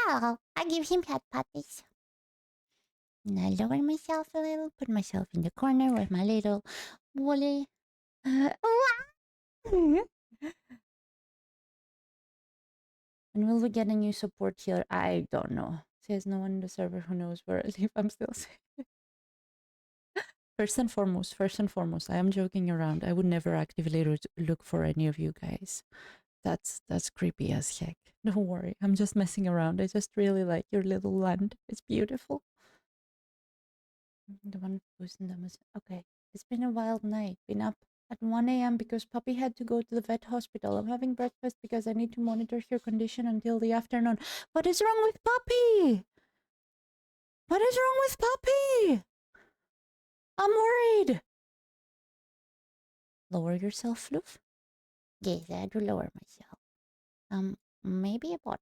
Oh, I give him cat puppies. And I lower myself a little, put myself in the corner with my little woolly. And will we get a new support here? I don't know. Says no one in the server who knows where I live. I'm still safe. First and foremost, I am joking around. I would never actively look for any of you guys. That's creepy as heck. Don't worry, I'm just messing around. I just really like your little land. It's beautiful. The one who's in the okay. It's been a wild night. Been up at 1 a.m. because Puppy had to go to the vet hospital. I'm having breakfast because I need to monitor her condition until the afternoon. What is wrong with Puppy? What is wrong with Puppy? I'm worried. Lower yourself, Floof? Yes, I had to lower myself. Maybe about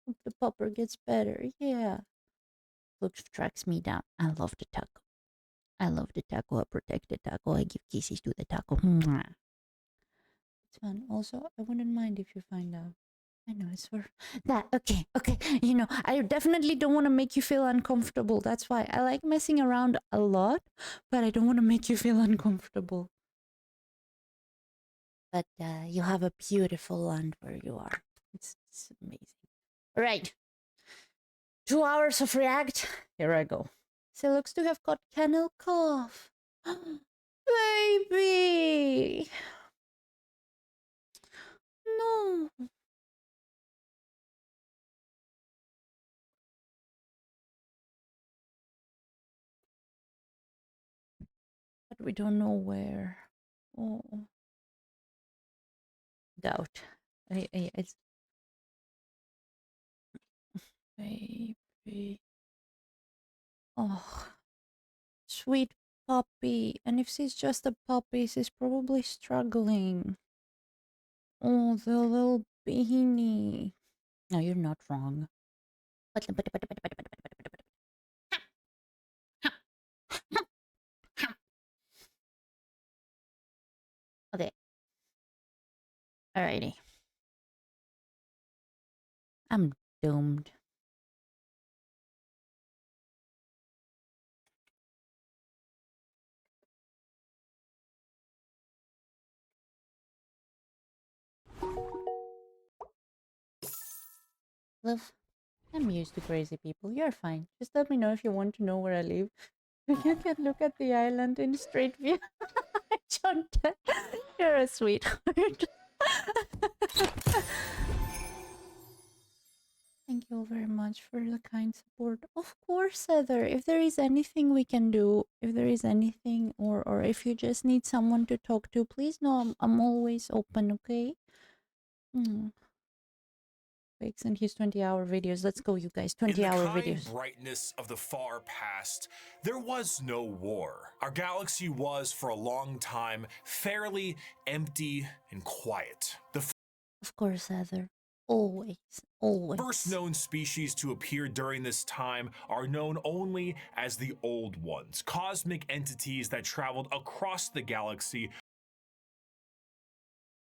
if the pupper gets better. Yeah. Floof tracks me down. I love the taco. I love the taco. I protect the taco. I give kisses to the taco. Mwah. It's fun. Also, I wouldn't mind if you find out. I know it's for that. Okay. You know, I definitely don't want to make you feel uncomfortable. That's why I like messing around a lot, but I don't want to make you feel uncomfortable. But you have a beautiful land where you are. It's amazing. All right. 2 hours of React. Here I go. So looks to have got kennel cough. Baby. No. But we don't know where. Oh. Doubt. It's baby. Oh. Sweet puppy. And if she's just a puppy, she's probably struggling. Oh, the little beanie. No, you're not wrong. Okay. Alrighty. I'm doomed. Liv, I'm used to crazy people. You're fine. Just let me know if you want to know where I live. You can look at the island in straight view. Jonta, you're a sweetheart. Thank you very much for the kind support. Of course, Heather. If there is anything we can do, if there is anything, or if you just need someone to talk to, please know I'm always open, okay? Fakes and his 20-hour videos. Let's go, you guys. 20-hour videos. In the kind brightness of the far past, there was no war. Our galaxy was, for a long time, fairly empty and quiet. Of course, Heather. Always. First known species to appear during this time are known only as the Old Ones, cosmic entities that traveled across the galaxy.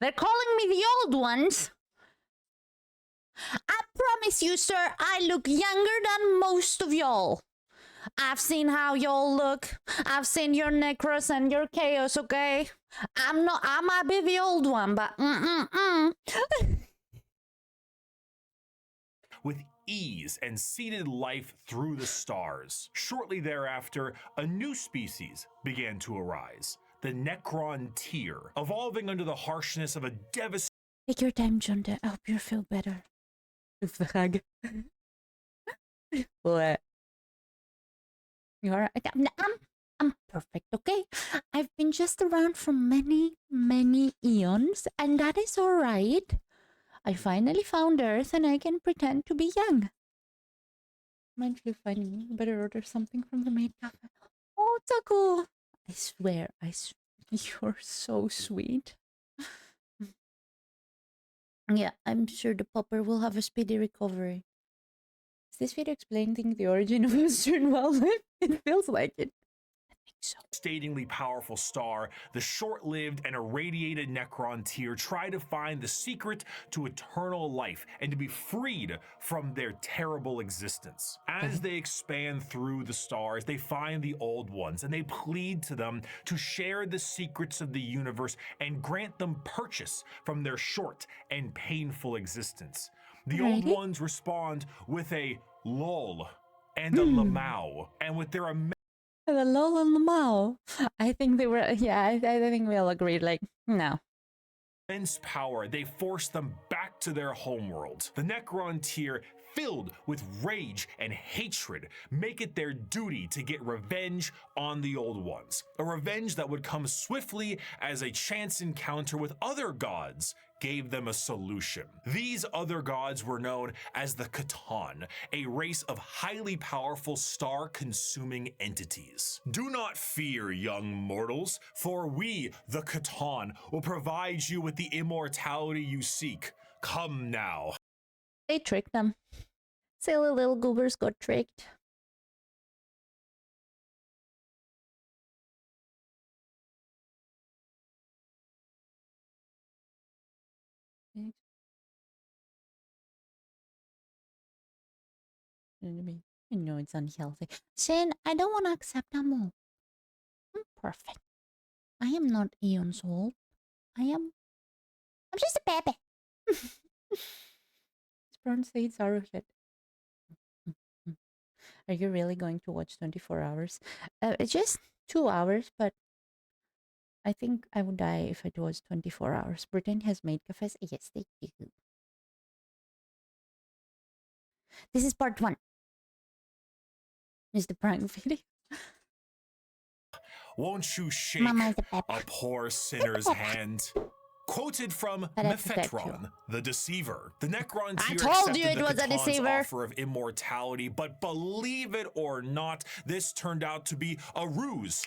They're calling me the Old Ones? I promise you, sir, I look younger than most of y'all. I've seen how y'all look. I've seen your Necros and your Chaos, okay? I might be the old one, but With ease and seeded life through the stars. Shortly thereafter, a new species began to arise, the Necron tier, evolving under the harshness of a devastating... Take your time, Jonta. I hope you feel better. What? You're I'm perfect, okay? I've been just around for many, many eons, and that is all right. I finally found Earth, and I can pretend to be young. Mind you finding me? Better order something from the maid cafe. Oh, Taco! I swear, you're so sweet. Yeah, I'm sure the pupper will have a speedy recovery. Is this video explaining the origin of Western wildlife? It feels like it. That so. Devastatingly powerful star, the short-lived and irradiated Necron tier try to find the secret to eternal life and to be freed from their terrible existence. As they expand through the stars, they find the Old Ones and they plead to them to share the secrets of the universe and grant them purchase from their short and painful existence. The Old Ones respond with a lol and a lamau, and with their The lol and the Mao. I think they were, yeah, I think we all agreed, like, no. immense power, they force them back to their homeworld. The Necron tier, filled with rage and hatred, make it their duty to get revenge on the Old Ones. A revenge that would come swiftly as a chance encounter with other gods gave them a solution. These other gods were known as the Votann, a race of highly powerful star-consuming entities. Do not fear, young mortals, for we, the Votann, will provide you with the immortality you seek. Come now. They tricked them. Silly little goobers got tricked. I know it's unhealthy. Shane, I don't want to accept ammo. I'm perfect. I am not eons old. I'm just a baby. Prawn seeds are shit. Are you really going to watch 24 hours? It's just 2 hours, but I think I would die if it was 24 hours. Britain has made cafes. Yes, they do. This is part 1. Is the prank video. Won't you shake a poor sinner's hand? Quoted from Nephetron, the Deceiver. The Necron tier accepted the Votan's offer of immortality, but believe it or not, this turned out to be a ruse.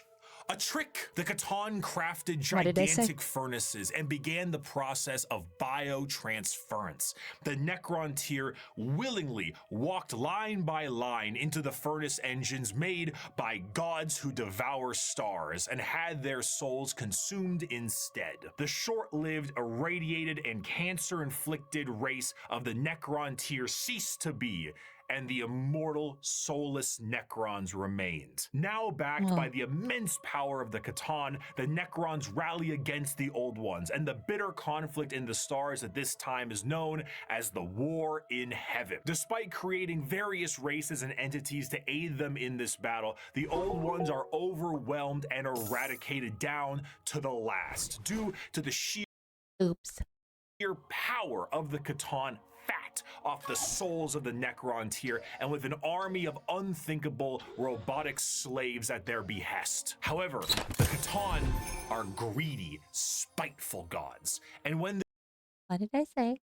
A trick. The Votann crafted gigantic furnaces and began the process of biotransference. The Necron tier willingly walked line by line into the furnace engines made by gods who devour stars and had their souls consumed instead. The short-lived, irradiated, and cancer-inflicted race of the Necron tier ceased to be, and the immortal, soulless Necrons remained. Now backed by the immense power of the Votann, the Necrons rally against the Old Ones, and the bitter conflict in the stars at this time is known as the War in Heaven. Despite creating various races and entities to aid them in this battle, the Old Ones are overwhelmed and eradicated down to the last, due to the sheer power of the Votann off the souls of the Necron tier, and with an army of unthinkable robotic slaves at their behest. However, the Votann are greedy, spiteful gods, and when what did I say?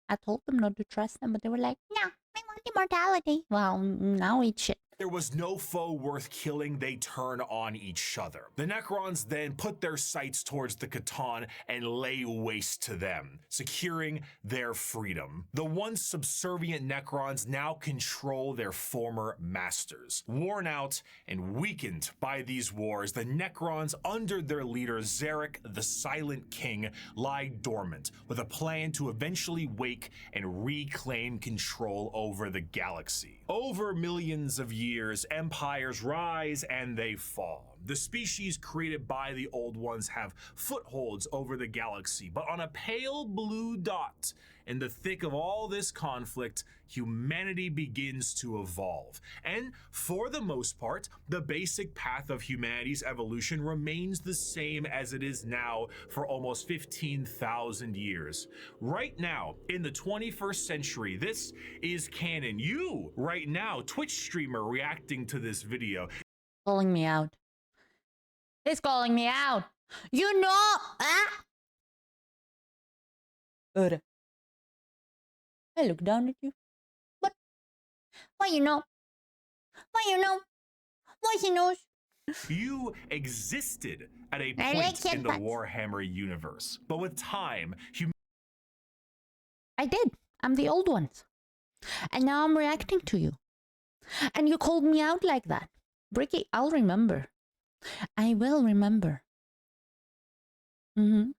I told them not to trust them, but they were like, no, I want immortality. Well, now eat shit. There was no foe worth killing, they turn on each other. The Necrons then put their sights towards the Votann and lay waste to them, securing their freedom. The once subservient Necrons now control their former masters. Worn out and weakened by these wars, the Necrons under their leader Zarek, the Silent King, lie dormant, with a plan to eventually wake and reclaim control over the galaxy. Over millions of years, empires rise and they fall. The species created by the Old Ones have footholds over the galaxy, but on a pale blue dot in the thick of all this conflict, humanity begins to evolve. And for the most part, the basic path of humanity's evolution remains the same as it is now for almost 15,000 years. Right now, in the 21st century, this is canon. You, right now, Twitch streamer reacting to this video, calling me out. It's calling me out. You know. I look down at you. What? Why you know? Why you know? Why he knows? You existed at a point in the Warhammer universe, but with time, I did. I'm the Old Ones. And now I'm reacting to you. And you called me out like that. Bricky, I'll remember. I will remember. Mm-hmm.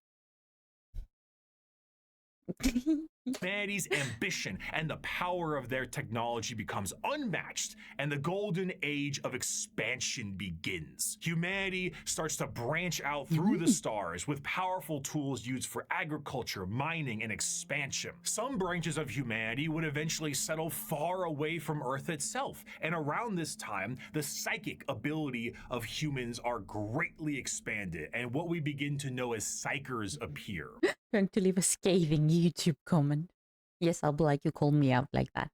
Humanity's ambition and the power of their technology becomes unmatched, and the golden age of expansion begins. Humanity starts to branch out through the stars with powerful tools used for agriculture, mining, and expansion. Some branches of humanity would eventually settle far away from Earth itself, and around this time, the psychic ability of humans are greatly expanded, and what we begin to know as psychers appear. Going to leave a scathing YouTube comment. Yes, I'll be like, you called me out like that.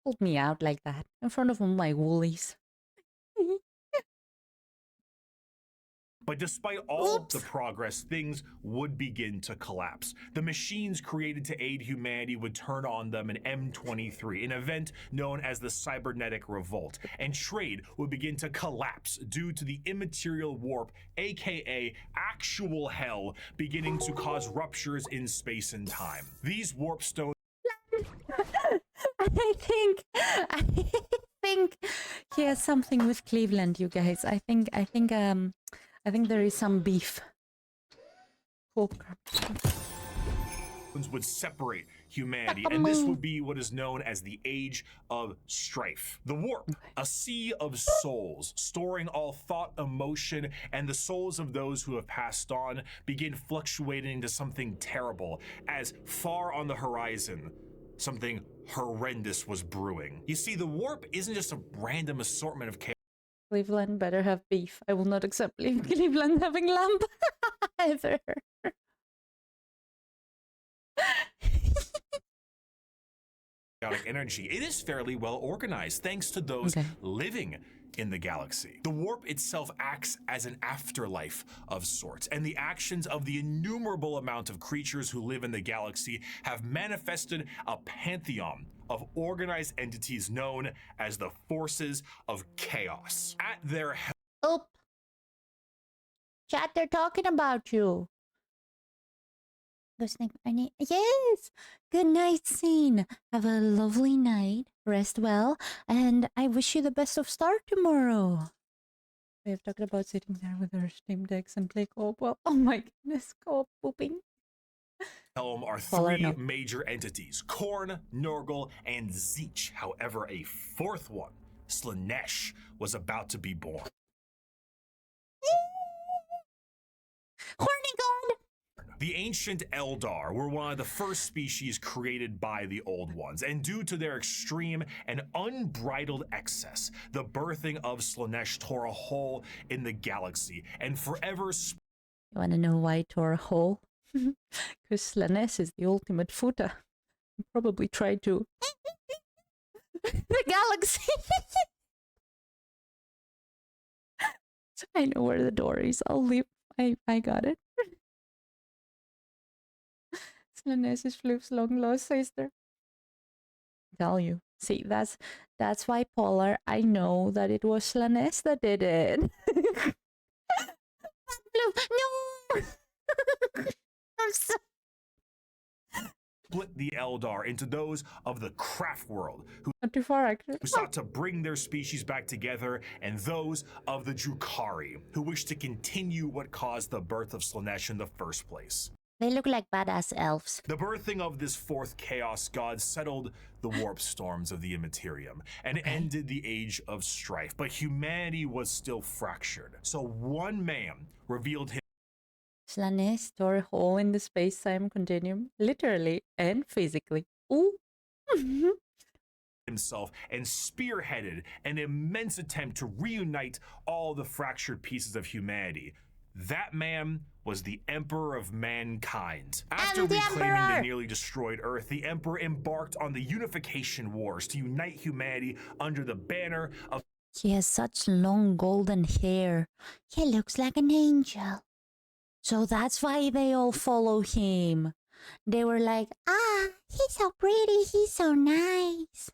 Called me out like that in front of all my woolies. But despite all the progress, things would begin to collapse. The machines created to aid humanity would turn on them in M23, an event known as the Cybernetic Revolt, and trade would begin to collapse due to the immaterial warp, aka actual hell, beginning to cause ruptures in space and time. These warp stones I think he has something with Cleveland, you guys. I think there is some beef. Oh, would separate humanity, and this would be what is known as the Age of Strife. The Warp, a sea of souls, storing all thought, emotion, and the souls of those who have passed on, begin fluctuating into something terrible, as far on the horizon, something horrendous was brewing. You see, the Warp isn't just a random assortment of chaos. Cleveland better have beef. I will not accept Cleveland having lamb either. Energy. It is fairly well organized thanks to those living in the galaxy. The warp itself acts as an afterlife of sorts, and the actions of the innumerable amount of creatures who live in the galaxy have manifested a pantheon of organized entities known as the Forces of Chaos. At their Oh, chat, they're talking about you. Listening, I need. Yes! Good night, scene. Have a lovely night. Rest well. And I wish you the best of start tomorrow. We have talked about sitting there with our Steam Decks and play co-op. Well, oh my goodness, co-op pooping. Helm are three major entities: Khorne, Nurgle, and Tzeentch. However, a fourth one, Slaanesh, was about to be born. Horny god! The ancient Eldar were one of the first species created by the Old Ones, and due to their extreme and unbridled excess, the birthing of Slaanesh tore a hole in the galaxy and forever. You want to know why it tore a hole? Because Slaanesh is the ultimate footer. Probably tried to the galaxy. I know where the door is. I'll leave. I got it. Slaanesh is Floof's long lost sister. Tell you. See, that's why, Polar, I know that it was Slaanesh that did it. Floof, no! I'm so... Split the Eldar into those of the Craftworld, who not too far, actually. Who sought to bring their species back together, and those of the Drukari, who wish to continue what caused the birth of Slaanesh in the first place. They look like badass elves. The birthing of this fourth chaos god settled the warp storms of the Imperium and ended the Age of Strife, but humanity was still fractured. So one man revealed him. Slaanesh tore a hole in the space-time continuum, literally and physically. Ooh. Himself and spearheaded an immense attempt to reunite all the fractured pieces of humanity. That man was the Emperor of Mankind. After reclaiming the nearly destroyed Earth, the Emperor embarked on the Unification Wars to unite humanity under the banner of... He has such long golden hair. He looks like an angel. So that's why they all follow him. They were like, ah, he's so pretty, he's so nice.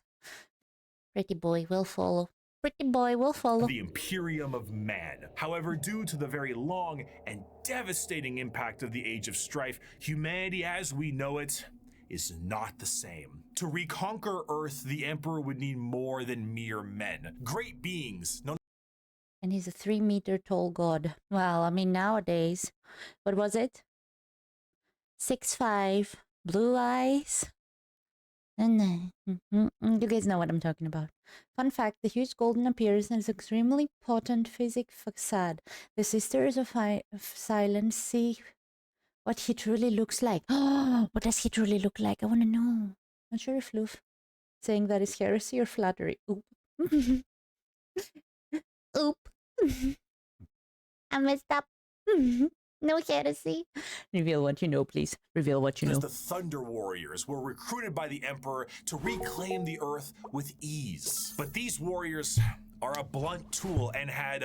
Pretty boy will follow. Pretty boy will follow. The Imperium of Man. However, due to the very long and devastating impact of the Age of Strife, humanity as we know it is not the same. To reconquer Earth, the Emperor would need more than mere men. Great beings known And he's a 3-meter tall god. Well, I mean, nowadays, what was it? 6'5", blue eyes. And you guys know what I'm talking about. Fun fact, the huge golden appearance is an extremely potent physic facade. The sisters of silence see what he truly looks like. Oh, what does he truly look like? I want to know. Not sure if Loof saying that is heresy or flattery. Oop. Oop. I messed up. No heresy. Reveal what you know, please. Reveal what you know. The Thunder Warriors were recruited by the Emperor to reclaim the Earth with ease. But these warriors are a blunt tool and had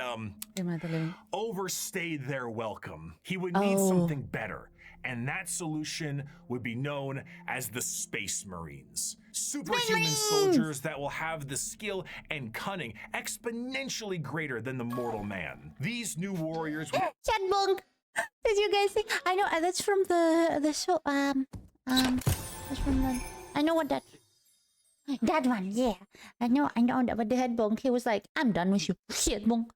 overstayed their welcome. He would need something better, and that solution would be known as the Space Marines. Superhuman soldiers that will have the skill and cunning exponentially greater than the mortal man. These new warriors Chadbong! Did you guys see? I know that's from the show. That's from the. I know what that one. Yeah, I know. But the head bong, he was like, "I'm done with you, shit bong."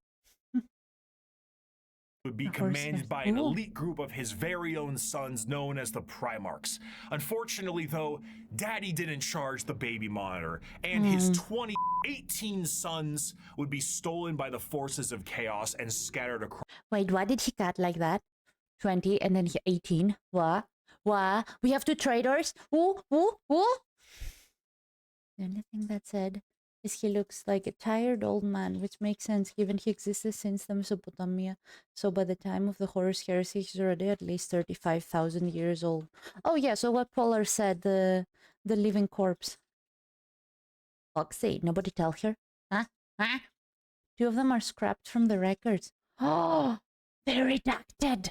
Would be commanded by an elite group of his very own sons known as the Primarchs. Unfortunately, though, Daddy didn't charge the baby monitor, and his 18 sons would be stolen by the forces of chaos and scattered across. Wait, why did he cut like that? 20 and then 18. What? We have two traitors? Ooh. The only thing that said is he looks like a tired old man, which makes sense given he existed since the Mesopotamia. So by the time of the Horus Heresy, he's already at least 35,000 years old. Oh yeah, so what Polar said, the living corpse. Foxy, nobody tell her? Huh? 2 of them are scrapped from the records. Oh, they're redacted.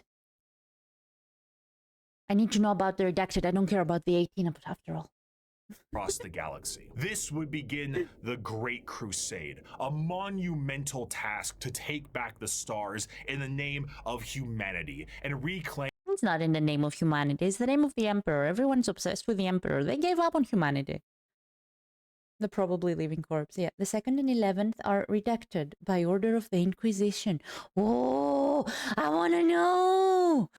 I need to know about the redacted. I don't care about the 18 after all. Across the galaxy. This would begin the Great Crusade, a monumental task to take back the stars in the name of humanity and reclaim. It's not in the name of humanity. It's the name of the Emperor. Everyone's obsessed with the Emperor. They gave up on humanity. The probably living corpse. Yeah, the 2nd and 11th are redacted by order of the Inquisition. Oh, I want to know.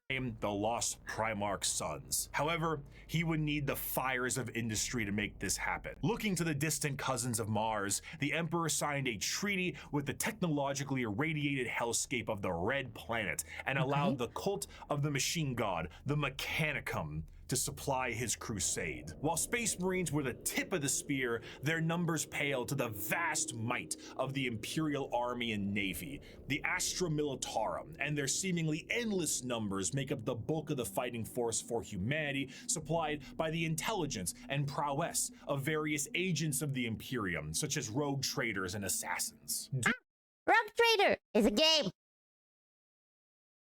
The lost Primarch sons. However, he would need the fires of industry to make this happen. Looking to the distant cousins of Mars, the Emperor signed a treaty with the technologically irradiated hellscape of the Red Planet and allowed the cult of the machine god, the Mechanicum, to supply his crusade. While Space Marines were the tip of the spear, their numbers paled to the vast might of the Imperial Army and Navy. The Astra Militarum and their seemingly endless numbers make up the bulk of the fighting force for humanity, supplied by the intelligence and prowess of various agents of the Imperium, such as rogue traders and assassins. Rogue Trader is a game.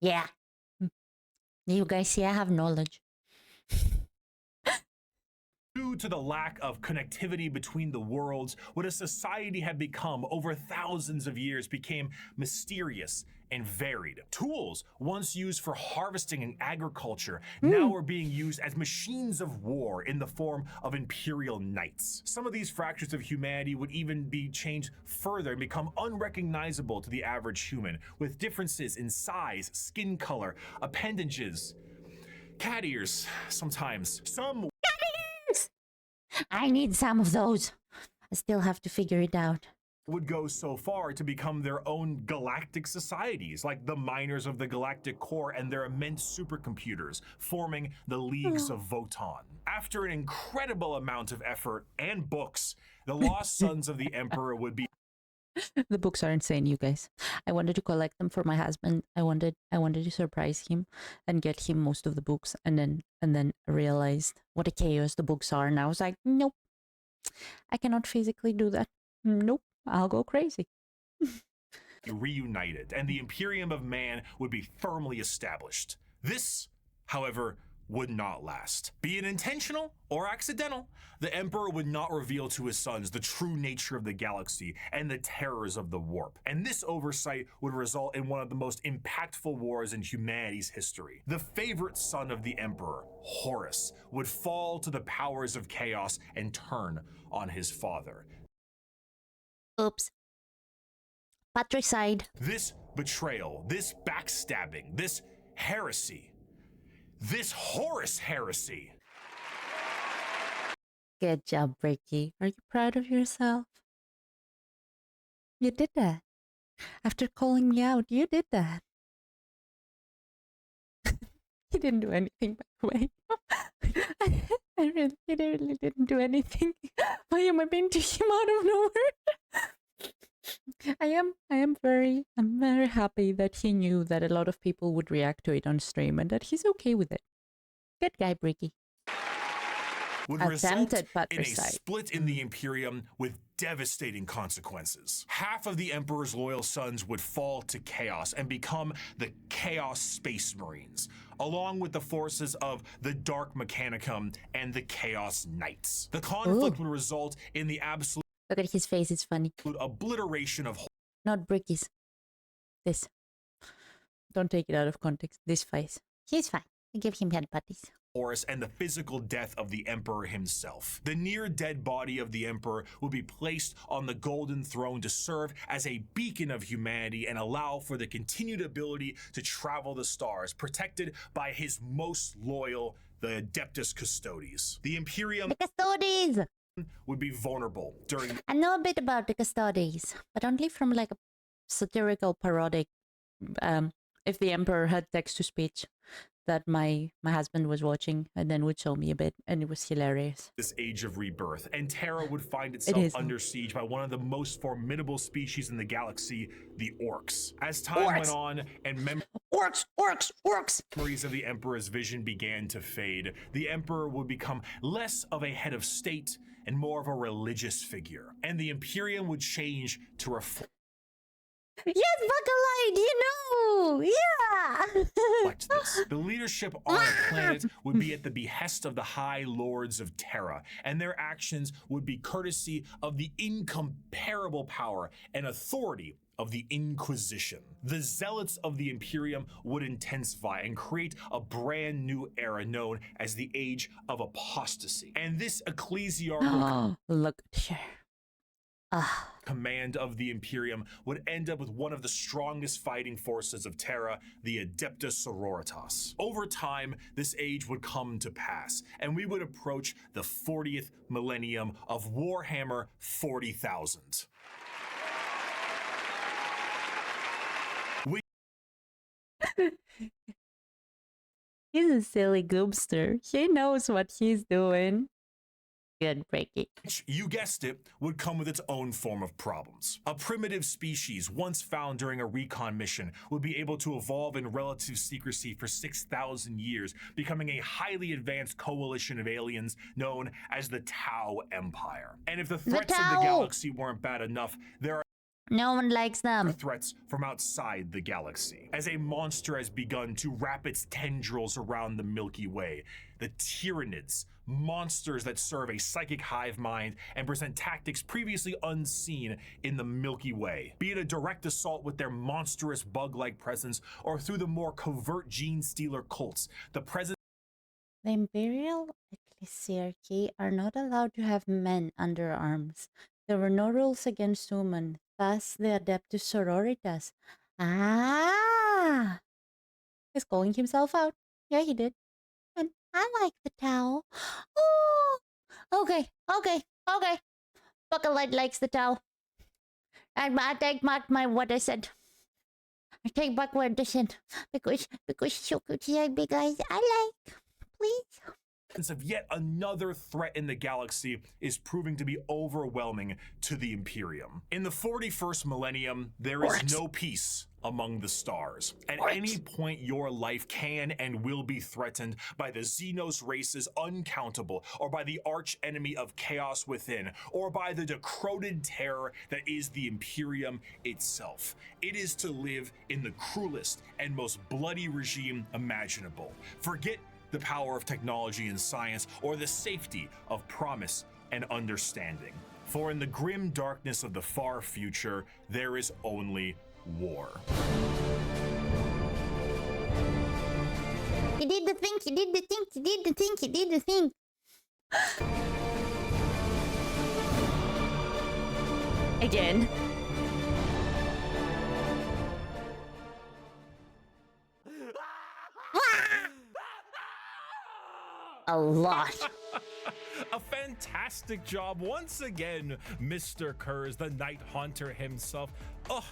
Yeah. You guys see I have knowledge. Due to the lack of connectivity between the worlds, what a society had become over thousands of years became mysterious and varied. Tools once used for harvesting and agriculture now are being used as machines of war in the form of Imperial Knights. Some of these fractures of humanity would even be changed further and become unrecognizable to the average human, with differences in size, skin color, appendages, cat ears, sometimes. Some I need some of those. I still have to figure it out. Would go so far to become their own galactic societies, like the miners of the galactic core and their immense supercomputers, forming the Leagues of Votann. After an incredible amount of effort and books, the lost sons of the Emperor would be. The books are insane, you guys. I wanted to collect them for my husband. I wanted to surprise him and get him most of the books, and then realized what a chaos the books are, and I was like, nope, I cannot physically do that. Nope, I'll go crazy. Reunited, and the Imperium of Man would be firmly established. This, however, would not last. Be it intentional or accidental, the Emperor would not reveal to his sons the true nature of the galaxy and the terrors of the warp. And this oversight would result in one of the most impactful wars in humanity's history. The favorite son of the Emperor, Horus, would fall to the powers of chaos and turn on his father. Oops. Patricide. This betrayal, this backstabbing, this heresy, this Horus heresy. Good job, Bricky. Are you proud of yourself? You did that. After calling me out, you did that. He didn't do anything, by the way. He really didn't do anything. Why am I being to him out of nowhere? I'm very happy that he knew that a lot of people would react to it on stream and that he's okay with it. Good guy, Bricky. Would result in a split in the Imperium with devastating consequences. Half of the Emperor's loyal sons would fall to chaos and become the Chaos Space Marines, along with the forces of the Dark Mechanicum and the Chaos Knights. The conflict would result in the absolute Look at his face, it's funny. obliteration of Not Bricky's. This. Don't take it out of context. This face. He's fine. I give him head putties. Horus and the physical death of the Emperor himself. The near-dead body of the Emperor will be placed on the Golden Throne to serve as a beacon of humanity and allow for the continued ability to travel the stars, protected by his most loyal, the Adeptus Custodes. The Imperium The Custodes! would be vulnerable during... I know a bit about the Custodes, but only from like a satirical parodic, if the Emperor had text-to-speech that my husband was watching and then would show me a bit, and it was hilarious. This age of rebirth, and Terra would find itself under siege by one of the most formidable species in the galaxy, the Orcs. As time went on and memories of the Emperor's vision began to fade, the Emperor would become less of a head of state and more of a religious figure, and the Imperium would change to reflect Yes, Buckalite, you know! Yeah! this. The leadership on a planet would be at the behest of the High Lords of Terra, and their actions would be courtesy of the incomparable power and authority of the Inquisition. The zealots of the Imperium would intensify and create a brand new era known as the Age of Apostasy. And this ecclesiarchal Look at her. command of the Imperium would end up with one of the strongest fighting forces of Terra, the Adeptus Sororitas. Over time, this age would come to pass, and we would approach the 40th millennium of Warhammer 40,000. He's a silly goobster. He knows what he's doing. Good, Bricky. Which, you guessed it, would come with its own form of problems. A primitive species once found during a recon mission would be able to evolve in relative secrecy for 6,000 years, becoming a highly advanced coalition of aliens known as the Tau Empire. And if the threats of the galaxy weren't bad enough, there are no one likes them. Threats from outside the galaxy. As a monster has begun to wrap its tendrils around the Milky Way, the Tyranids, monsters that serve a psychic hive mind and present tactics previously unseen in the Milky Way. Be it a direct assault with their monstrous bug-like presence or through the more covert gene stealer cults, the presence The Imperial Ecclesiarchy are not allowed to have men under arms. There were no rules against women, thus the Adeptus Sororitas. Ah! He's calling himself out. Yeah, he did. And I like the Tau. Oh! Okay. Buckalite likes the Tau. I take back what I said. I take back what I said. Because so good to say big eyes. I like. Please. of yet another threat in the galaxy is proving to be overwhelming to the Imperium. In the 41st millennium, there is no peace among the stars. At any point, your life can and will be threatened by the Xenos races uncountable, or by the arch enemy of chaos within, or by the decroded terror that is the Imperium itself. It is to live in the cruelest and most bloody regime imaginable. Forget the power of technology and science, or the safety of promise and understanding. For in the grim darkness of the far future, there is only war. He did the thing, he did the thing, he did the thing, he did the thing. Again. a lot. A fantastic job once again, Mr. Kurz, the Night Haunter himself. Oh,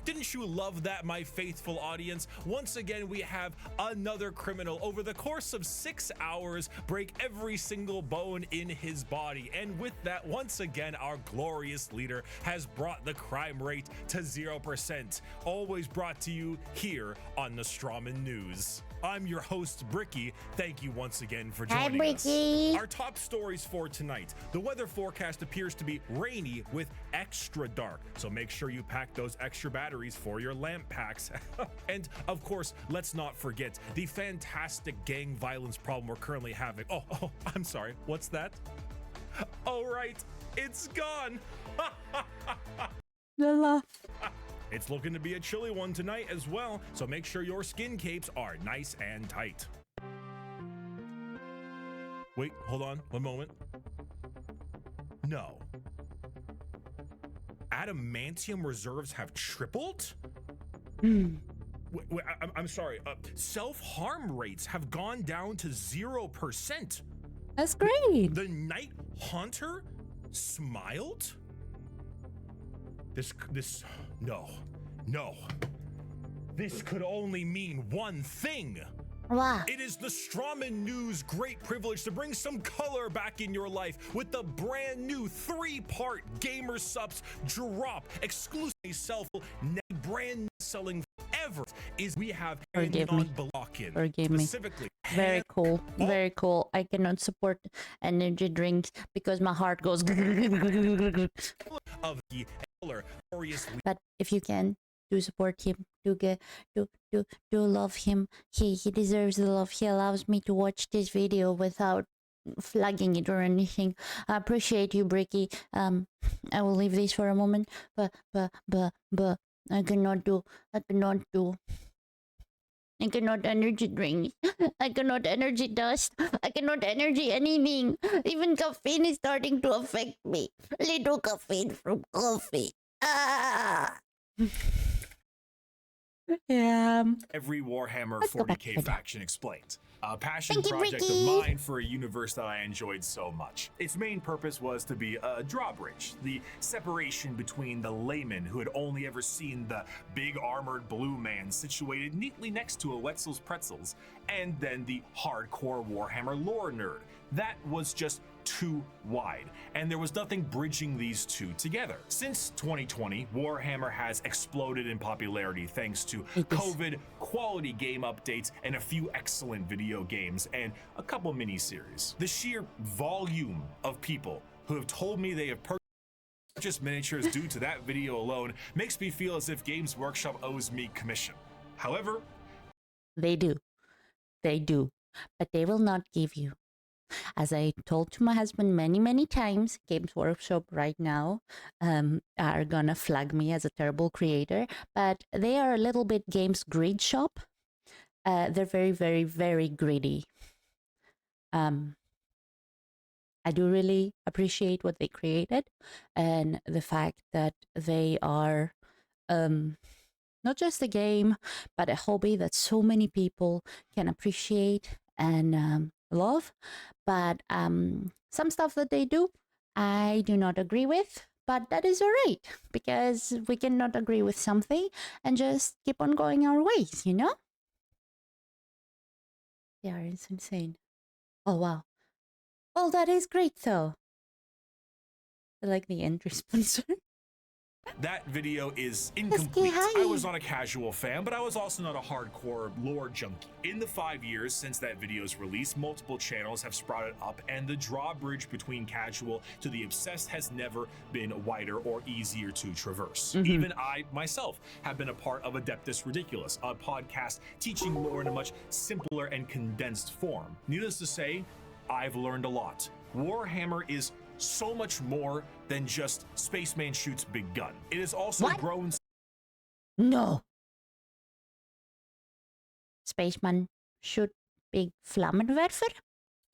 didn't you love that, my faithful audience? Once again, we have another criminal over the course of 6 hours break every single bone in his body. And with that, once again, our glorious leader has brought the crime rate to 0%. Always brought to you here on the Strawman News. I'm your host, Bricky. Thank you once again for joining us. Bricky. Our top stories for tonight. The weather forecast appears to be rainy with extra dark, so make sure you pack those extra batteries for your lamp packs. And of course, let's not forget the fantastic gang violence problem we're currently having. Oh, I'm sorry. What's that? Oh, right. It's gone. The laugh. It's looking to be a chilly one tonight as well, so make sure your skin capes are nice and tight. Wait, hold on, one moment. No. Adamantium reserves have tripled? Wait, I'm sorry, self-harm rates have gone down to 0%. That's great. The Night Haunter smiled? No. This could only mean one thing. Wow. It is the Strawman News' great privilege to bring some color back in your life with the brand new 3-part Gamer Subs drop, exclusively brand selling ever. We have Forgive me. Forgive me. Specifically. Very cool. Very cool. I cannot support energy drinks because my heart goes. Of the Eldar glorious. But if you can, do support him. Do love him. He deserves the love. He allows me to watch this video without flagging it or anything. I appreciate you, Bricky. I will leave this for a moment. But I cannot energy drink. I cannot energy dust. I cannot energy anything. Even caffeine is starting to affect me. Little caffeine from coffee. Ah. Yeah. Every Warhammer Let's go back to 40k the faction explained. A passion Thank you, project of Bricky. mine for a universe that I enjoyed so much. Its main purpose was to be a drawbridge, the separation between the layman who had only ever seen the big armored blue man situated neatly next to a Wetzel's Pretzels, and then the hardcore Warhammer lore nerd. That was just too wide, and there was nothing bridging these two together. Since 2020, Warhammer has exploded in popularity thanks to COVID, quality game updates, and a few excellent video games, and a couple mini-series. The sheer volume of people who have told me they have purchased miniatures due to that video alone makes me feel as if Games Workshop owes me commission. However, They do, but they will not give you. As I told to my husband many times, Games Workshop right now are gonna flag me as a terrible creator, but they are a little bit games greed shop. They're very greedy. I do really appreciate what they created and the fact that they are not just a game, but a hobby that so many people can appreciate and love. But some stuff that they do, I do not agree with. But that is all right, because we cannot agree with something and just keep on going our ways, you know? Yeah, it's insane. Oh, wow. Oh, that is great, though. I like the entry sponsor. that video is incomplete. hi. I was not a casual fan, but I was also not a hardcore lore junkie. In the 5 years since that video's release, multiple channels have sprouted up, and the drawbridge between casual to the obsessed has never been wider or easier to traverse. Even I, myself, have been a part of Adeptus Ridiculous, a podcast teaching lore in a much simpler and condensed form. Needless to say, I've learned a lot. Warhammer is so much more than just Spaceman shoots big gun. It has also grown. No. Spaceman shoot big Flammenwerfer?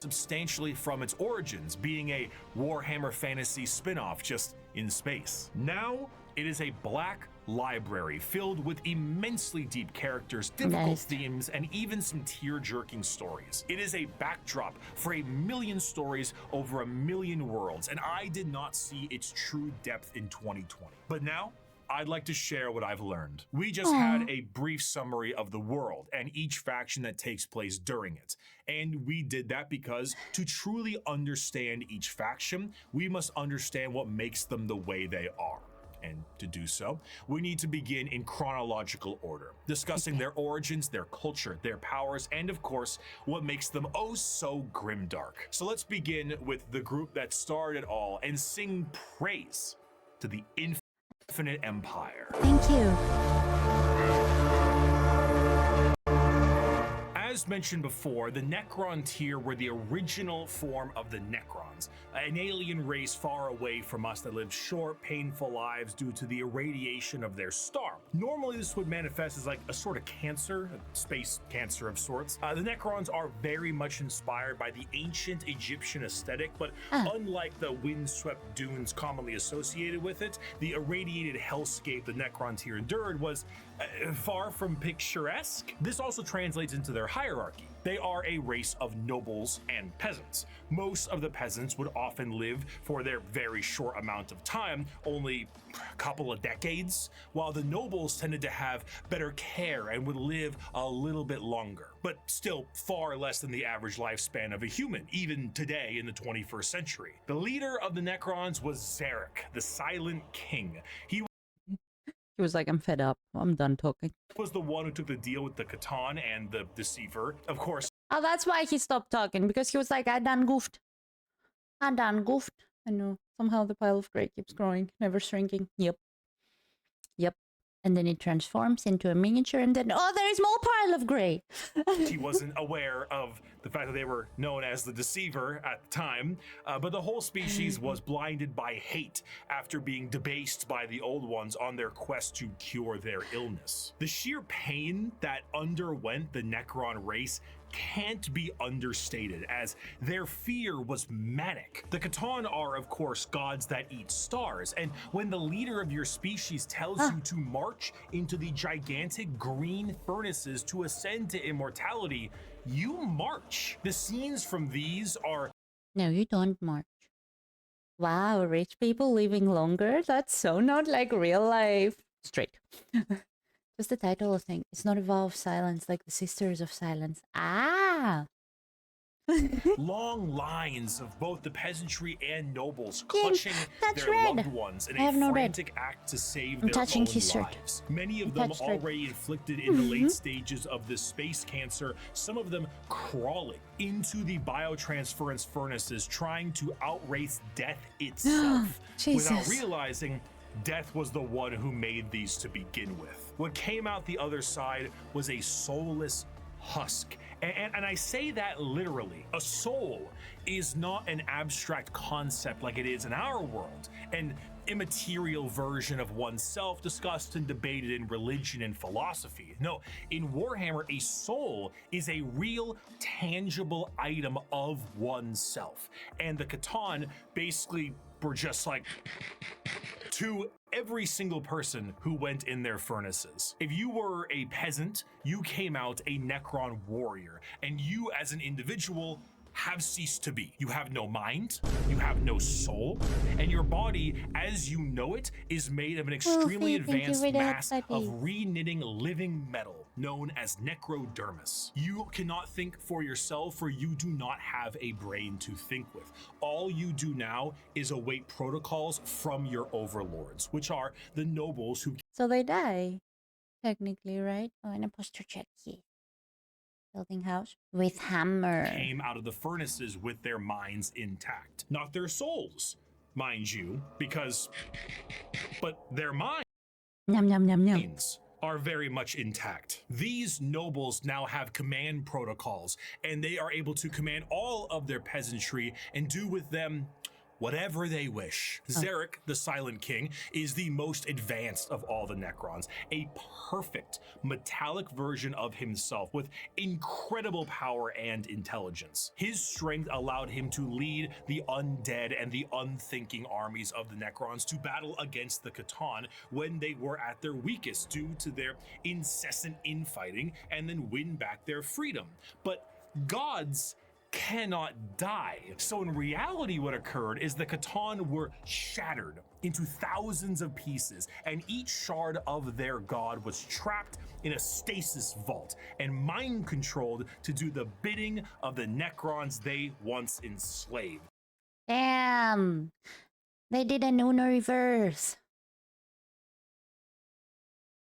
Substantially from its origins, being a Warhammer fantasy spin-off just in space. Now, It is a black library filled with immensely deep characters, difficult Nice. themes, and even some tear-jerking stories. It is a backdrop for 1,000,000 stories over 1,000,000 worlds, and I did not see its true depth in 2020. But now, I'd like to share what I've learned. We just had a brief summary of the world and each faction that takes place during it. And we did that because to truly understand each faction, we must understand what makes them the way they are. And to do so, we need to begin in chronological order, discussing their origins, their culture, their powers, and of course, what makes them oh so grimdark. So let's begin with the group that started it all and sing praise to the Infinite Empire. Thank you. As mentioned before, the Necron tier were the original form of the Necrons, an alien race far away from us that lived short, painful lives due to the irradiation of their star. Normally, this would manifest as like a sort of cancer, a space cancer of sorts. The Necrons are very much inspired by the ancient Egyptian aesthetic, but unlike the windswept dunes commonly associated with it, the irradiated hellscape the Necron tier endured was far from picturesque. This also translates into their hierarchy. They are a race of nobles and peasants. Most of the peasants would often live for their very short amount of time, only a couple of decades, while the nobles tended to have better care and would live a little bit longer, but still far less than the average lifespan of a human, even today in the 21st century. The leader of the Necrons was Zarek, the Silent King. He was like, I'm fed up. I'm done talking. was the one who took the deal with the Votann and the Deceiver. Of course, Oh, that's why he stopped talking, because he was like, I done goofed. I done goofed. I know. Somehow the pile of grey keeps growing, never shrinking. Yep. And then it transforms into a miniature, and then, oh, there is more pile of grey. he wasn't aware of the fact that they were known as the Deceiver at the time, but the whole species was blinded by hate after being debased by the Old Ones on their quest to cure their illness. The sheer pain that underwent the Necron race can't be understated, as their fear was manic. The Votann are, of course, gods that eat stars, and when the leader of your species tells you to march into the gigantic green furnaces to ascend to immortality, you march. The scenes from these are... No, you don't march. Wow, rich people living longer? That's so not like real life. Straight. Just the title of thing. It's not a vow of silence like the Sisters of Silence. Ah! long lines of both the peasantry and nobles clutching their red. loved ones in I have a no frantic act to save I'm their touching own his shirt. lives. Many of I'm them touched red. already inflicted in the late stages of this space cancer, some of them crawling into the biotransference furnaces, trying to outrace death itself without Jesus. realizing death was the one who made these to begin with. What came out the other side was a soulless husk. And I say that literally. A soul is not an abstract concept like it is in our world, an immaterial version of oneself discussed and debated in religion and philosophy. No, in Warhammer, a soul is a real, tangible item of oneself. And the Votann basically were just like to every single person who went in their furnaces. If you were a peasant, you came out a Necron warrior, and you as an individual have ceased to be. You have no mind, you have no soul, and your body, as you know it, is made of an extremely advanced mass of re-knitting living metal known as necrodermis. You cannot think for yourself, for you do not have a brain to think with. All you do now is await protocols from your overlords, which are the nobles who... So they die, technically, right? Oh, an imposter check here. Building house with hammer. Came out of the furnaces with their minds intact. Not their souls, mind you, because... But their minds... Yum, yum, yum, yum. Are very much intact. These nobles now have command protocols, and they are able to command all of their peasantry and do with them whatever they wish. Zarek, the Silent King, is the most advanced of all the Necrons, a perfect metallic version of himself with incredible power and intelligence. His strength allowed him to lead the undead and the unthinking armies of the Necrons to battle against the Votann when they were at their weakest due to their incessant infighting, and then win back their freedom. But gods cannot die. So in reality, what occurred is the Votann were shattered into thousands of pieces, and each shard of their god was trapped in a stasis vault and mind controlled to do the bidding of the Necrons they once enslaved. Damn! They did a Nuno reverse.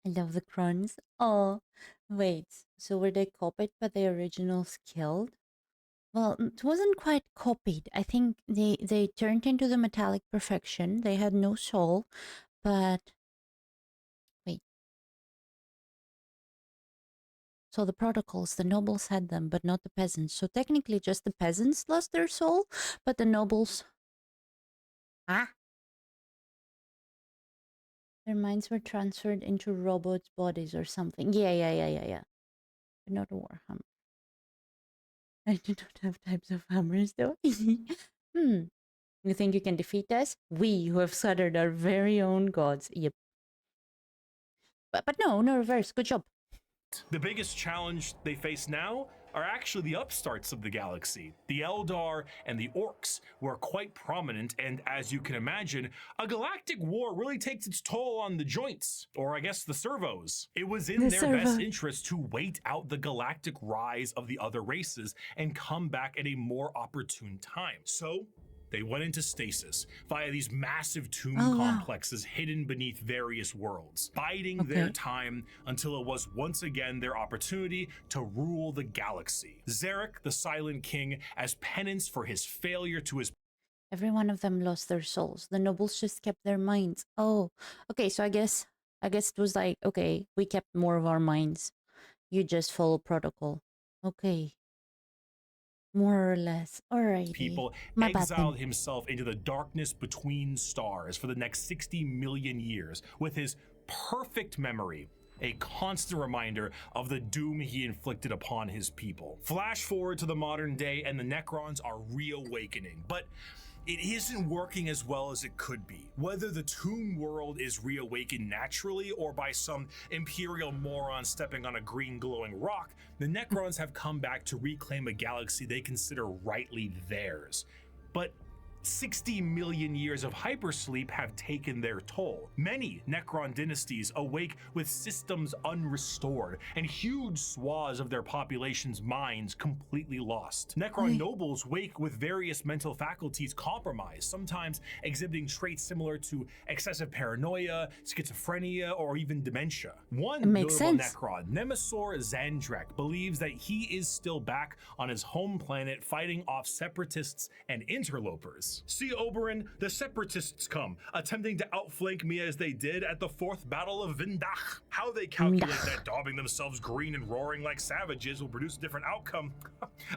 I love the Crons. Oh, wait. So were they copied but the originals killed? Well, it wasn't quite copied. I think they turned into the metallic perfection. They had no soul, but wait. So the protocols, the nobles had them, but not the peasants. So technically just the peasants lost their soul, but the nobles... Ah? Their minds were transferred into robots' bodies or something. Yeah. But not a Warhammer. I do not have types of hammers though. You think you can defeat us? We who have slaughtered our very own gods. Yep. But no reverse. Good job. The biggest challenge they face now are actually the upstarts of the galaxy. The Eldar and the Orcs were quite prominent, and as you can imagine, a galactic war really takes its toll on the joints, or I guess the servos. It was in their best interest to wait out the galactic rise of the other races and come back at a more opportune time. So they went into stasis via these massive tomb complexes hidden beneath various worlds, biding their time until it was once again their opportunity to rule the galaxy. Zarek, the Silent King, as penance for his failure to his... Every one of them lost their souls. The nobles just kept their minds. Oh, okay, so I guess it was like, okay, we kept more of our minds. You just follow protocol. Okay. More or less. Alrighty. People exiled himself into the darkness between stars for the next 60 million years with his perfect memory, a constant reminder of the doom he inflicted upon his people. Flash forward to the modern day and the Necrons are reawakening, but it isn't working as well as it could be. Whether the tomb world is reawakened naturally or by some imperial moron stepping on a green glowing rock, the Necrons have come back to reclaim a galaxy they consider rightly theirs. But 60 million years of hypersleep have taken their toll. Many Necron dynasties awake with systems unrestored and huge swaths of their population's minds completely lost. Necron nobles wake with various mental faculties compromised, sometimes exhibiting traits similar to excessive paranoia, schizophrenia, or even dementia. One notable Necron, Nemesis Zandrek, believes that he is still back on his home planet fighting off separatists and interlopers. See, Oberyn, the separatists come, attempting to outflank me as they did at the 4th Battle of Vindach. How they calculate that daubing themselves green and roaring like savages will produce a different outcome,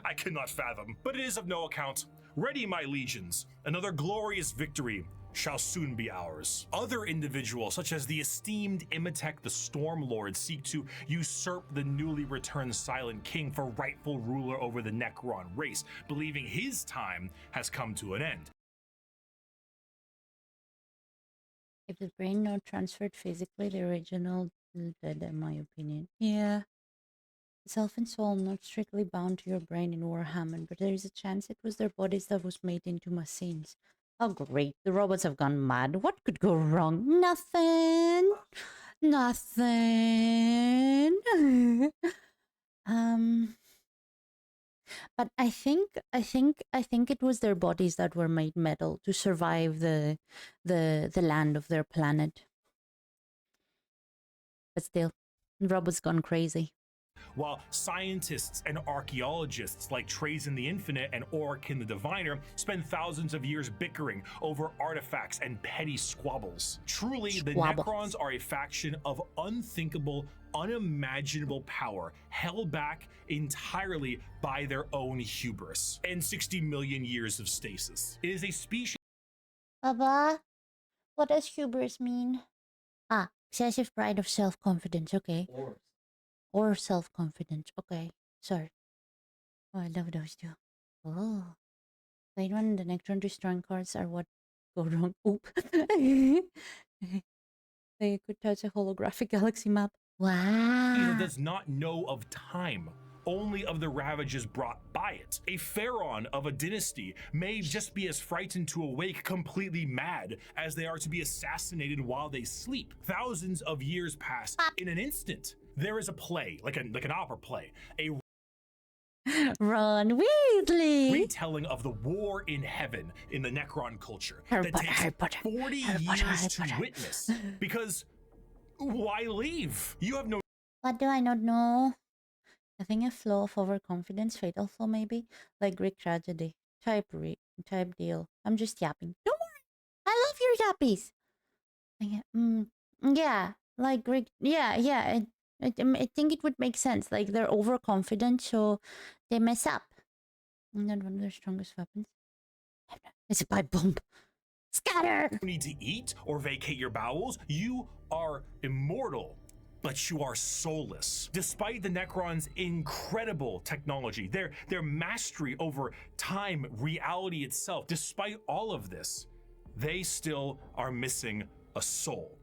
I cannot fathom. But it is of no account. Ready, my legions. Another glorious victory shall soon be ours. Other individuals, such as the esteemed Imhotep the Stormlord, seek to usurp the newly returned Silent King for rightful ruler over the Necron race, believing his time has come to an end. If the brain not transferred physically, the original is dead, in my opinion. Yeah. Self and soul not strictly bound to your brain in Warhammer, but there is a chance it was their bodies that was made into machines. Oh, great. The robots have gone mad. What could go wrong? Nothing. But I think it was their bodies that were made metal to survive the land of their planet. But still, the robots gone crazy. While scientists and archaeologists like Trazen the Infinite and Orikin the Diviner spend thousands of years bickering over artifacts and petty squabbles. Truly, the Necrons are a faction of unthinkable, unimaginable power, held back entirely by their own hubris and 60 million years of stasis. It is a species Aba, what does hubris mean? Ah, excessive pride of self-confidence, okay. Or self-confidence, okay. Sorry. Oh, I love those two. Oh. Played one, the Necron destroying cards are what go wrong. Oop. They could touch a holographic galaxy map. That Wow. does not know of time, only of the ravages brought by it. A pharaoh of a dynasty may just be as frightened to awake completely mad as they are to be assassinated while they sleep. Thousands of years pass in an instant. There is a play, like an opera play, a Ron Weasley. retelling of the war in heaven in the Necron culture Harry that Potter, takes Harry Potter, 40 Harry years Potter, Harry to Potter. witness. Because why leave? You have no What do I not know? I think a flow of overconfidence, fatal flaw maybe, like Greek tragedy, type deal. I'm just yapping. Don't worry, I love your yappies. Yeah, like Greek. Yeah. I think it would make sense. Like they're overconfident, so they mess up. And then one of their strongest weapons. It's a pipe bomb. Scatter. need to eat or vacate your bowels. You are immortal, but you are soulless. Despite the Necrons' incredible technology, their mastery over time, reality itself, despite all of this, they still are missing a soul.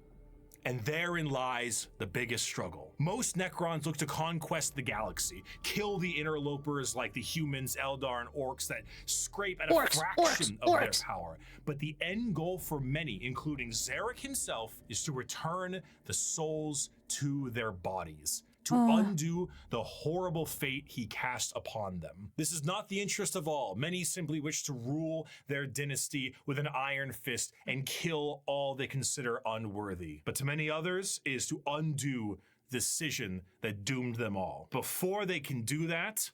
And therein lies the biggest struggle. Most Necrons look to conquest the galaxy, kill the interlopers like the humans, Eldar, and orcs that scrape at a fraction of their power. But the end goal for many, including Zarek himself, is to return the souls to their bodies, to undo the horrible fate he cast upon them. This is not the interest of all. Many simply wish to rule their dynasty with an iron fist and kill all they consider unworthy. But to many others, it is to undo the decision that doomed them all. Before they can do that,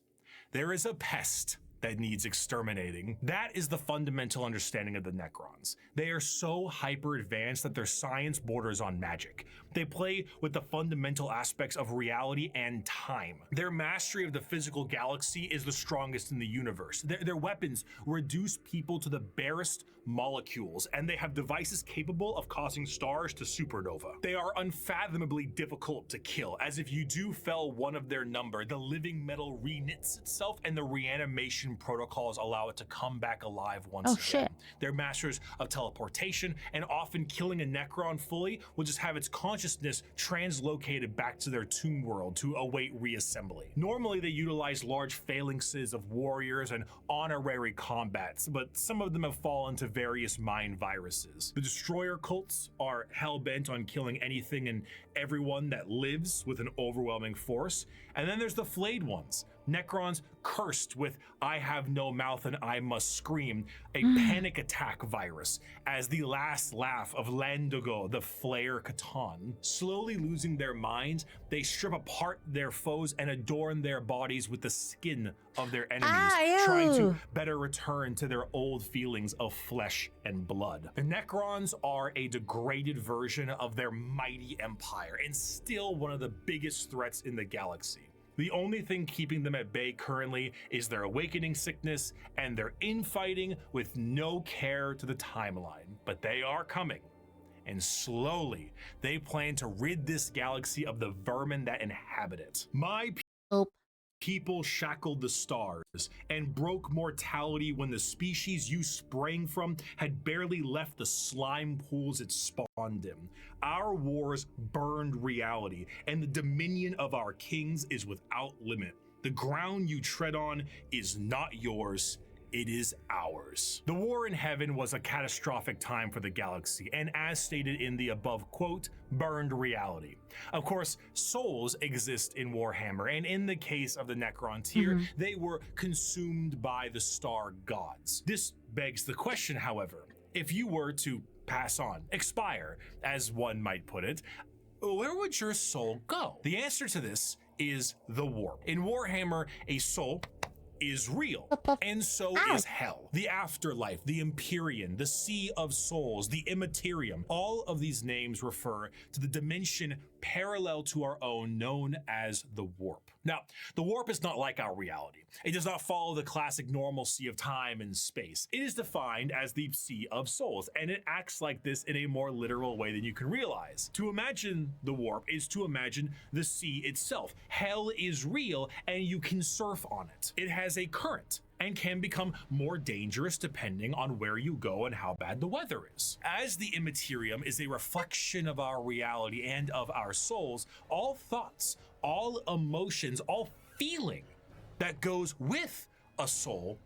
there is a pest that needs exterminating. That is the fundamental understanding of the Necrons. They are so hyper advanced that their science borders on magic. They play with the fundamental aspects of reality and time. Their mastery of the physical galaxy is the strongest in the universe. Their weapons reduce people to the barest molecules, and they have devices capable of causing stars to supernova. They are unfathomably difficult to kill, as if you do fell one of their number, the living metal reknits itself, and the reanimation protocols allow it to come back alive once again. Shit. They're masters of teleportation, and often killing a Necron fully will just have its consciousness translocated back to their tomb world to await reassembly. Normally, they utilize large phalanxes of warriors and honorary combats, but some of them have fallen to various mind viruses. The destroyer cults are hell-bent on killing anything and everyone that lives with an overwhelming force. And then there's the flayed ones, Necrons cursed with I have no mouth and I must scream, a panic attack virus, as the last laugh of Landogo, the Flayer Catan. Slowly losing their minds, they strip apart their foes and adorn their bodies with the skin of their enemies, trying to better return to their old feelings of flesh and blood. The Necrons are a degraded version of their mighty empire, and still one of the biggest threats in the galaxy. The only thing keeping them at bay currently is their awakening sickness and their infighting with no care to the timeline. But they are coming. And slowly, they plan to rid this galaxy of the vermin that inhabit it. My people shackled the stars and broke mortality when the species you sprang from had barely left the slime pools it spawned in. Our wars burned reality, and the dominion of our kings is without limit. The ground you tread on is not yours, it is ours. The war in heaven was a catastrophic time for the galaxy, and as stated in the above quote, burned reality. Of course, souls exist in Warhammer, and in the case of the Necron tier, they were consumed by the star gods. This begs the question, however, if you were to pass on, expire, as one might put it, where would your soul go? The answer to this is the warp. In Warhammer, a soul is real, and so is hell, the afterlife, the Imperium, the Sea of Souls, the Immaterium. All of these names refer to the dimension parallel to our own known as the warp. Now, the warp is not like our reality. It does not follow the classic normalcy of time and space. It is defined as the Sea of Souls, and it acts like this in a more literal way than you can realize. To imagine the warp is to imagine the sea itself. Hell is real, and you can surf on it. It has a current and can become more dangerous depending on where you go and how bad the weather is. As the Immaterium is a reflection of our reality and of our souls, all thoughts, all emotions, all feeling that goes with a soul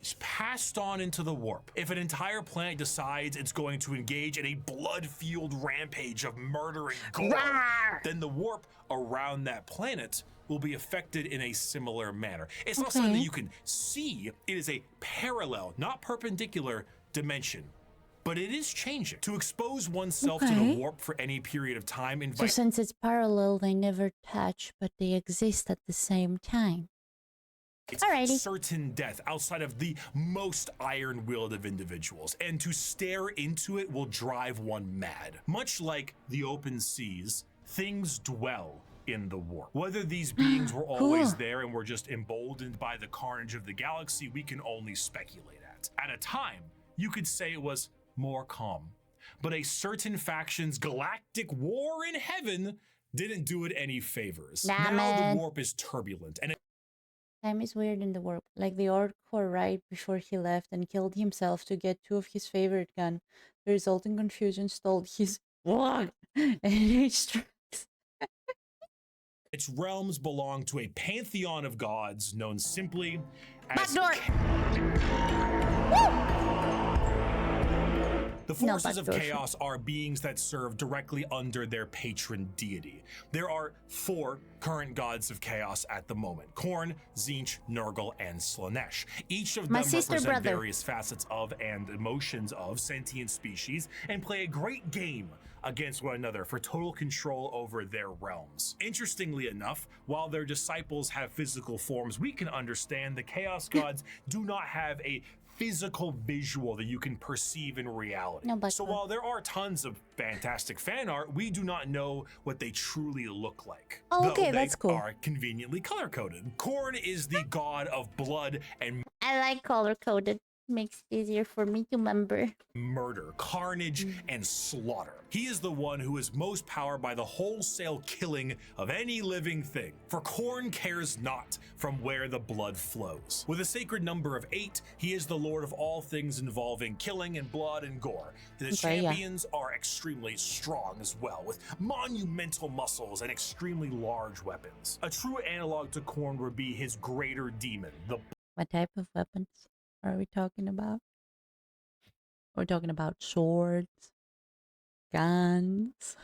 is passed on into the warp. If an entire planet decides it's going to engage in a blood-fueled rampage of murder and gore, then the warp around that planet will be affected in a similar manner. It's not something that you can see. It is a parallel, not perpendicular dimension. But it is changing. To expose oneself to the warp for any period of time So since it's parallel, they never touch, but they exist at the same time. It's certain death outside of the most iron-willed of individuals, and to stare into it will drive one mad. Much like the open seas, things dwell in the warp. Whether these beings were always there and were just emboldened by the carnage of the galaxy, we can only speculate at. At a time, you could say it was more calm, but a certain faction's galactic war in heaven didn't do it any favors. Now the warp is turbulent, and time is weird in the warp. Like the Orcor right before he left and killed himself to get 2 of his favorite gun. The resulting confusion stalled his and he struck. Its realms belong to a pantheon of gods known simply as the forces of chaos are beings that serve directly under their patron deity. There are 4 current gods of chaos at the moment: Khorne, Tzeentch, Nurgle, and Slaanesh. Each of them represent various facets of and emotions of sentient species and play a great game against one another for total control over their realms. Interestingly enough, while their disciples have physical forms we can understand, the Chaos Gods do not have a physical visual that you can perceive in reality. So while there are tons of fantastic fan art, we do not know what they truly look like. That's cool. They are conveniently color-coded. Khorne is the god of blood and I like color-coded. Makes it easier for me to remember. Murder, carnage, and slaughter. He is the one who is most powered by the wholesale killing of any living thing. For Khorne cares not from where the blood flows. With a sacred number of 8, he is the lord of all things involving killing and blood and gore. The champions are extremely strong as well, with monumental muscles and extremely large weapons. A true analog to Khorne would be his greater demon, the... What type of weapons are we talking about? We're talking about swords, guns,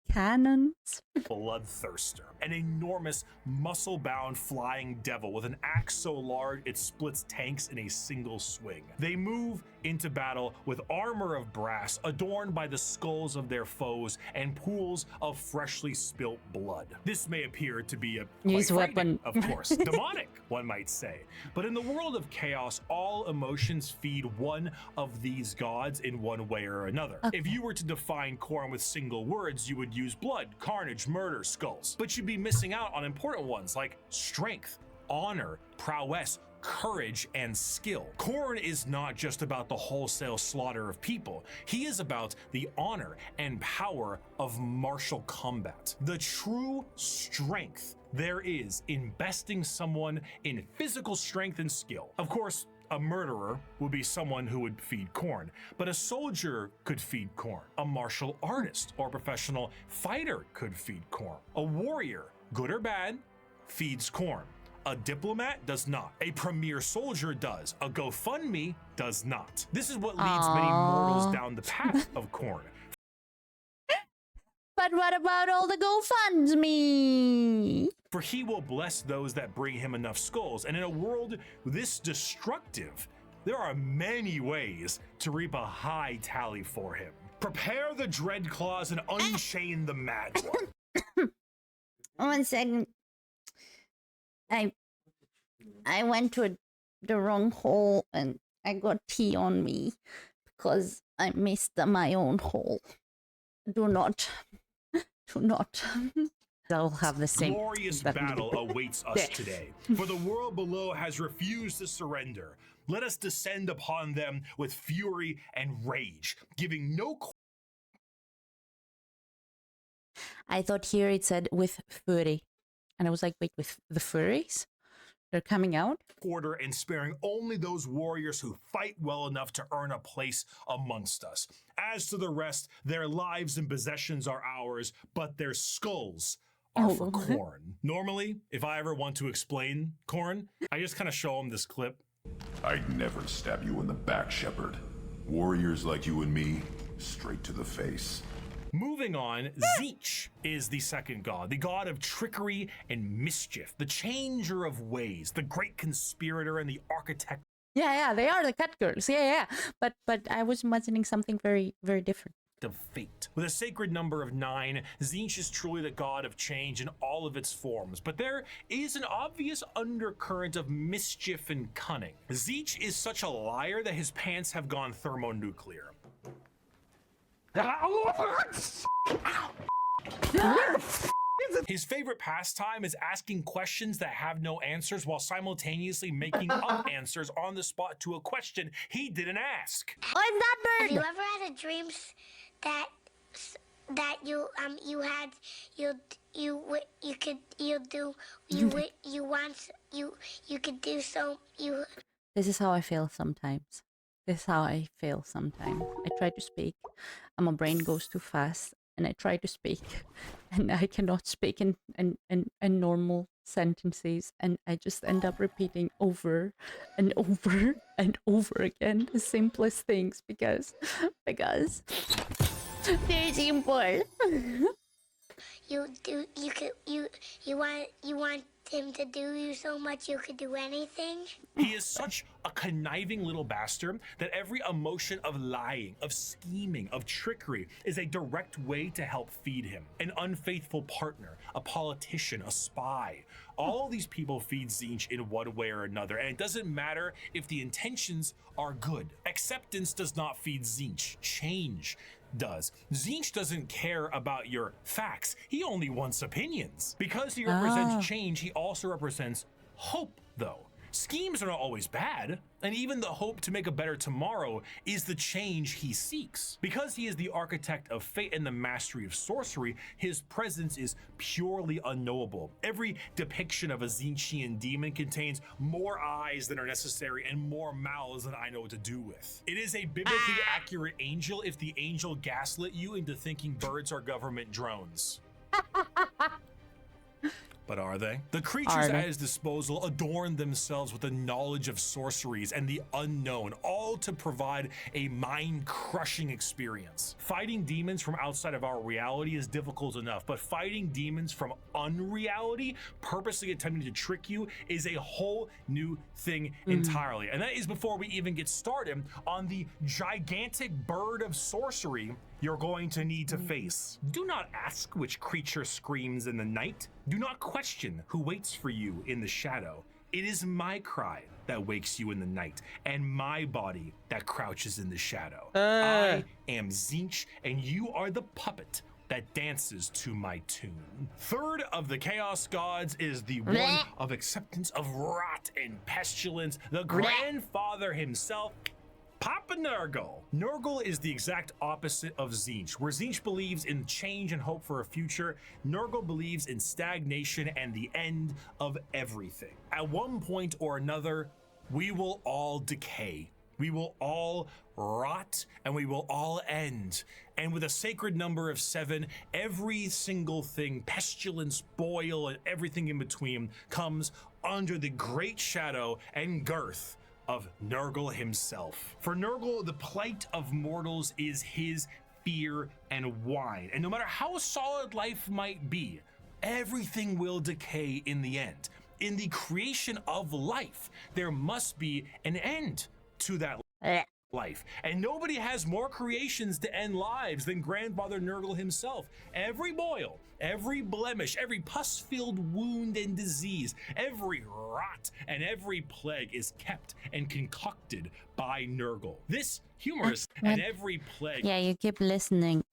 cannons. Bloodthirster, an enormous muscle-bound flying devil with an axe so large it splits tanks in a single swing. They move into battle with armor of brass adorned by the skulls of their foes and pools of freshly spilt blood. This may appear to be a quite weapon, of course, demonic, one might say. But in the world of chaos, all emotions feed one of these gods in one way or another. If you were to define Khorne with single words, you would use blood, carnage, murder, skulls. But you'd be missing out on important ones like strength, honor, prowess, courage, and skill. Khorne is not just about the wholesale slaughter of people. He is about the honor and power of martial combat. The true strength there is in besting someone in physical strength and skill. Of course, a murderer would be someone who would feed Khorne, but a soldier could feed Khorne. A martial artist or professional fighter could feed Khorne. A warrior, good or bad, feeds Khorne. A diplomat does not. A premier soldier does. A GoFundMe does not. This is what leads many mortals down the path of Khorne. But what about all the GoFundMe? For he will bless those that bring him enough skulls, and in a world this destructive, there are many ways to reap a high tally for him. Prepare the dread claws and unchain the mad one. 1 second. I went to the wrong hole and I got tea on me because I missed my own hole. Do not They'll have the same. Glorious battle awaits us today, for the world below has refused to surrender. Let us descend upon them with fury and rage, giving no I thought here it said with fury. And I was like, wait, with the furries? They're coming out? quarter and sparing only those warriors who fight well enough to earn a place amongst us. As to the rest, their lives and possessions are ours, but their skulls are for Khorne. Normally, if I ever want to explain Khorne, I just kind of show them this clip. I'd never stab you in the back, Shepard. Warriors like you and me, straight to the face. Moving on, Tzeentch is the second god, the god of trickery and mischief, the changer of ways, the great conspirator and the architect Yeah, they are the cut girls. Yeah. But I was imagining something very, very different. of fate. With a sacred number of 9, Tzeentch is truly the god of change in all of its forms, but there is an obvious undercurrent of mischief and cunning. Tzeentch is such a liar that his pants have gone thermonuclear. His favorite pastime is asking questions that have no answers while simultaneously making up answers on the spot to a question he didn't ask. I'm that bird! Have you ever had a dream that you could do so you This is how I feel sometimes. This is how I feel sometimes. I try to speak, and my brain goes too fast, and I try to speak, and I cannot speak in normal sentences, and I just end up repeating over and over and over again the simplest things because they're simple. you want him to do you so much you could do anything. He is such a conniving little bastard that every emotion of lying, of scheming, of trickery is a direct way to help feed him. An unfaithful partner, a politician, a spy. All these people feed Tzeentch in one way or another, and it doesn't matter if the intentions are good. Acceptance does not feed Tzeentch. Change does. Tzeentch doesn't care about your facts. He only wants opinions. Because he represents change, he also represents hope, though. Schemes are not always bad, and even the hope to make a better tomorrow is the change he seeks. Because he is the architect of fate and the mastery of sorcery, his presence is purely unknowable. Every depiction of a Tzeentchian demon contains more eyes than are necessary and more mouths than I know what to do with. It is a biblically accurate angel if the angel gaslit you into thinking birds are government drones. But are they? The creatures at his disposal adorn themselves with the knowledge of sorceries and the unknown, all to provide a mind-crushing experience. Fighting demons from outside of our reality is difficult enough, but fighting demons from unreality, purposely attempting to trick you, is a whole new thing entirely. And that is before we even get started on the gigantic bird of sorcery you're going to need to face. Do not ask which creature screams in the night. Do not question who waits for you in the shadow. It is my cry that wakes you in the night, and my body that crouches in the shadow. I am Tzeentch, and you are the puppet that dances to my tune. Third of the Chaos Gods is the one of acceptance of rot and pestilence, the grandfather himself, Papa Nurgle. Nurgle is the exact opposite of Tzeentch. Where Tzeentch believes in change and hope for a future, Nurgle believes in stagnation and the end of everything. At one point or another, we will all decay. We will all rot and we will all end. And with a sacred number of 7, every single thing, pestilence, boil, and everything in between, comes under the great shadow and girth of Nurgle himself. For Nurgle, the plight of mortals is his fear and wine. And no matter how solid life might be, everything will decay in the end. In the creation of life, there must be an end to that. life. And nobody has more creations to end lives than Grandfather Nurgle himself. Every boil, every blemish, every pus-filled wound and disease, every rot and every plague is kept and concocted by Nurgle. This humorous and every plague Yeah, you keep listening.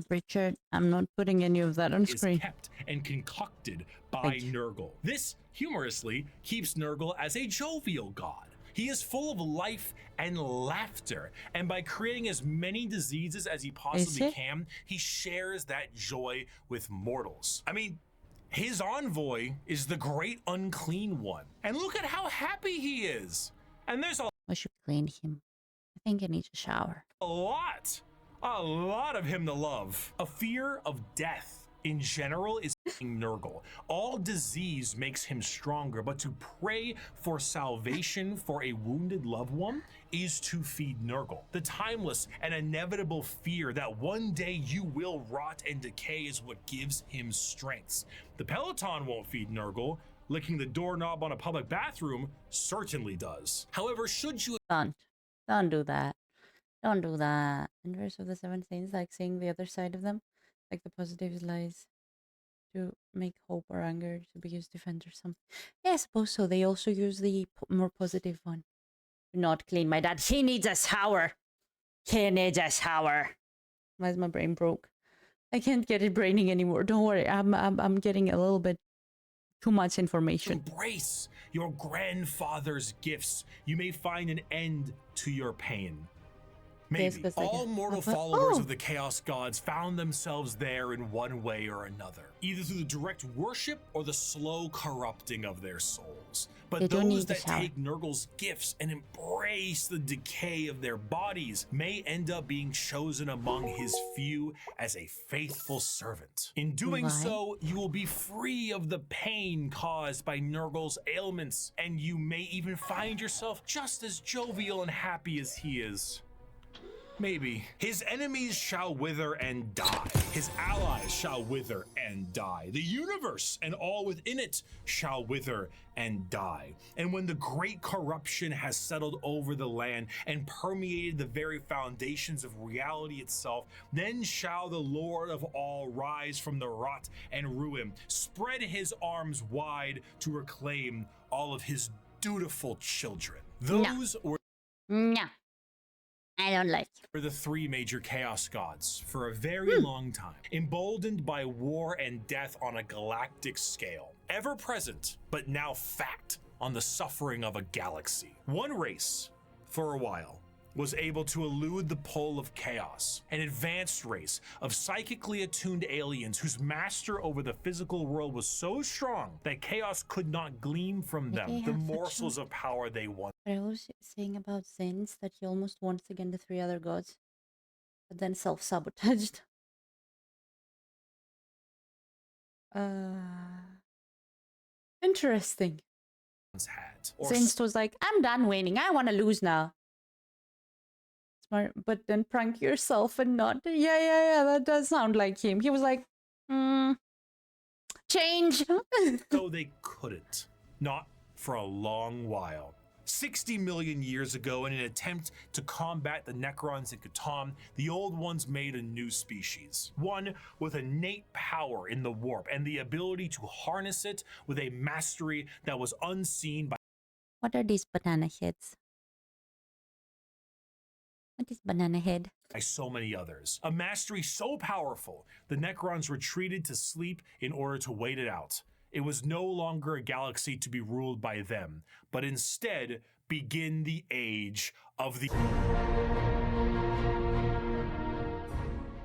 Richard, I'm not putting any of that on is screen. kept and concocted by Nurgle. This humorously keeps Nurgle as a jovial god. He is full of life and laughter, and by creating as many diseases as he possibly can, he shares that joy with mortals. I mean, his envoy is the great unclean one, and look at how happy he is. And there's I should clean him. I think he needs a shower. a lot of him to love. A fear of death in general is Nurgle. All disease makes him stronger, but to pray for salvation for a wounded loved one is to feed Nurgle. The timeless and inevitable fear that one day you will rot and decay is what gives him strength. The Peloton won't feed Nurgle. Licking the doorknob on a public bathroom certainly does. However, should you Don't do that. Don't do that. In verse of the Seven Saints, like seeing the other side of them, like the positive lies to make hope or anger to be used defense or something. Yeah, I suppose so. They also use the more positive one. Do not clean my dad. He needs a shower. He needs a shower. Why is my brain broke? I can't get it braining anymore. Don't worry. I'm getting a little bit too much information. embrace your grandfather's gifts, you may find an end to your pain. Maybe all mortal followers of the Chaos Gods found themselves there in one way or another, either through the direct worship or the slow corrupting of their souls. But those that take Nurgle's gifts and embrace the decay of their bodies may end up being chosen among his few as a faithful servant. In doing so, you will be free of the pain caused by Nurgle's ailments, and you may even find yourself just as jovial and happy as he is. Maybe. His enemies shall wither and die. His allies shall wither and die. The universe and all within it shall wither and die. And when the great corruption has settled over the land and permeated the very foundations of reality itself, then shall the Lord of all rise from the rot and ruin, spread his arms wide to reclaim all of his dutiful children. Those were I don't like it. Were the three major chaos gods for a very long time, emboldened by war and death on a galactic scale, ever present but now fact on the suffering of a galaxy. One race, for a while, was able to elude the pull of chaos, an advanced race of psychically attuned aliens whose master over the physical world was so strong that chaos could not glean from them the morsels of power they wanted. I was saying about Sins that he almost once again the three other gods, but then self-sabotaged. Interesting. Sins was like, I'm done winning. I want to lose now. Smart, but then prank yourself and not. Yeah, that does sound like him. He was like, change. So they couldn't. Not for a long while. 60 million years ago, in an attempt to combat the Necrons in Votann, the Old Ones made a new species. One with innate power in the warp and the ability to harness it with a mastery that was unseen by... What are these banana heads? What is banana head? By so many others. A mastery so powerful, the Necrons retreated to sleep in order to wait it out. It was no longer a galaxy to be ruled by them, but instead begin the age of the...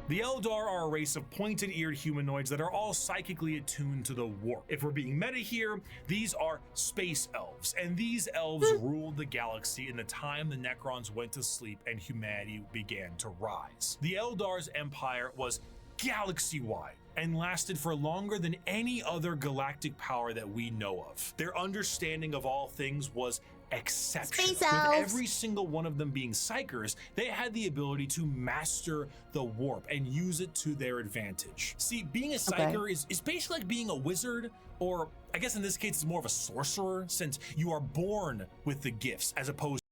The Eldar are a race of pointed-eared humanoids that are all psychically attuned to the warp. If we're being meta here, these are space elves, and these elves ruled the galaxy in the time the Necrons went to sleep and humanity began to rise. The Eldar's empire was galaxy-wide and lasted for longer than any other galactic power that we know of. Their understanding of all things was exceptional. With every single one of them being psychers, they had the ability to master the warp and use it to their advantage. See, being a psyker is basically like being a wizard, or I guess in this case it's more of a sorcerer, since you are born with the gifts as opposed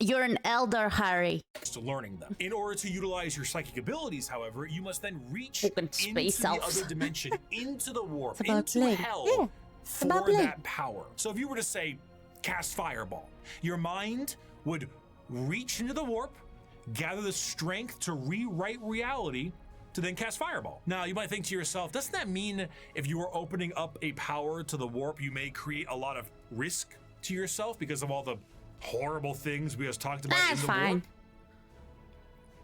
You're an Eldar, Harry. To learning them. In order to utilize your psychic abilities, however, you must then reach Fucking into space the elves. other dimension, into the warp, It's about into play. hell Yeah, for about play. that power. So if you were to say, cast Fireball, your mind would reach into the warp, gather the strength to rewrite reality, to then cast Fireball. Now, you might think to yourself, doesn't that mean if you are opening up a power to the warp, you may create a lot of risk to yourself because of all the horrible things we just talked about in the fine. warp?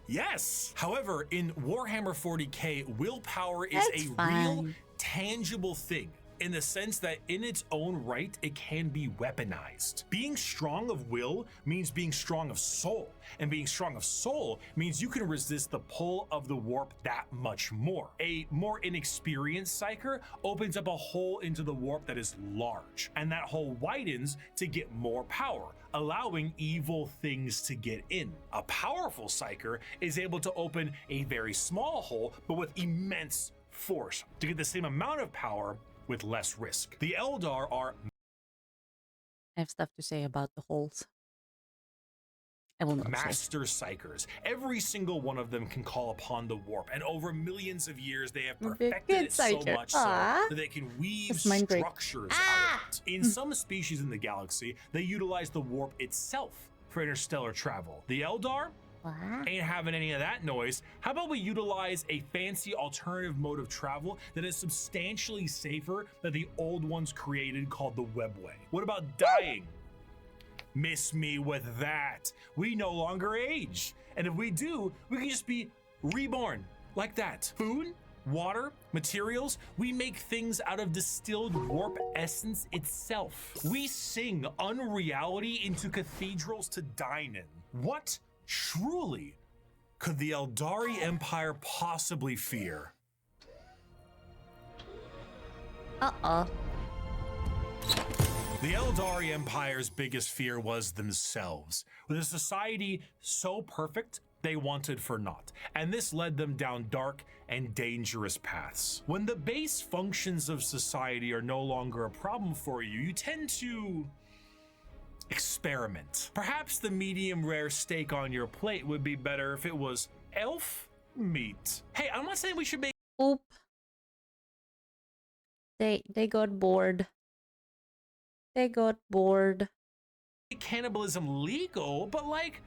Yes. However, in Warhammer 40k, willpower is That's a real, fine. tangible thing in the sense that in its own right, it can be weaponized. Being strong of will means being strong of soul, and being strong of soul means you can resist the pull of the warp that much more. A more inexperienced psyker opens up a hole into the warp that is large, and that hole widens to get more power, allowing evil things to get in. A powerful psyker is able to open a very small hole, but with immense force to get the same amount of power with less risk. The Eldar are I have stuff to say about the holes. I will not say. master psychers. Every single one of them can call upon the warp, and over millions of years they have Good perfected it so psyker. much so Aw. that they can weave It's mind break. structures out of it. In some species in the galaxy, they utilize the warp itself for interstellar travel. The Eldar What? ain't having any of that noise. How about we utilize a fancy alternative mode of travel that is substantially safer than the old ones created called the Webway? What about dying? Miss me with that. We no longer age. And if we do, we can just be reborn like that. Food, water, materials, we make things out of distilled warp essence itself. We sing unreality into cathedrals to dine in. What truly could the Eldari Empire possibly fear? Uh-oh. The Eldari Empire's biggest fear was themselves, with a society so perfect they wanted for naught, and this led them down dark and dangerous paths. When the base functions of society are no longer a problem for you, you tend to experiment. Perhaps the medium rare steak on your plate would be better if it was elf meat. Hey, I'm not saying we should make Oop. They got bored. They got bored. cannibalism legal, but like,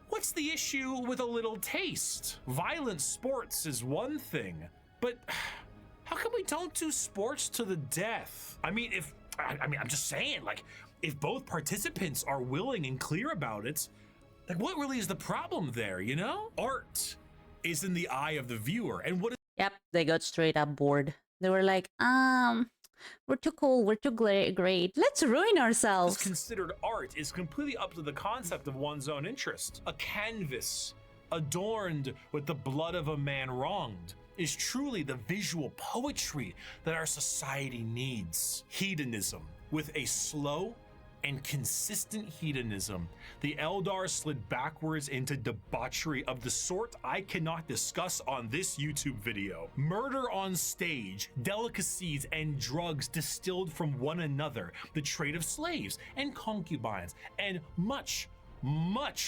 what's the issue with a little taste? Violent sports is one thing, but how come we don't do sports to the death? I mean, I'm just saying, like, if both participants are willing and clear about it, like, what really is the problem there, you know? Art is in the eye of the viewer, and what is Yep, they got straight up bored. They were like, we're too cool, we're too great. Let's ruin ourselves. considered art is completely up to the concept of one's own interest. A canvas adorned with the blood of a man wronged is truly the visual poetry that our society needs. Hedonism. With a slow and consistent hedonism, the Eldar slid backwards into debauchery of the sort I cannot discuss on this YouTube video. Murder on stage, delicacies and drugs distilled from one another, the trade of slaves and concubines, and much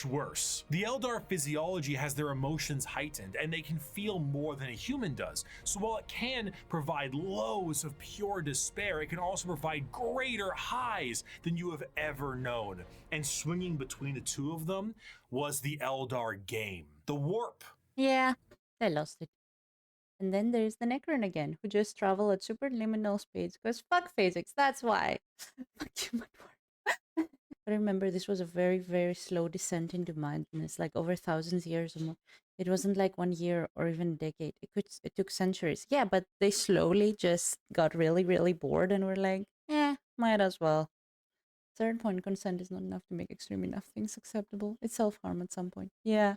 worse. The Eldar physiology has their emotions heightened, and they can feel more than a human does. So while it can provide lows of pure despair, it can also provide greater highs than you have ever known. And swinging between the two of them was the Eldar game. The warp. Yeah, they lost it. And then there's the Necron again, who just travel at superliminal speeds, because fuck physics, that's why. Fuck you, my word. But remember, this was a very, very slow descent into madness, like over thousands of years or more. It wasn't like 1 year or even a decade. It took centuries. Yeah, but they slowly just got really, really bored and were like, might as well. At a certain point, consent is not enough to make extreme enough things acceptable. It's self-harm at some point. Yeah.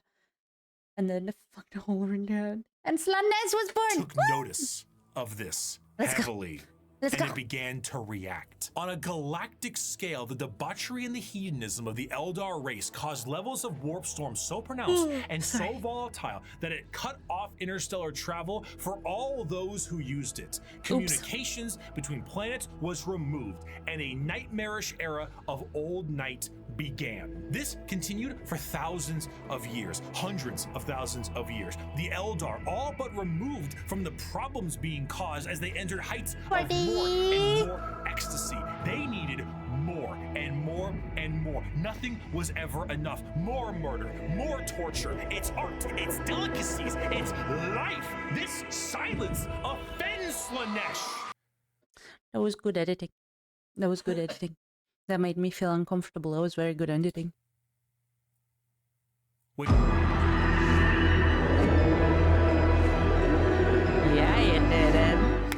And then the fucked hole in their head. And Slaanesh was born! Took notice of this Let's go. heavily. Let's and go. it began to react. On a galactic scale, the debauchery and the hedonism of the Eldar race caused levels of warp storm so pronounced and so volatile that it cut off interstellar travel for all those who used it. Communications between planets was removed, and a nightmarish era of old night began. This continued for thousands of years, hundreds of thousands of years. The Eldar all but removed from the problems being caused as they entered heights of more and more ecstasy. They needed more and more and more. Nothing was ever enough. More murder, more torture. It's art, it's delicacies, it's life. This silence offends Slaanesh. That was good editing. That was good editing. That made me feel uncomfortable. That was very good editing. Wait. Yeah, you did it.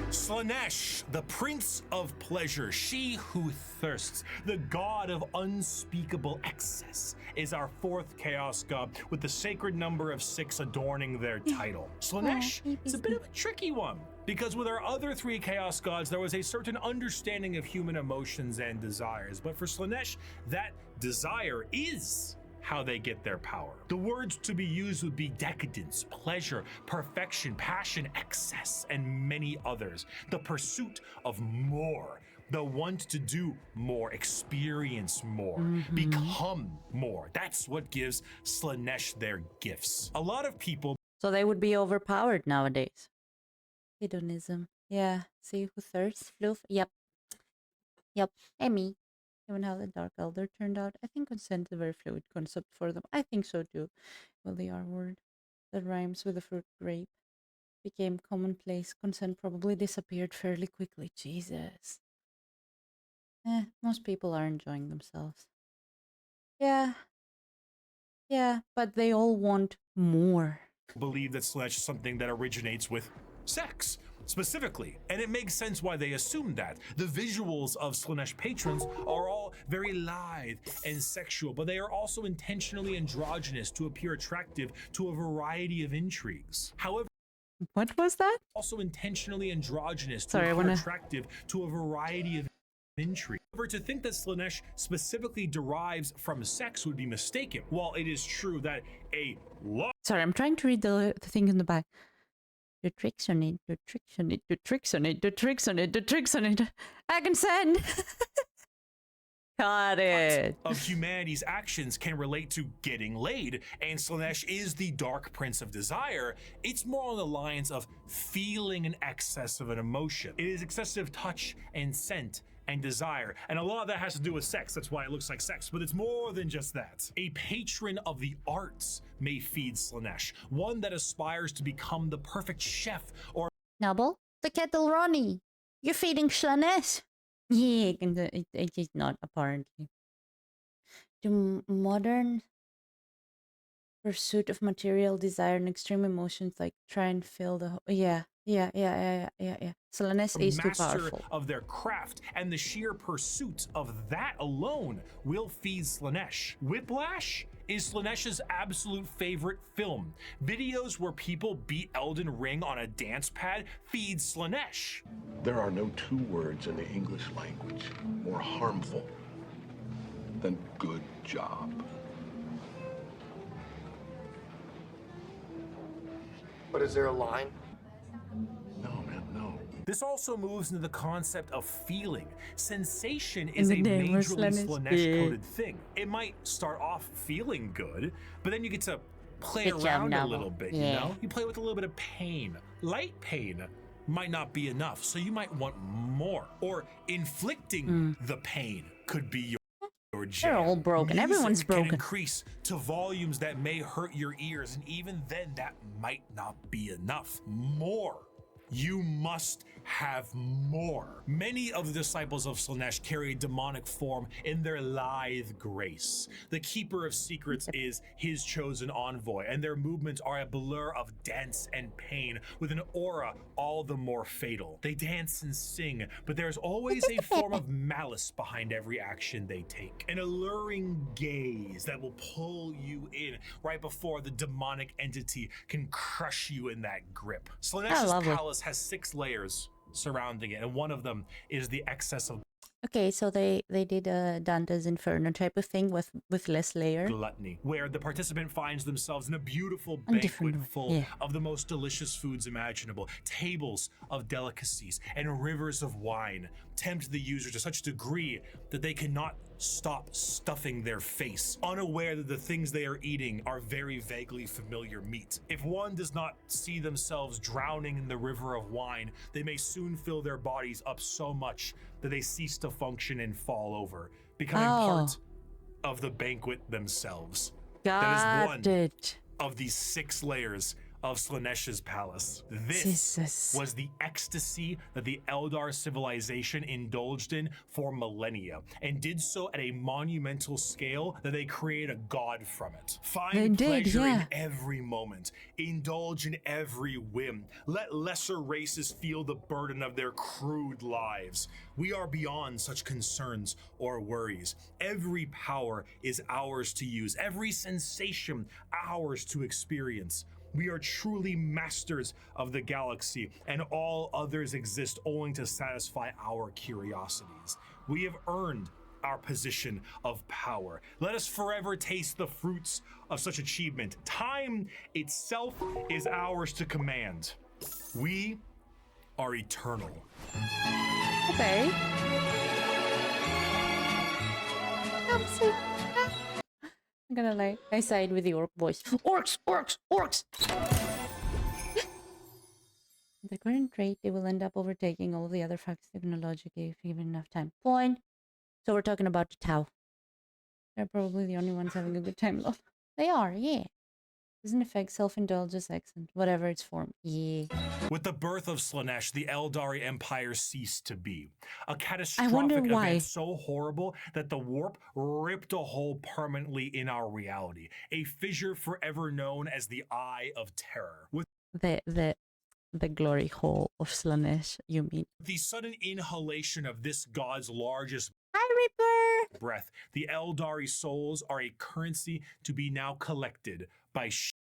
Slaanesh, the prince of pleasure, she who thirsts, the god of unspeakable excess, is our fourth chaos god with the sacred number of 6 adorning their title. Slaanesh is a bit of a tricky one, because with our other 3 chaos gods, there was a certain understanding of human emotions and desires, but for Slaanesh, that desire is how they get their power. The words to be used would be decadence, pleasure, perfection, passion, excess, and many others. The pursuit of more, the want to do more, experience more, become more. That's what gives Slaanesh their gifts. A lot of people So they would be overpowered nowadays. Hedonism. Yeah. See who thirsts? Floof. Yep. Yep. And me. Given how the Dark Elder turned out, I think consent is a very fluid concept for them. I think so too. Well, the R word that rhymes with the fruit grape became commonplace. Consent probably disappeared fairly quickly. Jesus. Most people are enjoying themselves. Yeah. Yeah, but they all want more. believe that Slaanesh is something that originates with sex specifically, and it makes sense why they assume that. The visuals of Slaanesh patrons are all very lithe and sexual, but they are also intentionally androgynous to appear attractive to a variety of intrigues. However, What was that? also intentionally androgynous to Sorry, I appear wanna- attractive to a variety of intrigue. However, to think that Slaanesh specifically derives from sex would be mistaken. While it is true that a lot Sorry, I'm trying to read the thing in the back. The tricks on it, the tricks on it, the tricks on it, the tricks on it, the tricks on it. I can send. Got it. of humanity's actions can relate to getting laid, and Slaanesh is the dark prince of desire. It's more on the lines of feeling an excess of an emotion. It is excessive touch and scent and desire, and a lot of that has to do with sex. That's why it looks like sex, but it's more than just that. A patron of the arts may feed Slaanesh, one that aspires to become the perfect chef or Noble, the kettle Ronnie. You're feeding Slaanesh. Yeah, it is not, apparently. The modern pursuit of material desire and extreme emotions like try and fill the... Yeah. Slaanesh is too master powerful. of their craft, and the sheer pursuit of that alone will feed Slaanesh. Whiplash is Slaanesh's absolute favorite film. Videos where people beat Elden Ring on a dance pad feed Slaanesh. There are no two words in the English language more harmful than good job. But is there a line? No, man, no. This also moves into the concept of feeling. Sensation is the a name of majorly Slaanesh. Slaanesh-coded thing. It might start off feeling good, but then you get to play Good job, around a Noble. little bit, Yeah. you know? You play with a little bit of pain. Light pain might not be enough, so you might want more. Or inflicting the pain could be your jam. They're all broken. Music Everyone's can broken. increase to volumes that may hurt your ears, and even then that might not be enough. More. You must have more. Many of the disciples of Slaanesh carry a demonic form in their lithe grace. The keeper of secrets is his chosen envoy, and their movements are a blur of dance and pain with an aura all the more fatal. They dance and sing, but there's always a form of malice behind every action they take. An alluring gaze that will pull you in right before the demonic entity can crush you in that grip. Slaanesh's lovely. palace has 6 layers surrounding it, and one of them is the excess of Okay, so they did a Dante's Inferno type of thing with less layer. gluttony, where the participant finds themselves in a beautiful And banquet different, full yeah. of the most delicious foods imaginable. Tables of delicacies and rivers of wine tempt the user to such a degree that they cannot stop stuffing their face, unaware that the things they are eating are very vaguely familiar meat. If one does not see themselves drowning in the river of wine, they may soon fill their bodies up so much that they cease to function and fall over, becoming part of the banquet themselves. That is one it. of these 6 layers of Slaanesh's palace. This Jesus. was the ecstasy that the Eldar civilization indulged in for millennia, and did so at a monumental scale that they created a god from it. Find pleasure in every moment, indulge in every whim, let lesser races feel the burden of their crude lives. We are beyond such concerns or worries. Every power is ours to use, every sensation ours to experience. We are truly masters of the galaxy, and all others exist only to satisfy our curiosities. We have earned our position of power. Let us forever taste the fruits of such achievement. Time itself is ours to command. We are eternal. Okay. I'm gonna like, I side with the orc voice. Orcs, orcs, orcs! At the current rate, they will end up overtaking all the other facts technologically if given enough time. Point. So we're talking about the Tau. They're probably the only ones having a good time, though. They are, yeah. Doesn't affect self-indulgence accent, whatever its form. Yeah. With the birth of Slaanesh, the Eldari Empire ceased to be. A I catastrophic wonder why. event so horrible that the warp ripped a hole permanently in our reality. A fissure forever known as the Eye of Terror. With The glory hole of Slaanesh, you mean? the sudden inhalation of this god's largest Hi, Reaper! breath, the Eldari souls are a currency to be now collected by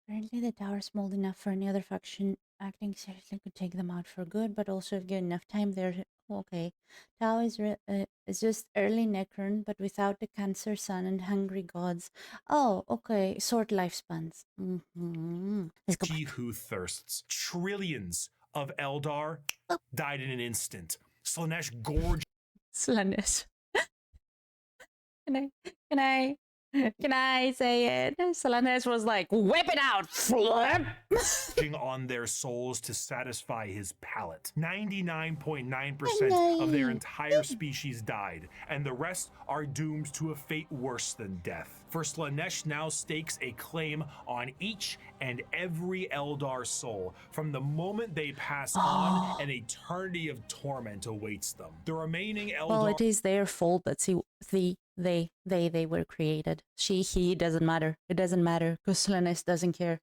Apparently the tower's small enough for any other faction acting seriously could take them out for good, but also if given enough time, they're okay. Tau is just early Necron, but without the Cancer Sun and Hungry Gods. Oh, okay. Short lifespans. Let's go She back. who thirsts. Trillions of Eldar died in an instant. Slaanesh gorged Slaanesh. Can I say it? Slaanesh was like, whip it out, flip! on their souls to satisfy his palate. 99.9% of their entire species died, and the rest are doomed to a fate worse than death. For Slaanesh now stakes a claim on each and every Eldar soul. From the moment they pass on, an eternity of torment awaits them. The remaining Eldar... Well, it is their fault that they were created. She, he, doesn't matter. It doesn't matter, because Slaanesh doesn't care.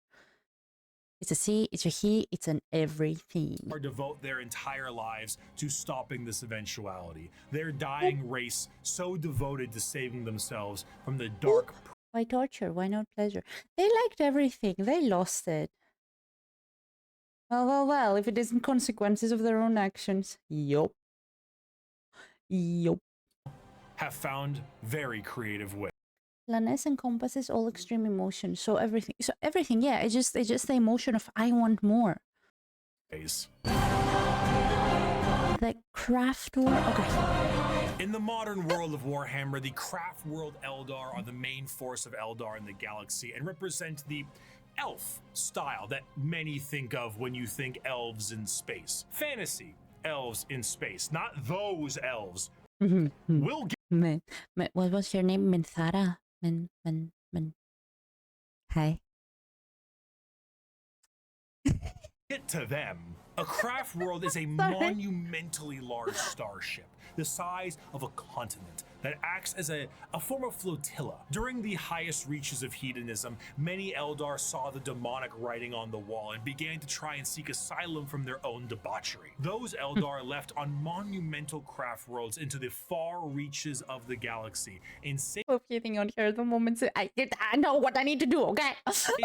It's a she, it's a he, it's an everything. Or devote their entire lives to stopping this eventuality. Their dying race so devoted to saving themselves from the dark... Why torture? Why not pleasure? They liked everything. They lost it. Well, if it isn't consequences of their own actions. Yup. have found very creative ways. Slaanesh encompasses all extreme emotions. So everything, yeah, it's just the emotion of I want more. The craft world. Okay. In the modern world of Warhammer, the craft world Eldar are the main force of Eldar in the galaxy and represent the elf style that many think of when you think elves in space. Fantasy elves in space, not those elves. We'll What was your name? Minthara? Hi. get to them. A craft world is a monumentally large starship. the size of a continent that acts as a form of flotilla. During the highest reaches of hedonism, many Eldar saw the demonic writing on the wall and began to try and seek asylum from their own debauchery. Those Eldar left on monumental craft worlds into the far reaches of the galaxy and saved Locating on here at the moment. So I know what I need to do, okay?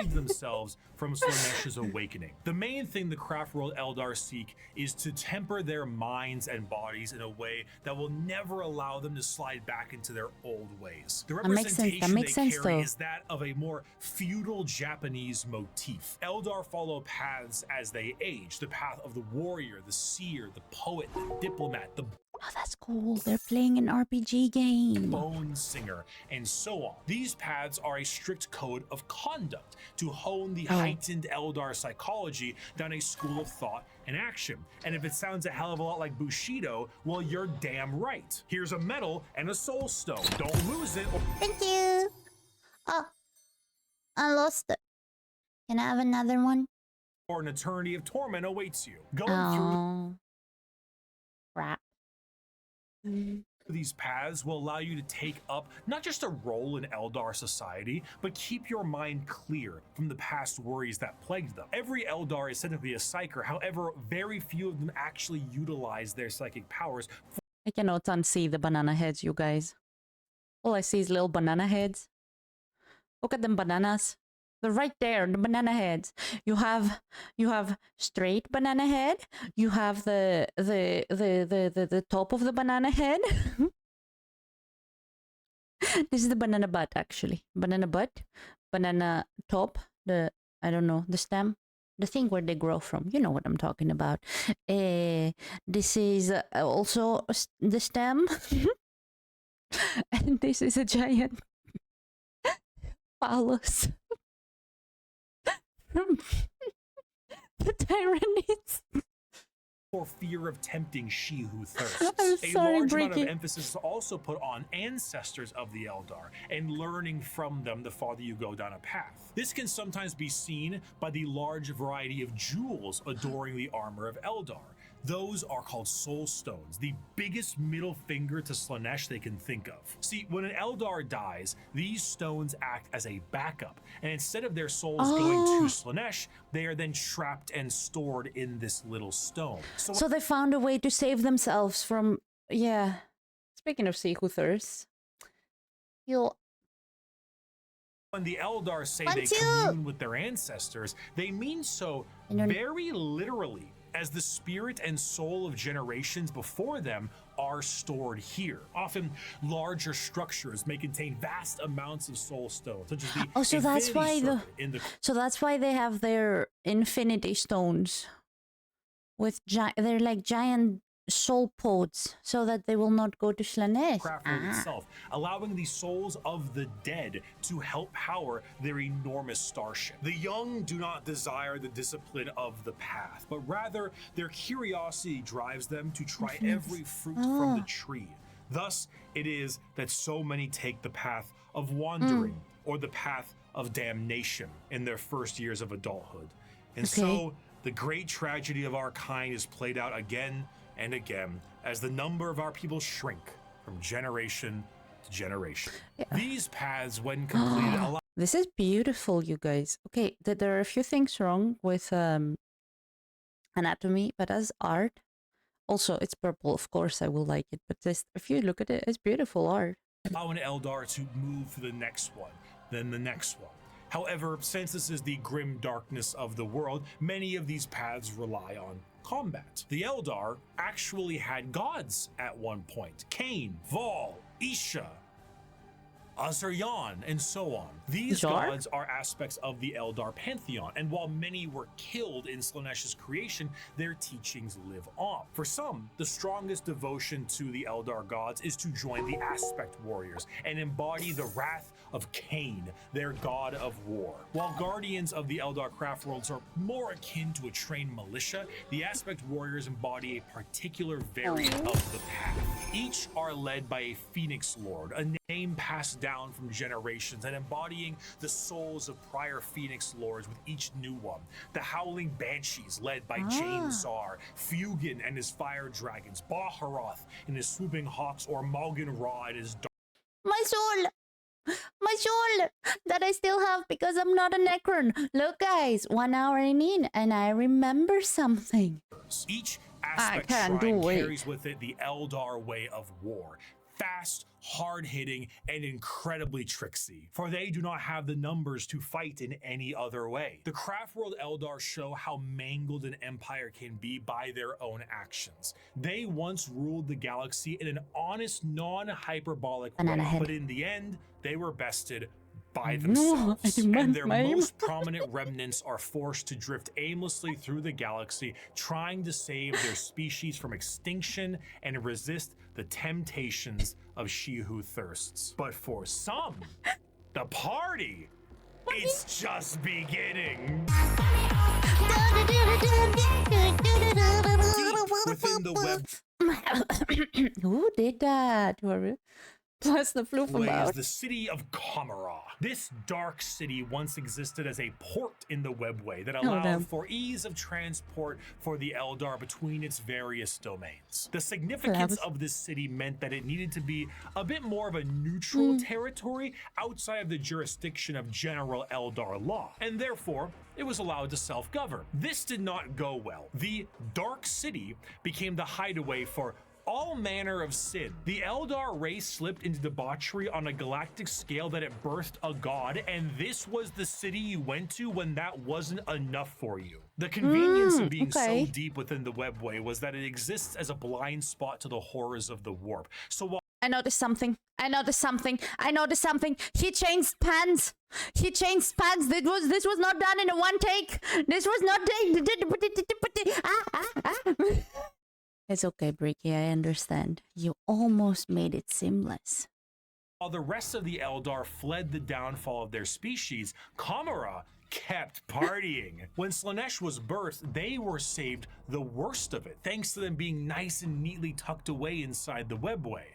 themselves from Slaanesh's awakening. The main thing the craft world Eldar seek is to temper their minds and bodies in a way that will never allow them to slide back into their old ways. The representation they carry is that of a more feudal Japanese motif. Eldar follow paths as they age, the path of the warrior, the seer, the poet, the diplomat, the Oh, that's cool. They're playing an RPG game. bone singer, and so on. These paths are a strict code of conduct to hone the heightened Eldar psychology down a school of thought and action. And if it sounds a hell of a lot like Bushido, well, you're damn right. Here's a medal and a soul stone. Don't lose it. Thank you. Oh, I lost it. Can I have another one? Or an eternity of torment awaits you. Going Oh, crap. through these paths will allow you to take up not just a role in Eldar society, but keep your mind clear from the past worries that plagued them. Every Eldar is said to be a psyker, however, very few of them actually utilize their psychic powers. I cannot unsee the banana heads, you guys. All I see is little banana heads. Look at them bananas. They're right there, the banana heads. You have straight banana head. You have the top of the banana head. This is the banana butt, actually. Banana butt, banana top. I don't know, the stem, the thing where they grow from. You know what I'm talking about. This is also the stem, and this is a giant phallus. The Tyranids. For fear of tempting she who thirsts. I'm sorry, a large amount Bricky. of emphasis is also put on ancestors of the Eldar and learning from them the farther you go down a path. This can sometimes be seen by the large variety of jewels adoring the armor of Eldar. Those are called soul stones, the biggest middle finger to Slaanesh they can think of. See, when an Eldar dies, these stones act as a backup, and instead of their souls going to Slaanesh, they are then trapped and stored in this little stone. So they found a way to save themselves from, yeah. Speaking of sea who thirsts, you'll... When the Eldar say they commune with their ancestors, they mean so very literally, as the spirit and soul of generations before them are stored here. Often larger structures may contain vast amounts of soul stones, such as the so that's why so that's why they have their infinity stones with they're like giant soul pods, so that they will not go to Slaanesh. Craftworld itself, allowing the souls of the dead to help power their enormous starship. The young do not desire the discipline of the path, but rather their curiosity drives them to try every fruit from the tree. Thus, it is that so many take the path of wandering or the path of damnation in their first years of adulthood. And so, the great tragedy of our kind is played out again and again as the number of our people shrink from generation to generation. These paths, when completed, allow... This is beautiful, you guys. Okay, there are a few things wrong with anatomy, but as art, also it's purple, of course I will like it, but if you look at it, it's beautiful art. Allow an Eldar to move to the next one, then the next one. However, since this is the grim darkness of the world, many of these paths rely on combat. The Eldar actually had gods at one point. Cain, Vol, Isha, Azaryan, and so on. These gods are aspects of the Eldar pantheon, and while many were killed in Slaanesh's creation, their teachings live on. For some, the strongest devotion to the Eldar gods is to join the Aspect Warriors and embody the wrath of Cain, their god of war. While guardians of the Eldar craftworlds are more akin to a trained militia, the Aspect Warriors embody a particular variant of the path. Each are led by a Phoenix Lord, a name passed down from generations and embodying the souls of prior Phoenix Lords with each new one. The Howling Banshees, led by Jain Zar, Fugin and his Fire Dragons, Baharoth and his Swooping Hawks, or Malgan Ra and his My soul! My soul! That I still have because I'm not a Necron. Look, guys, 1 hour in and I remember something. Each aspect shrine carries with it the Eldar way of war. Fast, hard-hitting, and incredibly tricksy, for they do not have the numbers to fight in any other way. The Craftworld Eldar show how mangled an empire can be by their own actions. They once ruled the galaxy in an honest, non-hyperbolic way, but in the end, they were bested by themselves, and their most prominent remnants are forced to drift aimlessly through the galaxy, trying to save their species from extinction and resist the temptations of she who thirsts. But for some, the party, it's just beginning. Within the web. Who did that? Plus the Floofyumi. Is the city of Kamara. This dark city once existed as a port in the webway that allowed for ease of transport for the Eldar between its various domains. The significance of this city meant that it needed to be a bit more of a neutral territory outside of the jurisdiction of general Eldar law, and therefore it was allowed to self-govern. This did not go well. The Dark City became the hideaway for all manner of sin. The Eldar race slipped into debauchery on a galactic scale that it birthed a god, and this was the city you went to when that wasn't enough for you. The convenience of being so deep within the webway was that it exists as a blind spot to the horrors of the warp. So while I noticed something. He changed pants. This was not done in a one take. This was not done. It's okay, Bricky, I understand. You almost made it seamless. While the rest of the Eldar fled the downfall of their species, Kamara kept partying. When Slaanesh was birthed, they were saved the worst of it, thanks to them being nice and neatly tucked away inside the webway.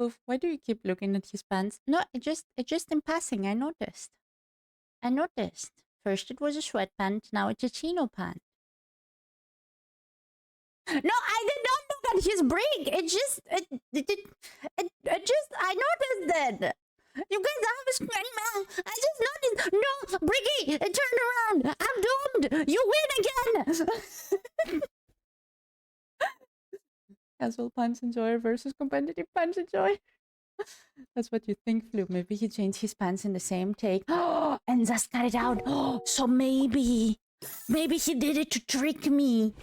Oof, why do you keep looking at his pants? No, it just in passing, I noticed. First it was a sweatpant, now it's a chino pant. No, I did not look at his brig. I noticed that. You guys have a screen. I just noticed. No, Bricky, it turned around. I'm doomed. You win again. Casual Punch Enjoyer versus competitive Punch Enjoyer. That's what you think, Flu. Maybe he changed his pants in the same take. Oh, and just got it out. Oh, so maybe he did it to trick me.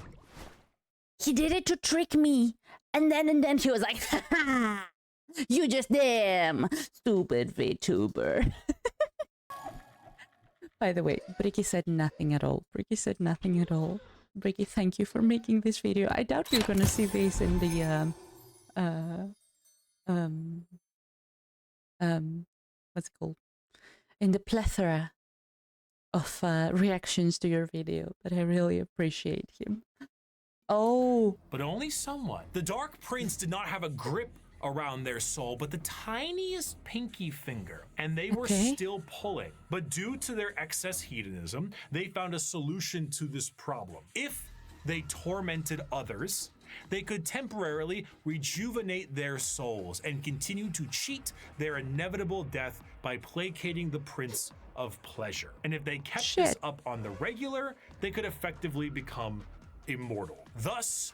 And then he was like, ha, you just damn stupid Vtuber. By the way, Bricky said nothing at all. Bricky, thank you for making this video. I doubt you're gonna see this in the what's it called? In the plethora of reactions to your video, but I really appreciate him. Oh. But only somewhat. The Dark Prince did not have a grip around their soul, but the tiniest pinky finger, and they were still pulling. But due to their excess hedonism, they found a solution to this problem. If they tormented others, they could temporarily rejuvenate their souls and continue to cheat their inevitable death by placating the Prince of Pleasure. And if they kept this up on the regular, they could effectively become immortal. Thus,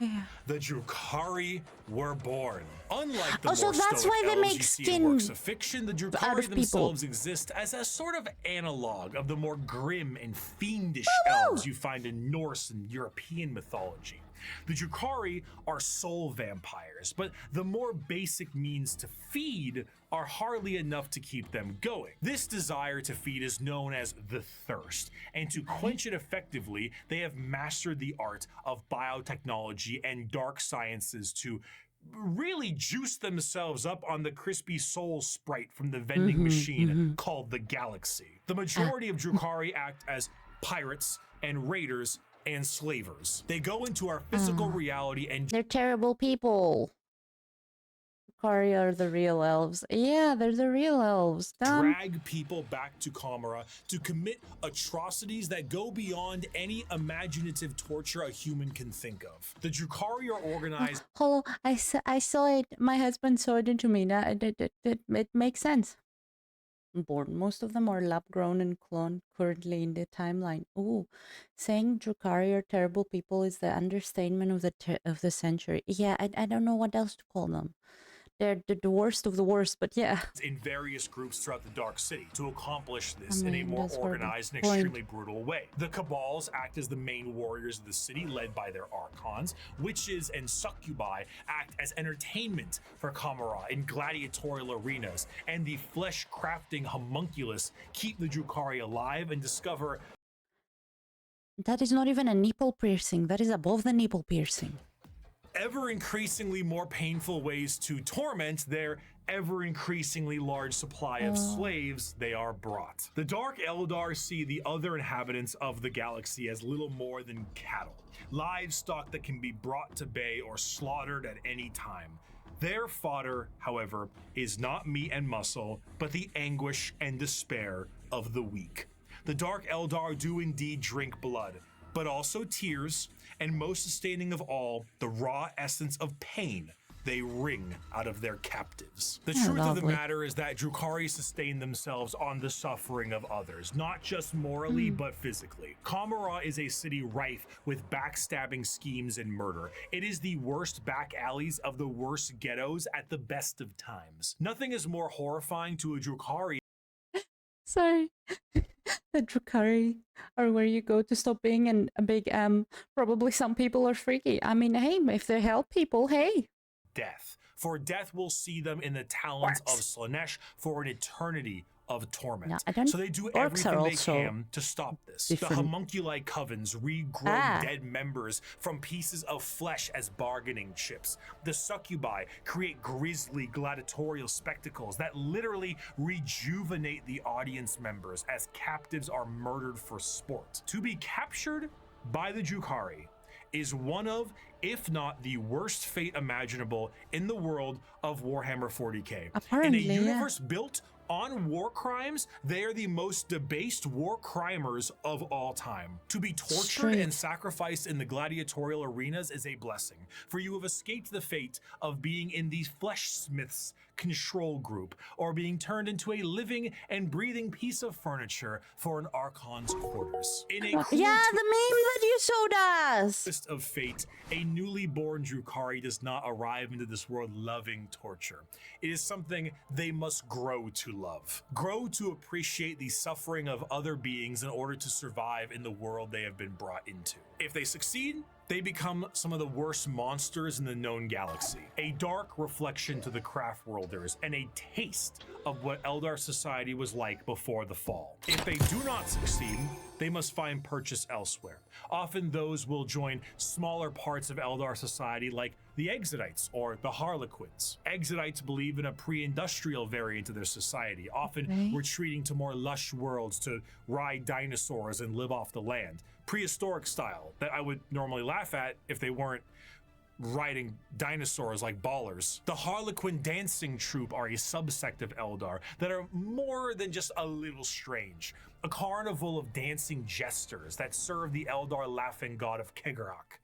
the Drukari were born. Unlike the more stoic elves you see in works of fiction, the Drukari themselves exist as a sort of analog of the more grim and fiendish elves you find in Norse and European mythology. The Drukari are soul vampires, but the more basic means to feed are hardly enough to keep them going. This desire to feed is known as the thirst, and to quench it effectively, they have mastered the art of biotechnology and dark sciences to really juice themselves up on the crispy soul sprite from the vending machine called the Galaxy. The majority of Drukari act as pirates and raiders and slavers. They go into our physical reality and they're terrible people. Drukari are the real elves. Yeah, they're the real elves. Drag people back to Kamara to commit atrocities that go beyond any imaginative torture a human can think of. The Drukari are organized. Hello, I saw it. My husband showed it to me. It makes sense. Born. Most of them are lab-grown and cloned currently in the timeline. Ooh, saying Drukari are terrible people is the understatement of the century. Yeah, I don't know what else to call them. They're the worst of the worst, but yeah. In various groups throughout the Dark City to accomplish this in a more organized and horrible. extremely brutal way. The Cabals act as the main warriors of the city, led by their archons. Witches and succubi act as entertainment for Kamara in gladiatorial arenas, and the flesh-crafting homunculus keep the Drukari alive and discover... That is not even a nipple piercing. That is above the nipple piercing. Ever increasingly more painful ways to torment their ever increasingly large supply of slaves they are brought. The Dark Eldar see the other inhabitants of the galaxy as little more than cattle, livestock that can be brought to bay or slaughtered at any time. Their fodder, however, is not meat and muscle, but the anguish and despair of the weak. The Dark Eldar do indeed drink blood, but also tears, and most sustaining of all, the raw essence of pain they wring out of their captives. The truth of the matter is that Drukari sustain themselves on the suffering of others, not just morally, but physically. Kamara is a city rife with backstabbing schemes and murder. It is the worst back alleys of the worst ghettos at the best of times. Nothing is more horrifying to a Drukari. Sorry. The Drukari are where you go to stop being a big, probably some people are freaky. I mean, hey, if they help people, hey. Death. For death will see them in the talons of Slaanesh for an eternity of torment. No, so they do everything they can to stop this. The homunculi covens regrow dead members from pieces of flesh as bargaining chips. The succubi create grisly gladiatorial spectacles that literally rejuvenate the audience members as captives are murdered for sport. To be captured by the Drukari is one of, if not the worst fate imaginable in the world of Warhammer 40k. Apparently, in a universe built on war crimes, they are the most debased war crimers of all time. To be tortured and sacrificed in the gladiatorial arenas is a blessing, for you have escaped the fate of being in the fleshsmith's control group, or being turned into a living and breathing piece of furniture for an Archon's quarters. In a the meme that you showed us! Twist of fate, a newly born Drukari does not arrive into this world loving torture. It is something they must grow to love. Grow to appreciate the suffering of other beings in order to survive in the world they have been brought into. If they succeed, they become some of the worst monsters in the known galaxy. A dark reflection to the Craftworlders and a taste of what Eldar society was like before the fall. If they do not succeed, they must find purchase elsewhere. Often those will join smaller parts of Eldar society like the Exodites or the Harlequins. Exodites believe in a pre-industrial variant of their society, often retreating to more lush worlds to ride dinosaurs and live off the land. Prehistoric style that I would normally laugh at if they weren't riding dinosaurs like ballers. The Harlequin dancing troupe are a subsect of Eldar that are more than just a little strange. A carnival of dancing jesters that serve the Eldar laughing god of Kegarak.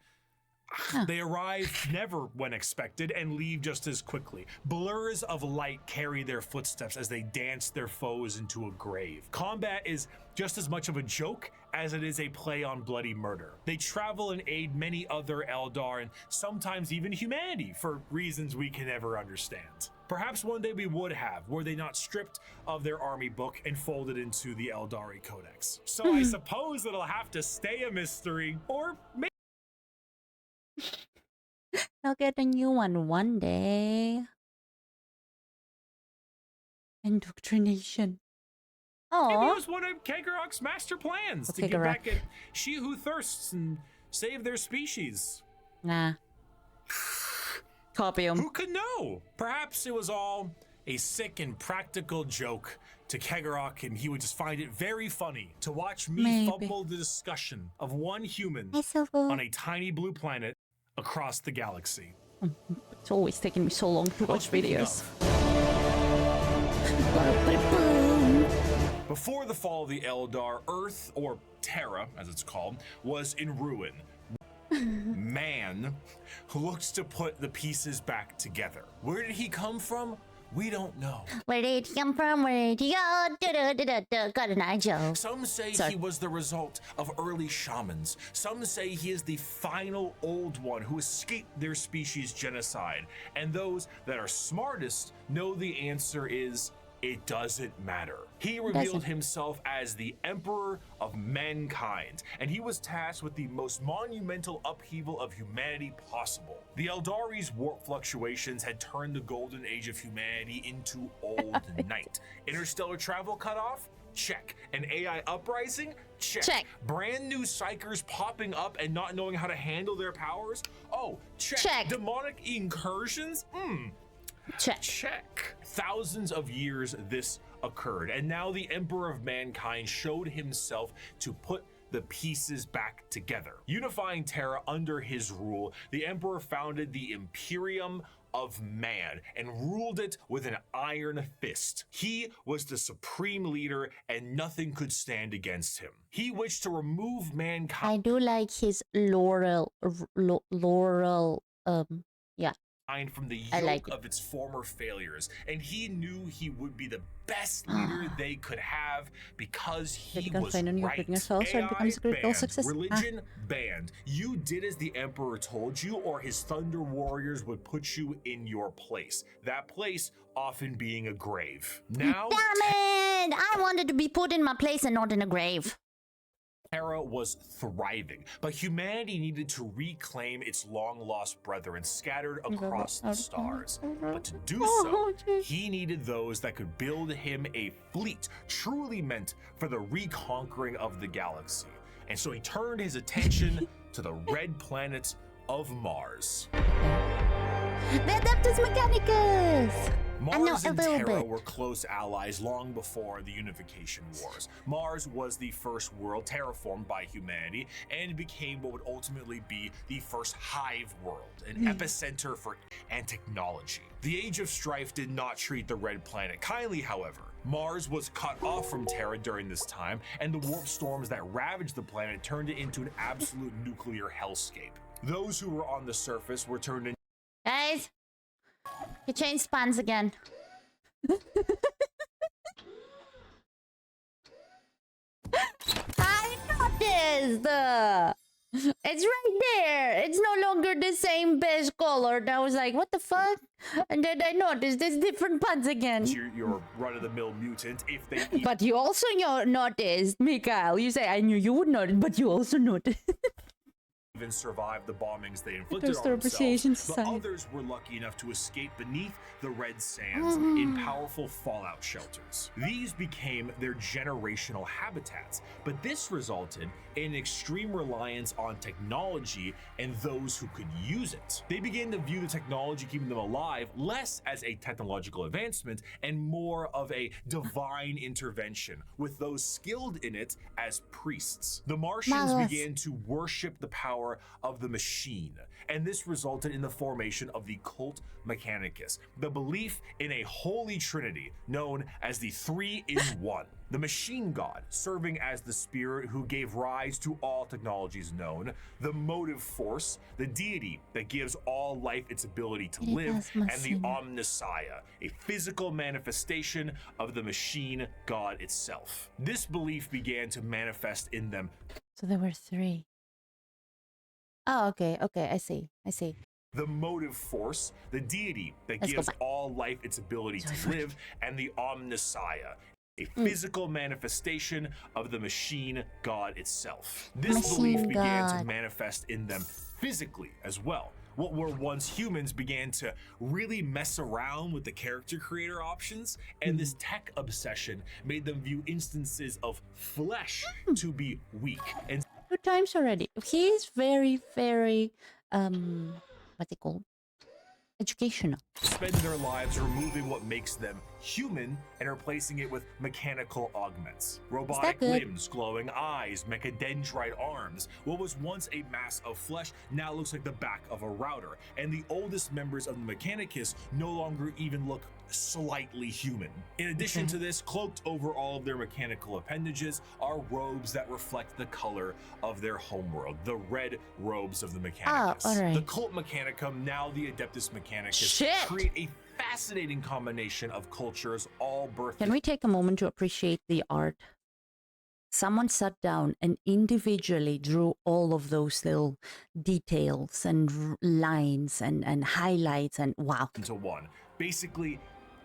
They arrive never when expected and leave just as quickly. Blurs of light carry their footsteps as they dance their foes into a grave. Combat is just as much of a joke as it is a play on bloody murder. They travel and aid many other Eldar and sometimes even humanity for reasons we can never understand. Perhaps one day we would have, were they not stripped of their army book and folded into the Eldari Codex. So I suppose it'll have to stay a mystery, or maybe I'll get a new one day. Indoctrination. maybe Oh, it was one of Kegarak's master plans to get back at she who thirsts and save their species. nah. Copy him. Who could know? Perhaps it was all a sick and practical joke to Kegarak, and he would just find it very funny to watch me fumble the discussion of one human on a tiny blue planet across the galaxy. It's always taking me so long to watch speaking videos. Before the fall of the Eldar, Earth, or Terra as it's called, was in ruin. Man looked to put the pieces back together. Where did he come from? We don't know. Where did he come from? Where did he go? Got an eye, Joe. Some say he was the result of early shamans. Some say he is the final old one who escaped their species' genocide. And those that are smartest know the answer is it doesn't matter. He revealed himself as the Emperor of Mankind, and he was tasked with the most monumental upheaval of humanity possible. The Eldari's warp fluctuations had turned the golden age of humanity into old night. Interstellar travel cut off? Check. An AI uprising? Check. Brand new psychers popping up and not knowing how to handle their powers? Oh, check. Demonic incursions? Check. Thousands of years this occurred, and now the Emperor of Mankind showed himself to put the pieces back together. Unifying Terra under his rule, the Emperor founded the Imperium of Man and ruled it with an iron fist. He was the supreme leader and nothing could stand against him. He wished to remove mankind. I do like his laurel, yeah. From the yoke of its former failures, and he knew he would be the best leader they could have because he was right. AI banned, religion banned. You did as the Emperor told you, or his Thunder Warriors would put you in your place. That place often being a grave. Now, damn it! I wanted to be put in my place and not in a grave. Terra was thriving, but humanity needed to reclaim its long-lost brethren scattered across the stars. But to do so, he needed those that could build him a fleet truly meant for the reconquering of the galaxy. And so he turned his attention to the red planet of Mars. The Adeptus Mechanicus! Mars and Terra were close allies long before the Unification Wars. Mars was the first world terraformed by humanity and became what would ultimately be the first hive world, an epicenter for and technology. The Age of Strife did not treat the Red Planet kindly, however. Mars was cut off from Terra during this time, and the warp storms that ravaged the planet turned it into an absolute nuclear hellscape. Those who were on the surface were turned into guys, you changed spans again. I noticed! It's right there. It's no longer the same beige color. And I was like, what the fuck? And then I noticed there's different puns again. Your run-of-the-mill mutant if they eat. But you also noticed, Mikhail. You say, I knew you would notice, but you also noticed. Even survived the bombings they inflicted on themselves, but others were lucky enough to escape beneath the red sands in powerful fallout shelters. These became their generational habitats, but this resulted in extreme reliance on technology and those who could use it. They began to view the technology keeping them alive less as a technological advancement and more of a divine intervention, with those skilled in it as priests. The Martians began to worship the power of the machine, and this resulted in the formation of the Cult Mechanicus, the belief in a holy trinity known as the Three-in-One. The machine god, serving as the spirit who gave rise to all technologies known, the motive force, the deity that gives all life its ability to live, and the Omnissiah, a physical manifestation of the machine god itself. This belief began to manifest in them. So there were three. Oh, okay, I see. The motive force, the deity that gives all life its ability to live, and the Omnissiah, a physical manifestation of the machine god itself. This belief began to manifest in them physically as well. What were once humans began to really mess around with the character creator options, and this tech obsession made them view instances of flesh to be weak. And 2 times already. He's very, what's it called? Educational. Spend their lives removing what makes them human and replacing it with mechanical augments. Robotic good? limbs, glowing eyes, mechadendrite arms. What was once a mass of flesh now looks like the back of a router. And the oldest members of the Mechanicus no longer even look slightly human. In addition to this, cloaked over all of their mechanical appendages are robes that reflect the color of their homeworld, the red robes of the Mechanicus. all right. The Cult Mechanicum, now the Adeptus Mechanicus, Shit! create a fascinating combination of cultures, all birthed. Can we take a moment to appreciate the art? Someone sat down and individually drew all of those little details and lines and highlights and wow. into one. Basically,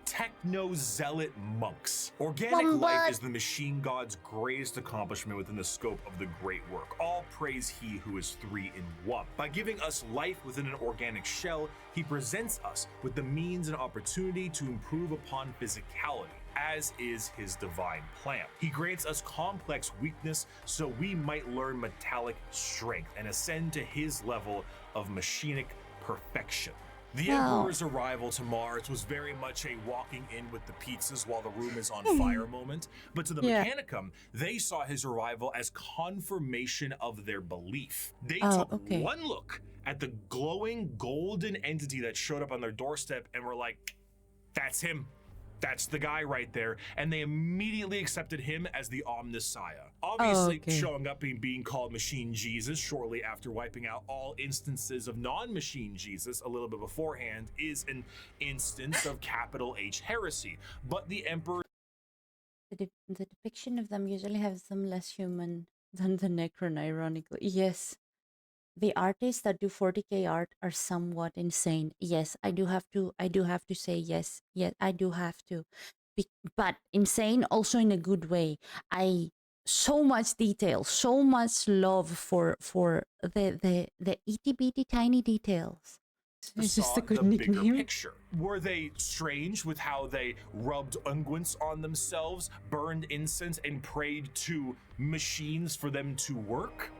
techno-zealot monks. Organic life is the machine god's greatest accomplishment within the scope of the great work. All praise he who is 3 in 1. By giving us life within an organic shell, he presents us with the means and opportunity to improve upon physicality, as is his divine plan. He grants us complex weakness so we might learn metallic strength and ascend to his level of machinic perfection. The Emperor's arrival to Mars was very much a walking in with the pizzas while the room is on fire moment, but to the Mechanicum, they saw his arrival as confirmation of their belief. They took one look at the glowing golden entity that showed up on their doorstep and were like, that's him. That's the guy right there. And they immediately accepted him as the Omnissiah. Obviously, showing up and being called Machine Jesus shortly after wiping out all instances of non-Machine Jesus a little bit beforehand is an instance of capital H heresy. But the Emperor... The depiction of them usually has them less human than the Necron, ironically. Yes. The artists that do 40K art are somewhat insane. Yes, I do have to say yes. Yes, I do have to. But insane also in a good way. So much detail, so much love for the itty bitty tiny details. It's just a good nickname. Bigger picture. Were they strange with how they rubbed unguents on themselves, burned incense, and prayed to machines for them to work?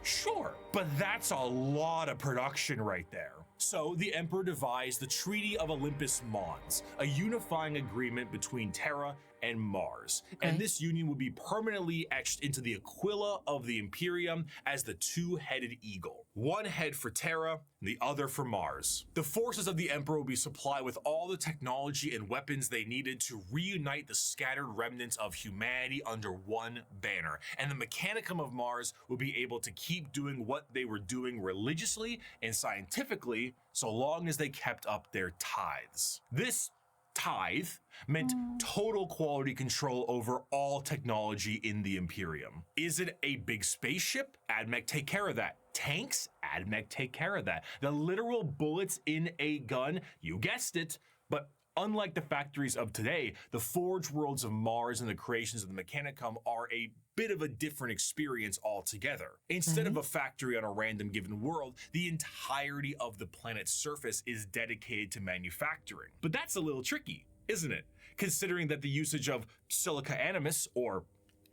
Sure, but that's a lot of production right there. So the Emperor devised the Treaty of Olympus Mons, a unifying agreement between Terra and Mars. And this union would be permanently etched into the Aquila of the Imperium as the two-headed eagle. One head for Terra, the other for Mars. The forces of the Emperor will be supplied with all the technology and weapons they needed to reunite the scattered remnants of humanity under one banner. And the Mechanicum of Mars will be able to keep doing what they were doing religiously and scientifically so long as they kept up their tithes. This tithe meant total quality control over all technology in the Imperium. Is it a big spaceship? AdMech take care of that. Tanks? AdMech take care of that. The literal bullets in a gun? You guessed it. But unlike the factories of today, the forge worlds of Mars and the creations of the Mechanicum are a bit of a different experience altogether. Instead of a factory on a random given world, the entirety of the planet's surface is dedicated to manufacturing. But that's a little tricky, isn't it? Considering that the usage of silica animus, or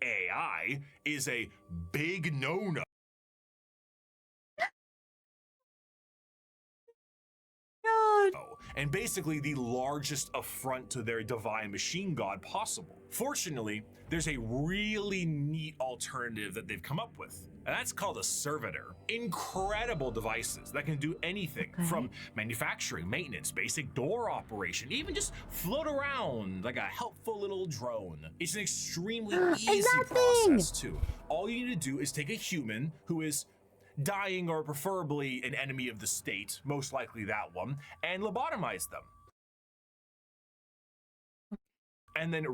AI, is a big no-no. And basically the largest affront to their divine machine god possible. Fortunately, there's a really neat alternative that they've come up with, and that's called a servitor. Incredible devices that can do anything from manufacturing, maintenance, basic door operation, even just float around like a helpful little drone. It's an extremely easy process too. All you need to do is take a human who is dying or preferably an enemy of the state, most likely that one, and lobotomize them. And then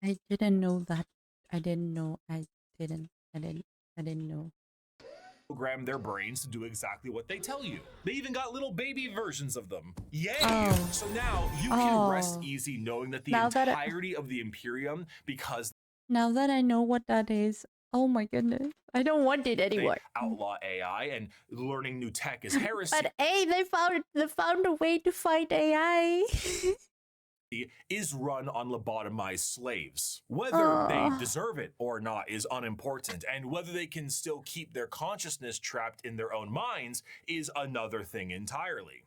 I didn't know that. I didn't know. I didn't know. Program their brains to do exactly what they tell you. They even got little baby versions of them. Yay! So now you can rest easy knowing that the entirety of the Imperium, because now that I know what that is, oh my goodness, I don't want it anymore. Outlaw AI and learning new tech is heresy. But hey, they found a way to fight AI. Is run on lobotomized slaves. Whether they deserve it or not is unimportant, and whether they can still keep their consciousness trapped in their own minds is another thing entirely.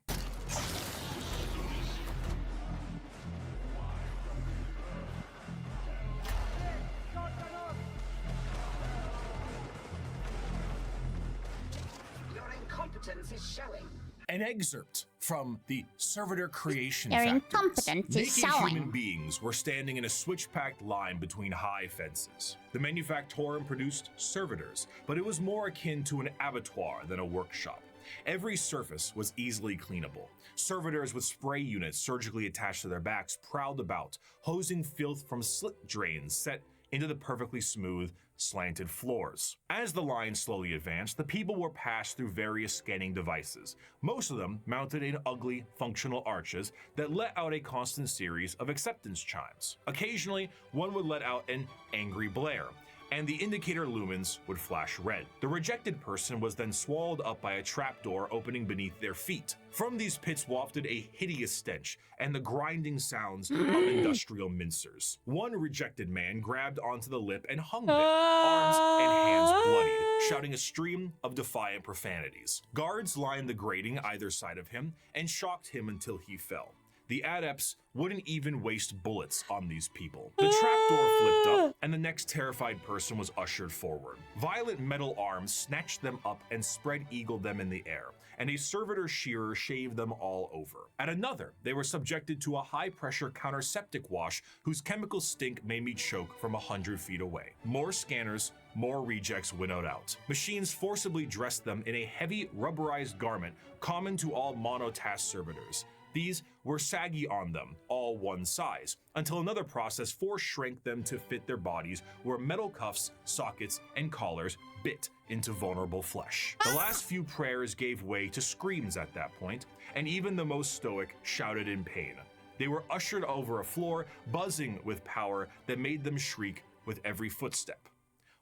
incompetence is showing. An excerpt from the Servitor Creation Their Factories. incompetence is Naked showing. human beings were standing in a switch-packed line between high fences. The Manufactorum produced servitors, but it was more akin to an abattoir than a workshop. Every surface was easily cleanable. Servitors with spray units surgically attached to their backs prowled about, hosing filth from slit drains set into the perfectly smooth, slanted floors. As the line slowly advanced, the people were passed through various scanning devices, most of them mounted in ugly, functional arches that let out a constant series of acceptance chimes. Occasionally, one would let out an angry blare, and the indicator lumens would flash red. The rejected person was then swallowed up by a trapdoor opening beneath their feet. From these pits wafted a hideous stench and the grinding sounds of industrial mincers. One rejected man grabbed onto the lip and hung there, arms and hands bloodied, shouting a stream of defiant profanities. Guards lined the grating either side of him and shocked him until he fell. The adepts wouldn't even waste bullets on these people. The trapdoor flipped up, and the next terrified person was ushered forward. Violet metal arms snatched them up and spread-eagled them in the air, and a servitor shearer shaved them all over. At another, they were subjected to a high-pressure counter-septic wash whose chemical stink made me choke from 100 feet away. More scanners, more rejects winnowed out. Machines forcibly dressed them in a heavy rubberized garment common to all monotask servitors. These were saggy on them, all one size, until another process force-shrank them to fit their bodies where metal cuffs, sockets, and collars bit into vulnerable flesh. The last few prayers gave way to screams at that point, and even the most stoic shouted in pain. They were ushered over a floor buzzing with power that made them shriek with every footstep.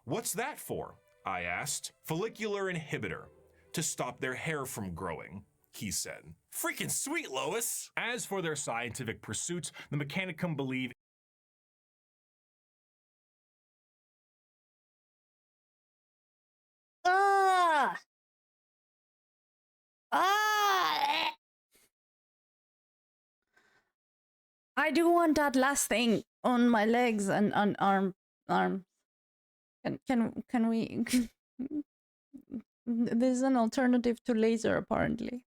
"What's that for?" I asked. "Follicular inhibitor, to stop their hair from growing," he said. "Freaking sweet, Lois!" As for their scientific pursuits, the Mechanicum believe I do want that last thing on my legs and on arms. Can we? There's an alternative to laser, apparently.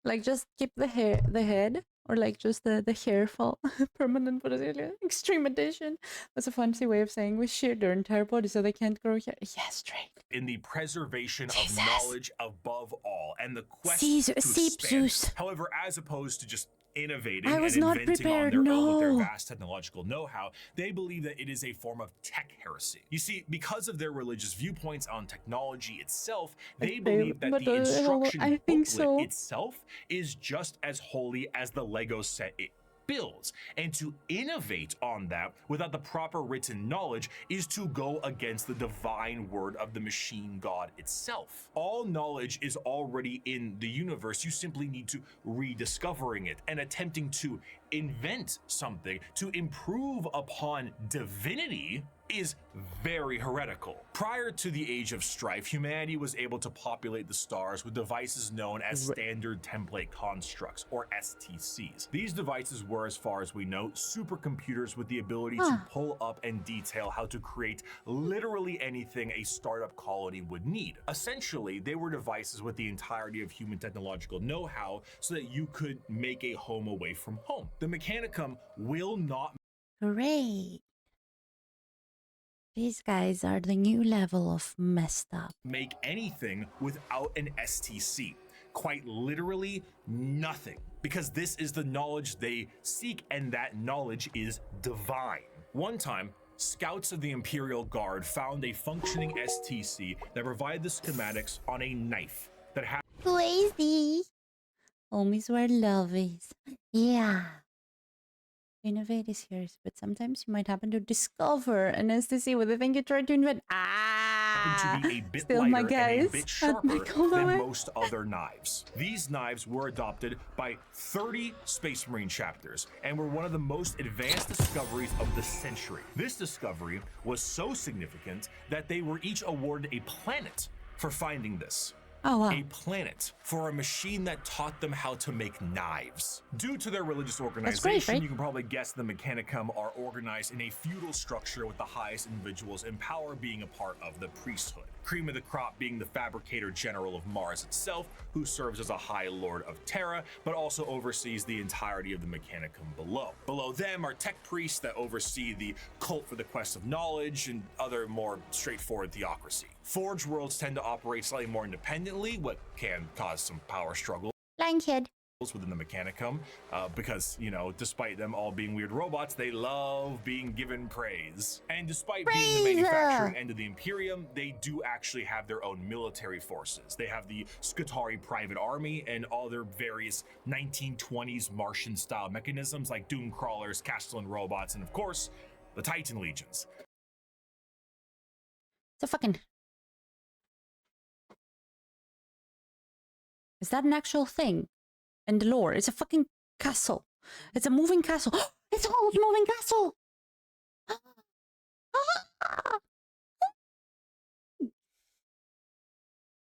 Like, just keep the head, or like just the hair fall permanent Brazilian extreme edition. That's a fancy way of saying we shear their entire body so they can't grow hair. Yes, straight. in the preservation Jesus. of knowledge above all and the quest Caesar, to expand. Zeus. However, as opposed to just innovating I was and not inventing prepared, on their own with their no. vast technological know-how, they believe that it is a form of tech heresy. You see, because of their religious viewpoints on technology itself, they believe that but, the instruction I think booklet so. itself is just as holy as the Lego set it builds, and to innovate on that without the proper written knowledge is to go against the divine word of the machine god itself. All knowledge is already in the universe. You simply need to rediscovering it and attempting to invent something to improve upon divinity is very heretical. Prior to the Age of Strife, humanity was able to populate the stars with devices known as Standard Template Constructs, or STCs. These devices were, as far as we know, supercomputers with the ability to pull up and detail how to create literally anything a startup colony would need. Essentially, they were devices with the entirety of human technological know-how so that you could make a home away from home. The Mechanicum will not Great. These guys are the new level of messed up. make anything without an STC. Quite literally nothing, because this is the knowledge they seek, and that knowledge is divine. One time, scouts of the Imperial Guard found a functioning STC that provided the schematics on a knife that had Crazy. Homies where love is. Yeah. Innovate is yours, but sometimes you might happen to discover an STC with the thing you tried to invent. happened to be a bit Still my lighter and a guys. bit At sharper Michael than Lowe. most other knives. These knives were adopted by 30 Space Marine chapters and were one of the most advanced discoveries of the century. This discovery was so significant that they were each awarded a planet for finding this. Oh, wow. A planet for a machine that taught them how to make knives. Due to their religious organization, right? you can probably guess the Mechanicum are organized in a feudal structure with the highest individuals in power being a part of the priesthood. cream of the crop being the Fabricator General of Mars itself, who serves as a High Lord of Terra, but also oversees the entirety of the Mechanicum below. Below them are tech priests that oversee the cult for the quest of knowledge and other more straightforward theocracy. Forge worlds tend to operate slightly more independently, what can cause some power struggle Blind kid. within the Mechanicum, because, you know, despite them all being weird robots, they love being given praise. And despite being the manufacturing end of the Imperium, they do actually have their own military forces. They have the Skitarii Private Army and all their various 1920s Martian-style mechanisms like Doom Crawlers, Castellan robots, and of course, the Titan Legions. It's a fucking... Is that an actual thing? In the lore, it's a fucking castle. It's a moving castle. It's a whole moving castle.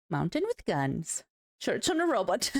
Mountain with guns. Church on a robot.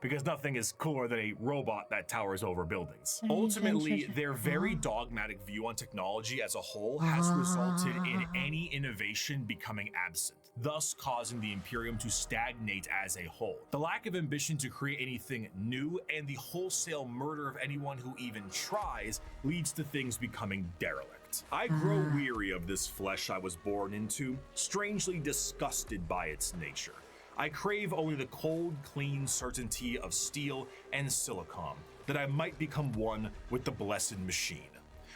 Because nothing is cooler than a robot that towers over buildings. Ultimately, their very dogmatic view on technology as a whole has resulted in any innovation becoming absent, thus causing the Imperium to stagnate as a whole. The lack of ambition to create anything new and the wholesale murder of anyone who even tries leads to things becoming derelict. I grow weary of this flesh I was born into, strangely disgusted by its nature. I crave only the cold, clean certainty of steel and silicon, that I might become one with the blessed machine.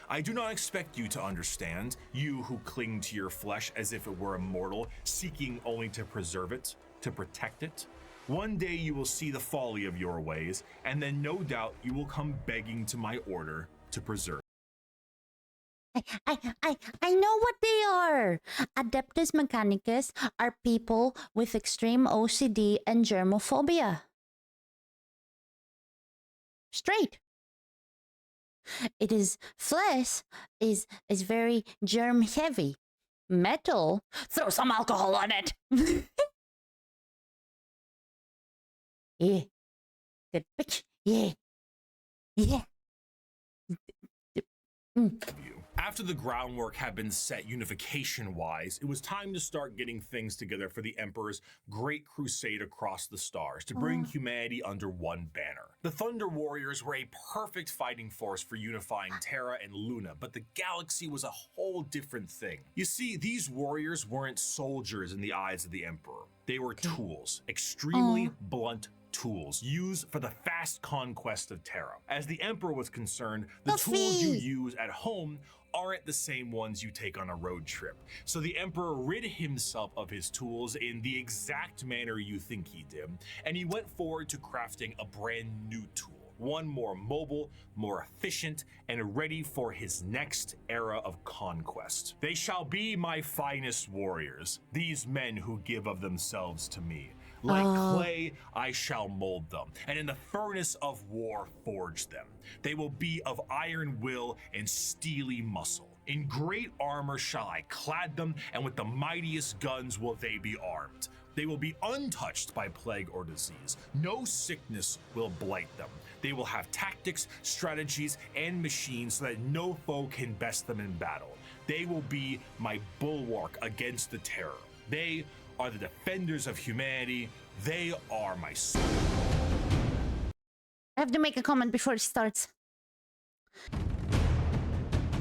I do not expect you to understand, you who cling to your flesh as if it were immortal, seeking only to preserve it, to protect it. One day you will see the folly of your ways, and then no doubt you will come begging to my order to preserve. I know what they are. Adeptus Mechanicus are people with extreme OCD and germophobia. Straight. It is flesh is very germ heavy. Metal, throw some alcohol on it. Yeah. Good bitch. Yeah. Yeah. After the groundwork had been set unification-wise, it was time to start getting things together for the Emperor's great crusade across the stars to bring humanity under one banner. The Thunder Warriors were a perfect fighting force for unifying Terra and Luna, but the galaxy was a whole different thing. You see, these warriors weren't soldiers in the eyes of the Emperor. They were tools, extremely blunt tools used for the fast conquest of Terra. As the Emperor was concerned, the tools you use at home aren't the same ones you take on a road trip. So the Emperor rid himself of his tools in the exact manner you think he did, and he went forward to crafting a brand new tool. One more mobile, more efficient, and ready for his next era of conquest. They shall be my finest warriors, these men who give of themselves to me. Like clay, I shall mold them, and in the furnace of war forge them. They will be of iron will and steely muscle. In great armor shall I clad them, and with the mightiest guns will they be armed. They will be untouched by plague or disease. No sickness will blight them. They will have tactics, strategies, and machines so that no foe can best them in battle. They will be my bulwark against the terror. They are the defenders of humanity. They are my soul. I have to make a comment before it starts.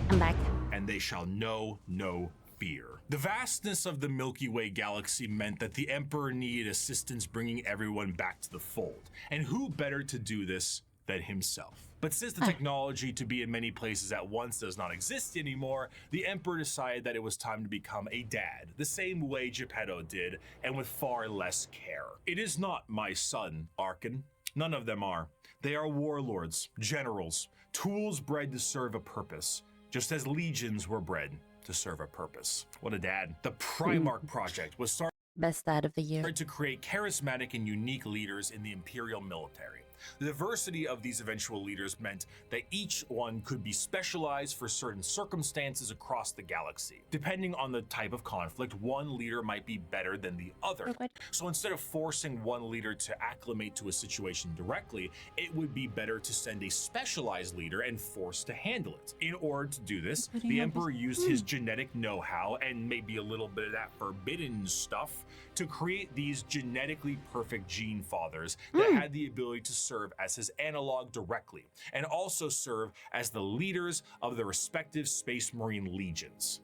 I'm back. And they shall know no fear. The vastness of the Milky Way galaxy meant that the Emperor needed assistance bringing everyone back to the fold. And who better to do this than himself? But since the technology to be in many places at once does not exist anymore, the Emperor decided that it was time to become a dad, the same way Geppetto did, and with far less care. It is not my son, Archon. None of them are. They are warlords, generals, tools bred to serve a purpose, just as legions were bred to serve a purpose. What a dad. The Primarch project was started Best dad of the year. to create charismatic and unique leaders in the Imperial military. The diversity of these eventual leaders meant that each one could be specialized for certain circumstances across the galaxy. Depending on the type of conflict, one leader might be better than the other. Okay. So instead of forcing one leader to acclimate to a situation directly, it would be better to send a specialized leader and force to handle it. In order to do this, the Emperor used his genetic know-how and maybe a little bit of that forbidden stuff to create these genetically perfect gene fathers that had the ability to serve as his analog directly, and also serve as the leaders of the respective Space Marine legions.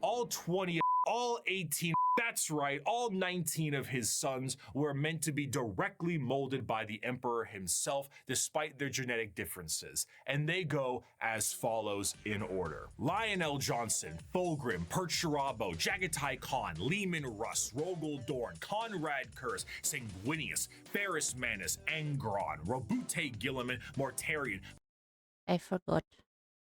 All 18, that's right, all 19 of his sons were meant to be directly molded by the Emperor himself, despite their genetic differences. And they go as follows in order: Lionel Johnson, Fulgrim, Percherabo, Jagatai Khan, Lehman Russ, Rogel Dorn, Conrad Kurz, Sanguinius, Ferris Manus, Angron, Robute Gilliman, Mortarion, I forgot.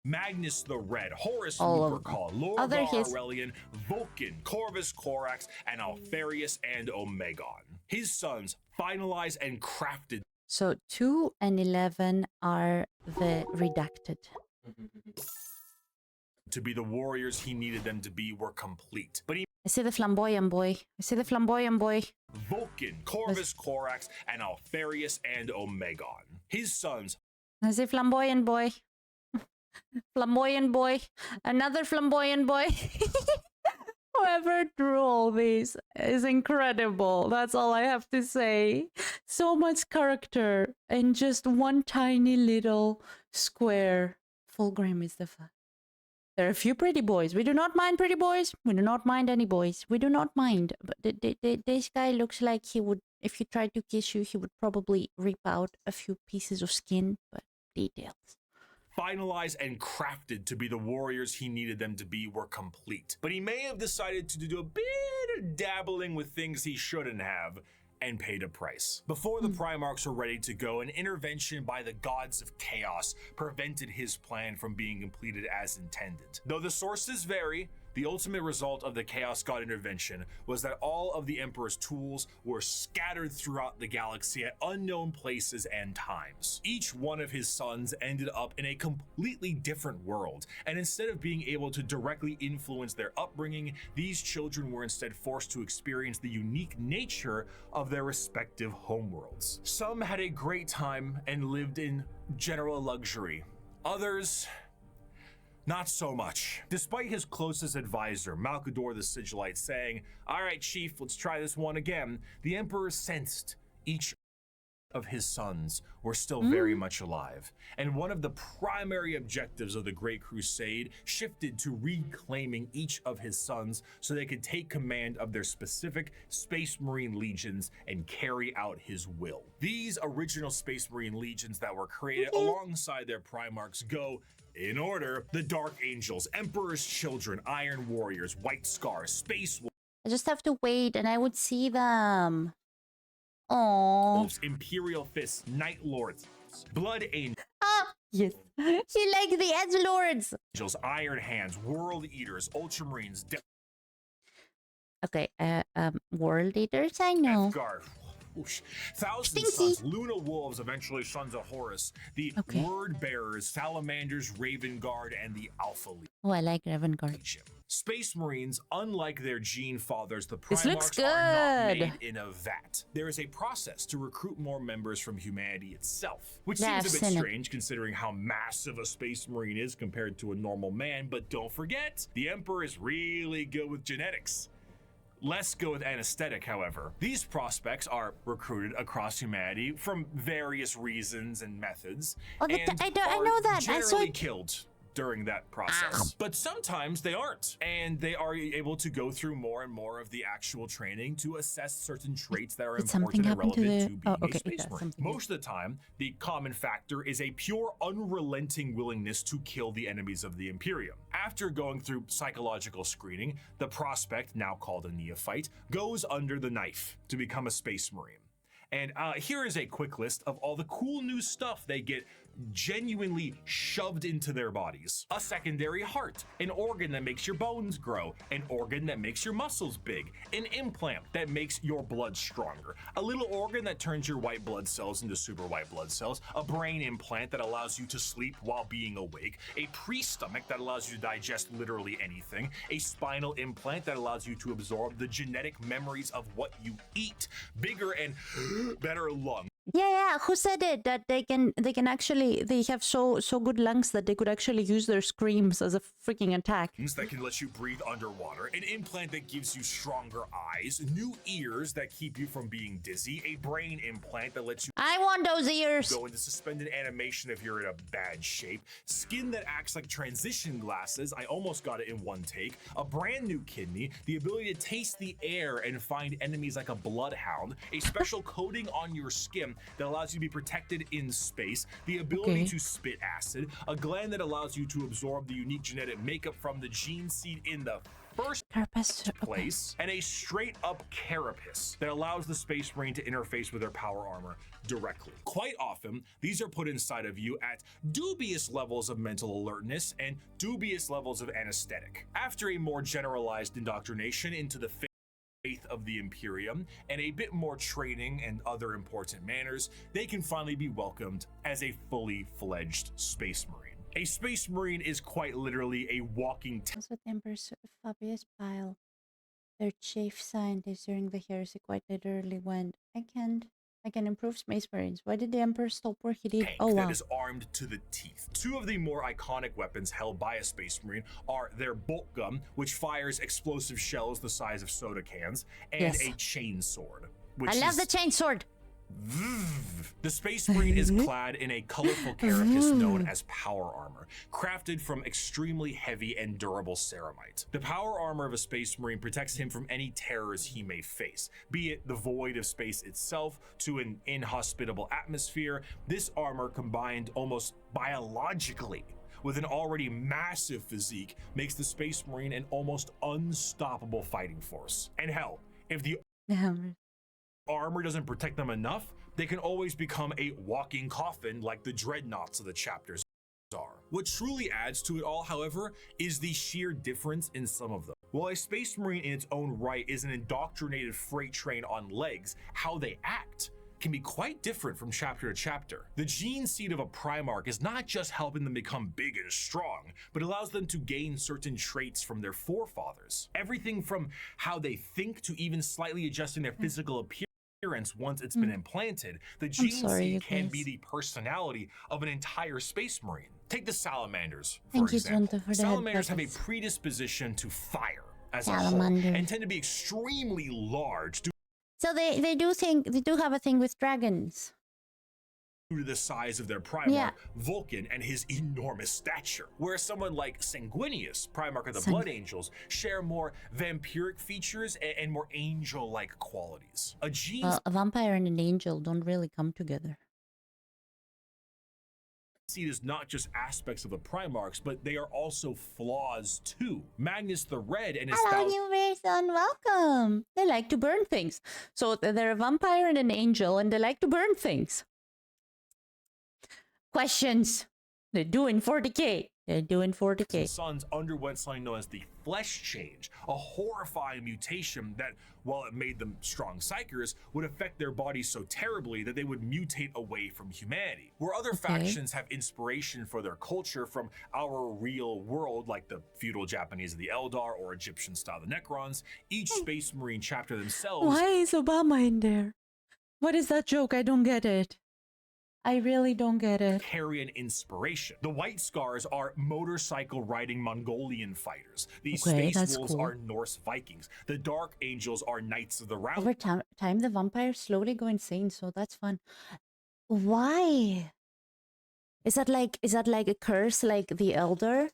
Magnus the Red, Horus All of Lupercal, them. Lord Other his- Aurelian, Vulcan, Corvus Corax, and Alfarius and Omegon. His sons finalized and crafted So 2 and 11 are the redacted. to be the warriors he needed them to be were complete. But he I see the flamboyant boy. I see the flamboyant boy. Vulcan, Corvus Corax, and Alfarius and Omegon. His sons I see flamboyant boy. Flamboyant boy. Another flamboyant boy. Whoever drew all these is incredible. That's all I have to say. So much character in just one tiny little square. Fulgrim is the fun. There are a few pretty boys. We do not mind pretty boys. We do not mind any boys. We do not mind. But this guy looks like he would, if he tried to kiss you, he would probably rip out a few pieces of skin. But details. finalized and crafted to be the warriors he needed them to be were complete. But he may have decided to do a bit of dabbling with things he shouldn't have, and paid a price. Before the Primarchs were ready to go, an intervention by the gods of chaos prevented his plan from being completed as intended. Though the sources vary, the ultimate result of the Chaos God intervention was that all of the Emperor's tools were scattered throughout the galaxy at unknown places and times. Each one of his sons ended up in a completely different world, and instead of being able to directly influence their upbringing, these children were instead forced to experience the unique nature of their respective homeworlds. Some had a great time and lived in general luxury. Others, not so much. Despite his closest advisor, Malkador the Sigillite, saying, "All right, Chief, let's try this one again," the Emperor sensed each of his sons were still very much alive. And one of the primary objectives of the Great Crusade shifted to reclaiming each of his sons so they could take command of their specific Space Marine legions and carry out his will. These original Space Marine legions that were created alongside their Primarchs go in order: the Dark Angels, Emperor's Children, Iron Warriors, White Scars, Space I just have to wait and I would see them. Aww. Wolves, Imperial Fists, Night Lords, Blood Ah, yes. She like the Edgelords. Angels, Iron Hands, World Eaters, Ultramarines, Okay, World Eaters, I know. Guard. Thousand Stinky. Sons, Luna Wolves, eventually sons of Horus, the Okay. Word Bearers, Salamanders, Raven Guard, and the Alpha Oh, I like Raven Guard. Legion. Space Marines, unlike their gene fathers, the This looks Primarchs are not good. made in a vat. There is a process to recruit more members from humanity itself, which Yeah, seems I've a bit seen it. strange considering how massive a Space Marine is compared to a normal man, but don't forget, the Emperor is really good with genetics. Less good with anesthetic, however. These prospects are recruited across humanity from various reasons and methods, Oh, but and I are know that. I saw generally it. killed during that process. But sometimes they aren't, and they are able to go through more and more of the actual training to assess certain traits that are Did something important and happen to relevant the- to being oh, okay, a Space that's Marine. something. Most of the time, the common factor is a pure, unrelenting willingness to kill the enemies of the Imperium. After going through psychological screening, the prospect, now called a neophyte, goes under the knife to become a Space Marine. And here is a quick list of all the cool new stuff they get genuinely shoved into their bodies. A secondary heart, an organ that makes your bones grow, an organ that makes your muscles big, an implant that makes your blood stronger, a little organ that turns your white blood cells into super white blood cells, a brain implant that allows you to sleep while being awake, a pre-stomach that allows you to digest literally anything, a spinal implant that allows you to absorb the genetic memories of what you eat, bigger and better lungs. Yeah. Who said it? That they can actually, they have so good lungs that they could actually use their screams as a freaking attack. That can let you breathe underwater, an implant that gives you stronger eyes, new ears that keep you from being dizzy, a brain implant that lets you I want those ears. go into suspended animation if you're in a bad shape, skin that acts like transition glasses, I almost got it in one take, a brand new kidney, the ability to taste the air and find enemies like a bloodhound, a special coating on your skin that allows you to be protected in space, the ability to spit acid, a gland that allows you to absorb the unique genetic makeup from the gene seed in the first place, and a straight up carapace that allows the Space Marine to interface with their power armor directly. Quite often, these are put inside of you at dubious levels of mental alertness and dubious levels of anesthetic. After a more generalized indoctrination into the faith of the Imperium and a bit more training and other important manners, they can finally be welcomed as a fully fledged Space Marine. A Space Marine is quite literally a walking Also, the Emperor's Fabius Bile, their chief scientist during the Heresy, quite literally went, I can improve Space Marines. Why did the Emperor stop where he did? tank Oh, wow. that is armed to the teeth. Two of the more iconic weapons held by a Space Marine are their bolt gun, which fires explosive shells the size of soda cans, and a chain sword. Which I love the chain sword. The Space Marine is clad in a colorful carapace known as power armor, crafted from extremely heavy and durable ceramite. The power armor of a Space Marine protects him from any terrors he may face, be it the void of space itself to an inhospitable atmosphere. This armor, combined almost biologically with an already massive physique, makes the Space Marine an almost unstoppable fighting force. And hell, if the armor doesn't protect them enough, they can always become a walking coffin like the dreadnoughts of the chapters are. What truly adds to it all, however, is the sheer difference in some of them. While a Space Marine in its own right is an indoctrinated freight train on legs, how they act can be quite different from chapter to chapter. The gene seed of a Primarch is not just helping them become big and strong, but allows them to gain certain traits from their forefathers. Everything from how they think to even slightly adjusting their physical appearance once it's been implanted. The gene seed can be the personality of an entire Space Marine. Take the salamanders, for example. Salamanders have a predisposition to fire as a whole, and tend to be extremely large. So they do have a thing with dragons. Due to the size of their Primarch, Vulcan, and his enormous stature. Whereas someone like Sanguinius, Primarch of the Blood Angels, share more vampiric features and more angel-like qualities. Well, a vampire and an angel don't really come together. See, is not just aspects of the Primarchs, but they are also flaws too. Magnus the Red and his Hello, new person, welcome. They like to burn things. So they're a vampire and an angel, and they like to burn things. Questions. They're doing 40k. They're doing 40k. Sons underwent something known as the flesh change, a horrifying mutation that, while it made them strong psychers, would affect their bodies so terribly that they would mutate away from humanity. Where other factions have inspiration for their culture from our real world, like the feudal Japanese of the Eldar or Egyptian style the Necrons, each Space Marine chapter themselves. Why is Obama in there? What is that joke? I don't get it. I really don't get it. Carry an inspiration. The White Scars are motorcycle riding Mongolian fighters. The Space Wolves are Norse Vikings. The Dark Angels are Knights of the Round. Over time, the vampires slowly go insane, so that's fun. Why? Is that like a curse, like the Eldar?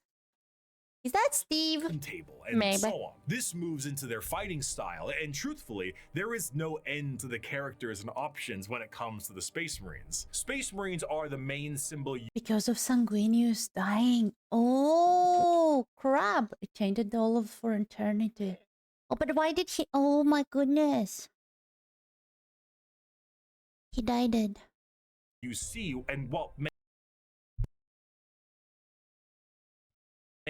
Is that Steve? Table and so on. This moves into their fighting style, and truthfully, there is no end to the characters and options when it comes to the Space Marines. Space Marines are the main symbol. Because of Sanguinius dying. Oh, crap. It tainted all of for eternity. Oh, but why did he? Oh my goodness. He died. You see, and what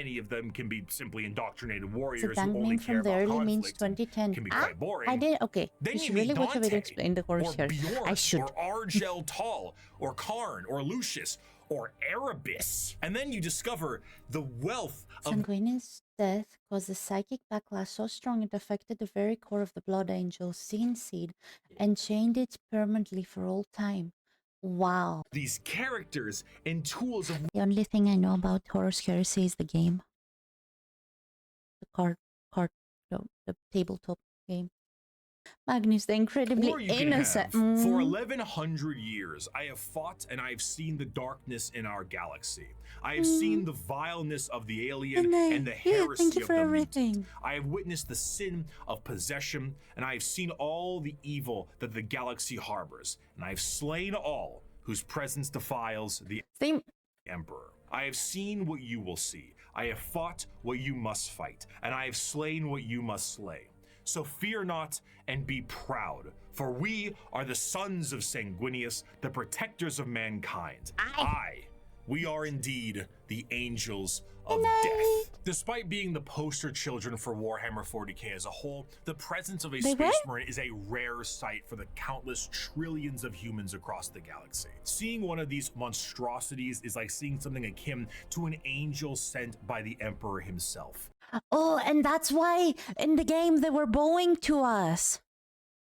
Many of them can be simply indoctrinated The warriors dank who only name care from the about early means conflict and 2010. can be Ah, quite boring. I did. Okay. Then You you should meet really watch a video Dante, explain the Horus or Heresy. Bjorn, I should. or Argel Tal, or Karn, or Lucius, or Erebus. And then you discover the wealth of Sanguinius' death caused a psychic backlash so strong it affected the very core of the Blood Angel's Sin Seed and chained it permanently for all time. Wow. these characters and tools of The only thing I know about Horus Heresy is the game. The the tabletop game. Magnus, the incredibly Or you can innocent. have. For 1100 years, I have fought and I have seen the darkness in our galaxy. I have seen the vileness of the alien and the heresy thank you of for the everything. mutant. I have witnessed the sin of possession, and I have seen all the evil that the galaxy harbors, and I have slain all whose presence defiles the Same. Emperor. I have seen what you will see. I have fought what you must fight, and I have slain what you must slay. So fear not and be proud, for we are the sons of Sanguinius, the protectors of mankind. We are indeed the angels of death. Despite being the poster children for Warhammer 40k as a whole, the presence of a Space Marine is a rare sight for the countless trillions of humans across the galaxy. Seeing one of these monstrosities is like seeing something akin to an angel sent by the Emperor himself. Oh, and that's why in the game they were bowing to us.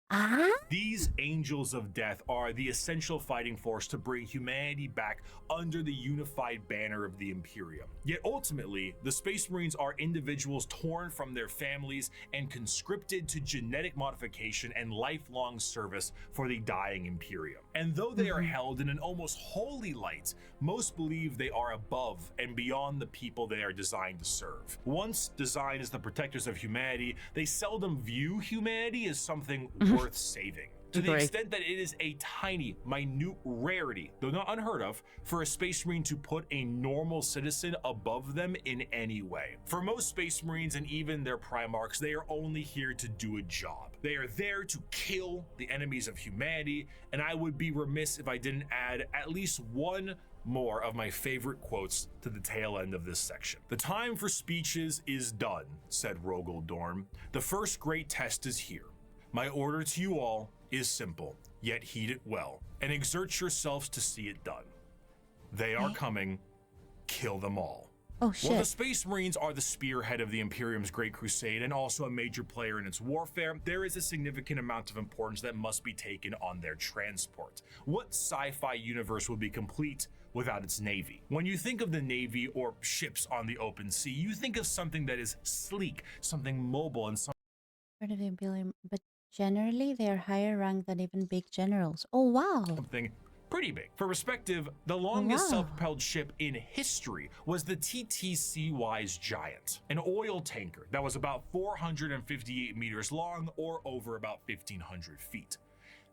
Ah? These angels of death are the essential fighting force to bring humanity back under the unified banner of the Imperium. Yet ultimately, the Space Marines are individuals torn from their families and conscripted to genetic modification and lifelong service for the dying Imperium. And though they are held in an almost holy light, most believe they are above and beyond the people they are designed to serve. Once designed as the protectors of humanity, they seldom view humanity as something worth saving. To the extent that it is a tiny, minute rarity, though not unheard of, for a Space Marine to put a normal citizen above them in any way. For most Space Marines and even their Primarchs, they are only here to do a job. They are there to kill the enemies of humanity, and I would be remiss if I didn't add at least one more of my favorite quotes to the tail end of this section. "The time for speeches is done," said Rogel Dorn. "The first great test is here. My order to you all is simple, yet heed it well, and exert yourselves to see it done. They are coming. Kill them all." Oh shit. While the Space Marines are the spearhead of the Imperium's Great Crusade and also a major player in its warfare, there is a significant amount of importance that must be taken on their transport. What sci-fi universe would be complete without its navy? When you think of the navy or ships on the open sea, you think of something that is sleek, something mobile, and Part of the Imperium, but generally they are higher ranked than even big generals. Oh wow. something pretty big. For perspective, the longest self-propelled ship in history was the TTC-Wise Giant, an oil tanker that was about 458 meters long or over about 1,500 feet.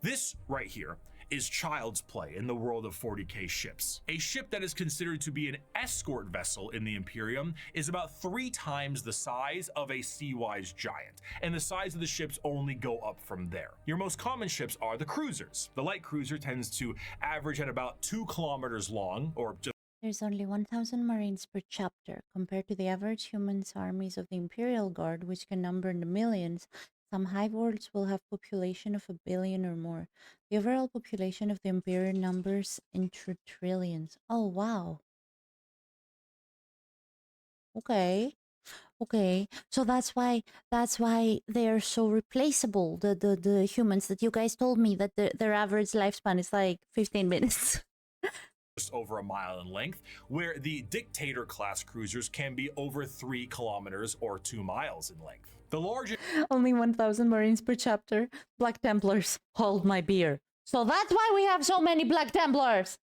This right here is child's play in the world of 40k ships. A ship that is considered to be an escort vessel in the Imperium is about 3 times the size of a Sea-Wise Giant, and the size of the ships only go up from there. Your most common ships are the cruisers. The light cruiser tends to average at about 2 kilometers long, or just There's only 1,000 Marines per chapter, compared to the average human's armies of the Imperial Guard, which can number in the millions. Some hive worlds will have population of 1 billion or more. The overall population of the Imperium numbers into trillions. Oh wow. Okay. Okay. So that's why they are so replaceable. The humans that you guys told me that their average lifespan is like 15 minutes. over a mile in length, where the Dictator class cruisers can be over 3 kilometers or 2 miles in length. The largest Only 1,000 Marines per chapter. Black Templars, hold my beer. So that's why we have so many Black Templars.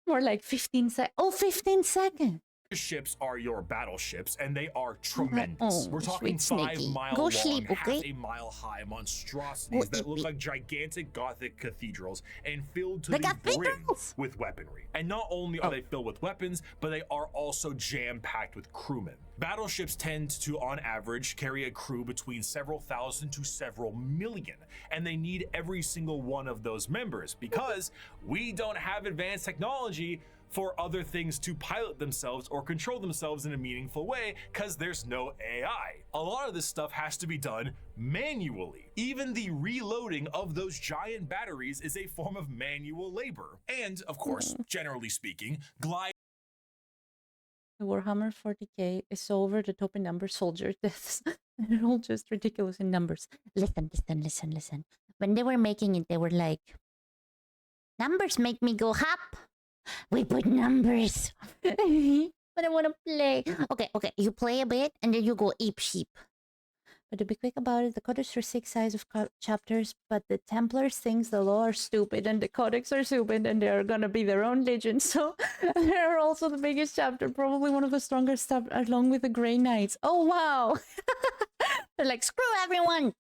More like 15 seconds. Oh, 15 seconds. ships are your battleships, and they are tremendous. Oh, We're talking sweet 5 Snakey. mile Go long, sleep, half okay? a mile high monstrosities that look eat. like gigantic Gothic cathedrals and filled to The the brim cathedrals? with weaponry. And not only are they filled with weapons, but they are also jam-packed with crewmen. Battleships tend to, on average, carry a crew between several thousand to several million, and they need every single one of those members because we don't have advanced technology for other things to pilot themselves or control themselves in a meaningful way because there's no AI. A lot of this stuff has to be done manually. Even the reloading of those giant batteries is a form of manual labor. And, of course, generally speaking, glide Warhammer 40k is so over the top in numbers, soldier deaths. They're all just ridiculous in numbers. Listen. When they were making it, they were like, numbers make me go hop. We put numbers. But I want to play. Okay. You play a bit and then you go ape sheep. But to be quick about it, the codex are 6 size of chapters, but the Templars thinks the law are stupid and the codex are stupid and they're gonna be their own legend. So they're also the biggest chapter, probably one of the strongest stuff, along with the Grey Knights. Oh wow! They're like, screw everyone!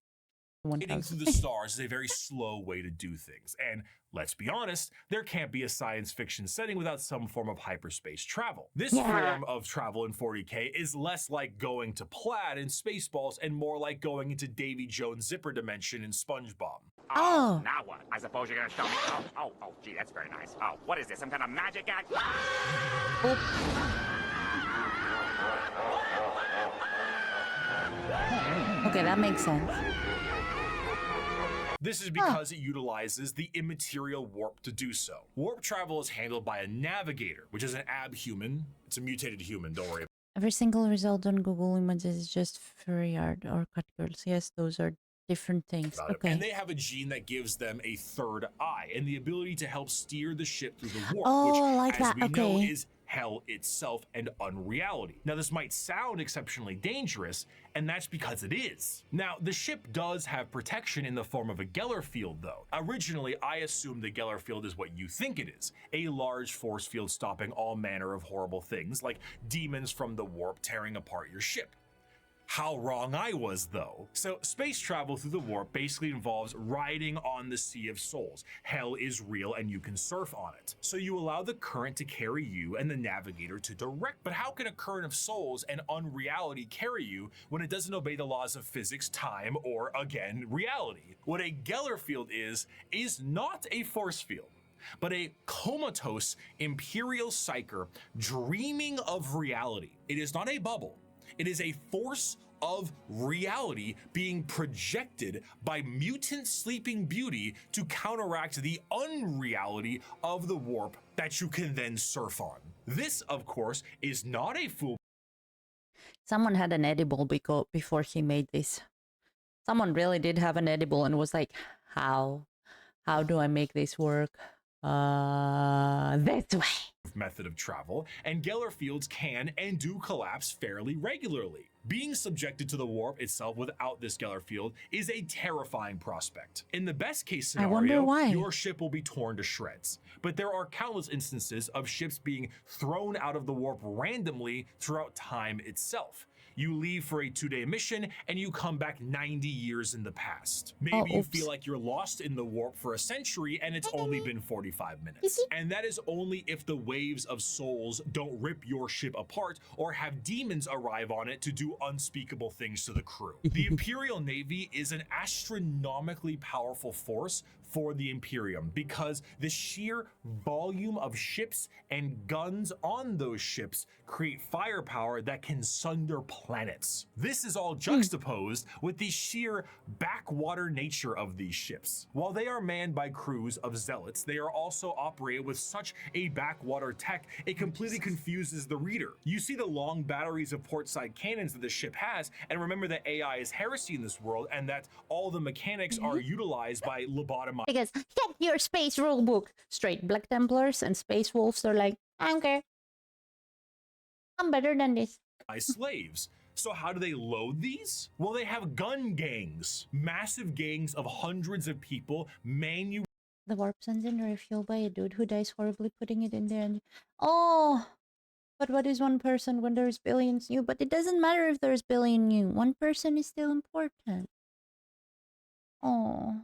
Getting through the stars is a very slow way to do things, and let's be honest, there can't be a science fiction setting without some form of hyperspace travel. This form of travel in 40k is less like going to Plaid in Spaceballs and more like going into Davy Jones' zipper dimension in SpongeBob. Oh! Now what? I suppose you're gonna show me. Oh, gee, that's very nice. Oh, what is this? Some kind of magic act? Okay, that makes sense. This is because it utilizes the immaterial warp to do so. Warp travel is handled by a navigator, which is an abhuman. It's a mutated human, don't worry. Every single result on Google Images is just furry art or cut girls. Yes, those are different things. Okay. And they have a gene that gives them a third eye and the ability to help steer the ship through the warp, Oh, which, like as that. we know, Okay. is hell itself and unreality. Now, this might sound exceptionally dangerous, and that's because it is. Now, the ship does have protection in the form of a Geller field, though. Originally, I assumed the Geller field is what you think it is, a large force field stopping all manner of horrible things, like demons from the warp tearing apart your ship. How wrong I was, though. So space travel through the warp basically involves riding on the Sea of Souls. Hell is real and you can surf on it. So you allow the current to carry you and the navigator to direct. But how can a current of souls and unreality carry you when it doesn't obey the laws of physics, time, or, again, reality? What a Geller field is not a force field, but a comatose Imperial psyker dreaming of reality. It is not a bubble. It is a force of reality being projected by mutant sleeping beauty to counteract the unreality of the warp that you can then surf on. This, of course, is not a fool. Someone had an edible before he made this. Someone really did have an edible and was like, how do I make this work? This way. Method of travel, and Geller fields can and do collapse fairly regularly. Being subjected to the warp itself without this Geller field is a terrifying prospect. In the best case scenario, I wonder why. your ship will be torn to shreds. But there are countless instances of ships being thrown out of the warp randomly throughout time itself. You leave for a 2-day mission and you come back 90 years in the past. Maybe you feel like you're lost in the warp for a century and it's only been 45 minutes. And that is only if the waves of souls don't rip your ship apart or have demons arrive on it to do unspeakable things to the crew. The Imperial Navy is an astronomically powerful force for the Imperium because the sheer volume of ships and guns on those ships create firepower that can sunder planets. This is all juxtaposed with the sheer backwater nature of these ships. While they are manned by crews of zealots, they are also operated with such a backwater tech, it completely confuses the reader. You see the long batteries of portside cannons that the ship has, and remember that AI is heresy in this world, and that all the mechanics are utilized by lobotomized Because get your space rulebook straight. Black Templars and Space Wolves are like, I don't care. I'm better than this. slaves. So how do they load these? Well, they have gun gangs, massive gangs of hundreds of people, The warp engine refueled by a dude who dies horribly putting it in there. And oh, But what is one person when there's billions new? But it doesn't matter if there's billion new. One person is still important. Oh.